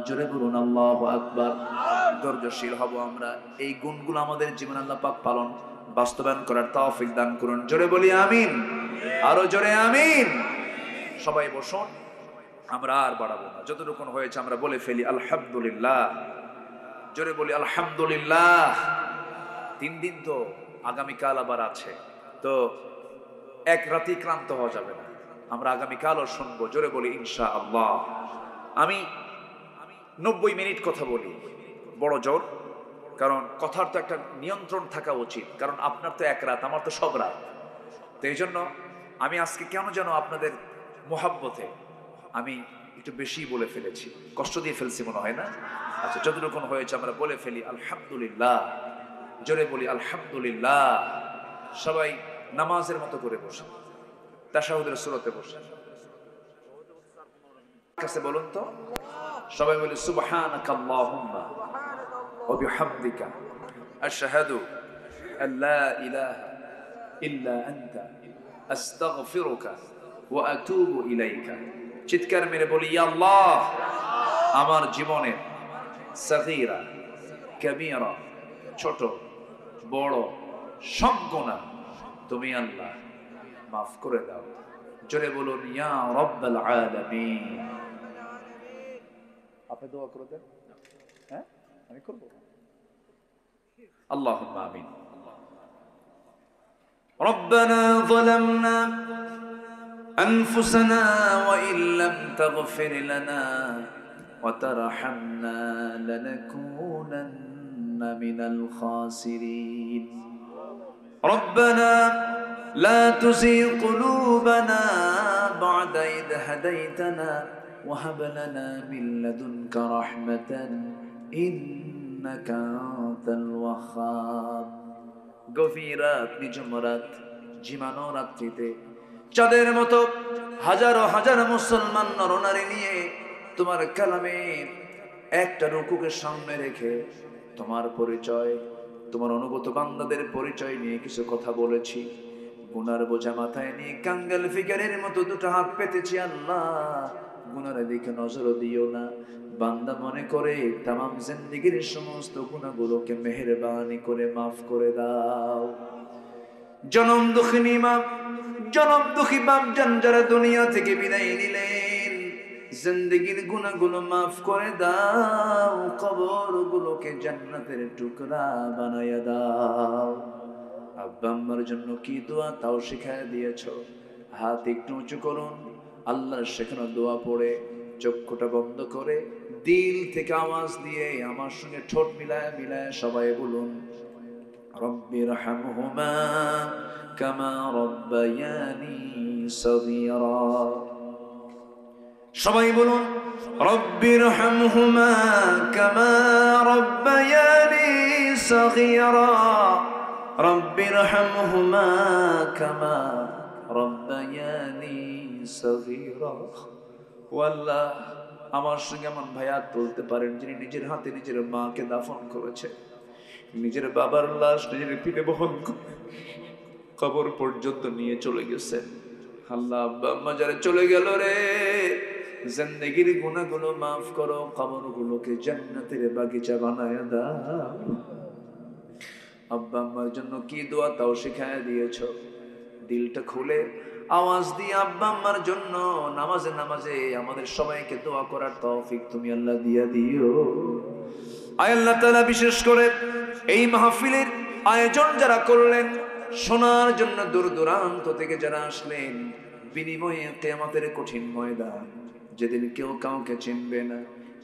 জোরে বলুন আল্লাহু আকবার। ধৈর্যশীল হব আমরা। এই গুণগুলো আমাদের জীবনে আল্লাহ পাক পালন বাস্তবায়ন করার তৌফিক দান করুন। জোরে বলি আমিন, আরো জোরে আমিন। সবাই বসুন, আমরা আর বাড়াবো না, যতটুকু হয়েছে আমরা বলে ফেলি আলহামদুলিল্লাহ। জোরে বলি আলহামদুলিল্লাহ। 3 দিন তো, আগামীকাল আবার আছে, তো এক রাতি ক্লান্ত হওয়া যাবে না। আমরা আগামীকালও শুনবো। জোরে বলি ইনশাআল্লাহ। আমি 90 মিনিট কথা বলি, বড় জোর, কারণ কথার তো একটা নিয়ন্ত্রণ থাকা উচিত। কারণ আপনার তো এক রাত, আমার তো সব রাত। তো এই জন্য আমি আজকে কেন যেন আপনাদের মোহাব্বতে আমি একটু বেশি বলে ফেলেছি, কষ্ট দিয়ে ফেলছি মনে হয় না? আচ্ছা, যতটুকু হয়েছে আমরা বলে ফেলি আলহামদুলিল্লাহ। জোরে বলি আলহামদুলিল্লাহ। সবাই নামাজের মতো করে বসে, তাশাহুদের সূরতে বসে কাছে বলুন তো, সবাই বলি সুবহানাকাল্লাহুম্মা ওয়া বিহামদিকা আশহাদু আল্লা ইলাহা ইল্লা আনতা আস্তাগফিরুকা ওয়া আতুবু ইলাইকা। চিৎকার মেরে বলি, ইয়া আল্লাহ, আমার জীবনের সাগীরা কাবীরা, ছোট বড় সব গুনাহ তুমি আল্লাহ মাফ করে দাও। জোরে বলুন ইয়া রাব্বাল আলামিন। আপনি দোয়া করে দেন। হ্যাঁ, আমি করব। আল্লাহুম্মা আমিন। ربنا ظلمنا أنفسنا وإن لم تغفر لنا وترحمنا لنكونن من الخاسرين ربنا لا تزغ قلوبنا بعد إذ هديتنا وهب لنا من لدنك رحمة إنك أنت الوهاب। গভীর রাত, নিঝুম রাত, ঝিমানো রাত্রিতে চাঁদের মতো হাজারো হাজার মুসলমান নরনারী নিয়ে তোমার কালামের একটা রুকুকে সামনে রেখে তোমার পরিচয়, তোমার অনুগত বান্দাদের পরিচয় নিয়ে কিছু কথা বলেছি। গুনার বোঝা মাথায় নিয়ে কাঙ্গাল ফিকারের মতো দুটো হাত পেতেছি। আল্লাহ, গুনার দিকে নজর দিও না। বান্দা মনে করে তামাম জিন্দেগীর সমস্ত গুনাহগুলোকে মেহেরবানি করে মাফ করে দাও। জনম দুঃখিনী মা, জনম দুঃখী বাপ জান যারা দুনিয়া থেকে বিদায় নিলেন, জিন্দেগীর গুনাহগুলো মাফ করে দাও, কবরগুলোকে জান্নাতের টুকরা বানায়া দাও। আব্বা আম্মার জন্য কি দোয়া তাও শিখায় দিয়েছো। হাত একটু উঁচু করুন, আল্লাহর শেখানো দোয়া পড়ে চক্ষুটা বন্ধ করে দিল থেকে আওয়াজ দিয়ে আমার সঙ্গে ঠোঁট মিলায় মিলায় সবাই বলুন, রব্বিরহামহুমা কামা রব্বায়ানি সগীরা। সবাই বলুন, রব্বিরহামহুমা কামা রব্বায়ানি সগীরা, রব্বিরহামহুমা কামা রব্বায়ানি সগীরা। ও আল্লাহ, আমার সঙ্গে এমন ভাইয়াত বলতে পারেন যিনি নিজের হাতে নিজের মাকে দাফন করেছে, নিজের বাবার লাশ নিজের পিঠে বহন করে কবর পর্যন্ত নিয়ে চলে গেছেন। আল্লাহ আব্বা আম্মা যারা চলে গেল রে, জিন্দেগির গুনাহগুলো মাফ করো, কবরগুলোকে জান্নাতের বাগিচা বানায় দাও। আব্বা আম্মার জন্য কি দোয়া তাও শিখায় দিয়েছো, দিলটা খুলে আওয়াজ দিয়ে আব্বা আম্মার জন্য নামাজে নামাজে আমাদের সবাইকে দোয়া করার তৌফিক তুমি আল্লাহ দিয়া দিও। আয় আল্লাহ তাআলা, বিশেষ করে এই মাহফিলের আয়োজন যারা করলেন, শোনার জন্য দূর দূরান্ত থেকে যারা আসলেন, বিনিময়ে কিয়ামতের কঠিন ময়দান যেদিন কেউ কাউকে চিনবে না,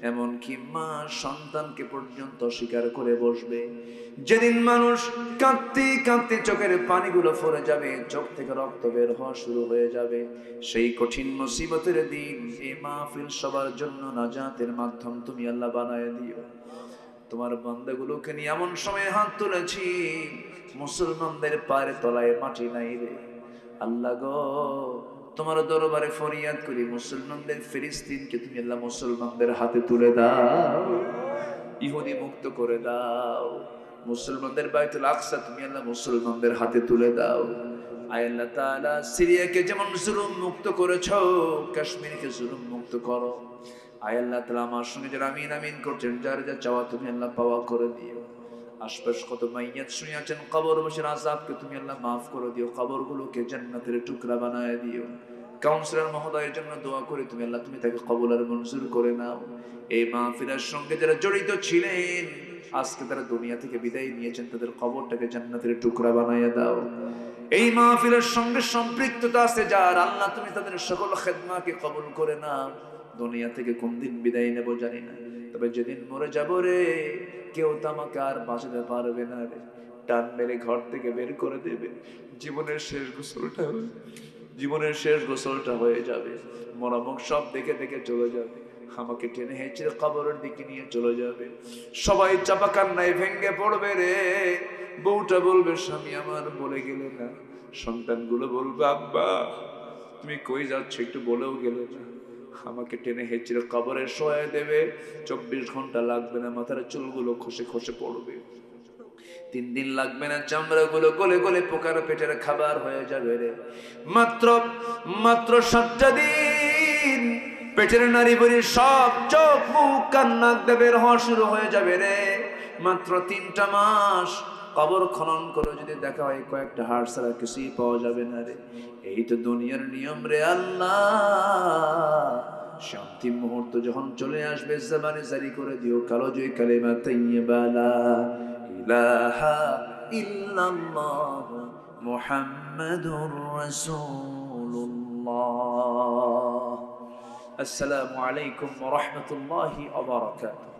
এমনকি মা সন্তানকে পর্যন্ত স্বীকার করে বসবে, যেদিন মানুষ কাঁদতে কাঁদতে চোখের পানিগুলো পড়ে যাবে, চোখ থেকে রক্ত বের হওয়া শুরু হয়ে যাবে, সেই কঠিন মুসিবতের দিন এই মাহফিল সবার জন্য নাজাতের মাধ্যম তুমি আল্লাহ বানায় দিও। তোমার বান্দাগুলোকে নিয়ে এমন সময় হাত তুলেছি, মুসলমানদের পায়ের তলায় মাটি নাই রে আল্লাহ গো, তোমার দরবারে ফরিয়াদ করি, মুসলমানদের ফিলিস্তিনকে তুমি আল্লাহ মুসলমানদের হাতে তুলে দাও, ইহুদি মুক্ত করে দাও, মুসলমানদের বাইতুল আকসা তুমি আল্লাহ মুসলমানদের হাতে তুলে দাও। আয় আল্লাহ তাআলা, সিরিয়াকে যেমন জুলুম মুক্ত করেছো, কাশ্মীরকে জুলুম মুক্ত করো। আয় আল্লাহ তাআলা, আমার সঙ্গে যারা আমিন আমিন করছেন, যার যা চাওয়া তুমি আল্লাহ পাওয়া করে দিও। আশপাশ কত মাইয়াত শুয়ে আছেন, কবর বসের আযাবকে তুমি আল্লাহ মাফ করে দিও, কবরগুলোকে জান্নাতের টুকরা বানায় দিও। কাউন্সিলর মহোদয়ের জন্য দোয়া করে তুমি আল্লাহ তুমি তাকে কবুল আর মঞ্জুর করে নাও। এই মাহফিলের সঙ্গে যারা জড়িত ছিলেন, আজকে তারা দুনিয়া থেকে বিদায় নিয়েছেন, তাদের কবরটাকে জান্নাতের টুকরা বানায় দাও। এই মাহফিলের সঙ্গে সম্পৃক্ততা আছে যার, আল্লাহ তুমি তাদের সকল খেদমাকে কবুল করে নাও। দুনিয়া থেকে কোন দিন বিদায় নেব জানি না, তবে যেদিন মরে যাব রে, কেউ তো আমাকে আর বাঁচাতে পারবে না রে, টান মেরে ঘর থেকে বের করে দেবে, জীবনের শেষ গোসলটা হয়ে যাবে, মরামুখ সব দেখে দেখে চলে যাবে, আমাকে টেনে হেঁচড়ে কবরের দিকে নিয়ে চলে যাবে, সবাই চাপা কান্নায় ভেঙ্গে পড়বে রে। বউটা বলবে স্বামী আমার বলে গেলে না, সন্তানগুলো বলবে আব্বা তুমি কই যাচ্ছ একটু বলেও গেলে না, আমাকে টেনে হেঁচড়ে কবরে শোয়ায় দেবে, 24 ঘন্টা লাগবে না, মাথার চুলগুলো খসে খসে পড়বে, 3 দিন লাগবে না, চামড়াগুলো গলে গলে পোকার পেটের খাবার হয়ে যাবে রে। মাত্র 7টা দিন পেটের নারী বুড়ি সব চোখ মুখ কান নাক দিয়ে বের হওয়া শুরু হয়ে যাবে রে। মাত্র 3টা মাস কবর খনন করে যদি দেখা হয় কয়েকটা হাড় ছাড়া কিছুই পাওয়া যাবে না রে। এই তো দুনিয়ার নিয়ম রে আল্লাহ। শান্তি মুহূর্ত যখন চলে আসবে, জবানে জারি করে দিও কালো জয় কালেমা তাইয়্যিবা লা ইলাহা ইল্লাল্লাহ মুহাম্মাদুর রাসূলুল্লাহ। আসসালামু আলাইকুম ওয়া রাহমাতুল্লাহি ওয়া বারাকাতুহু।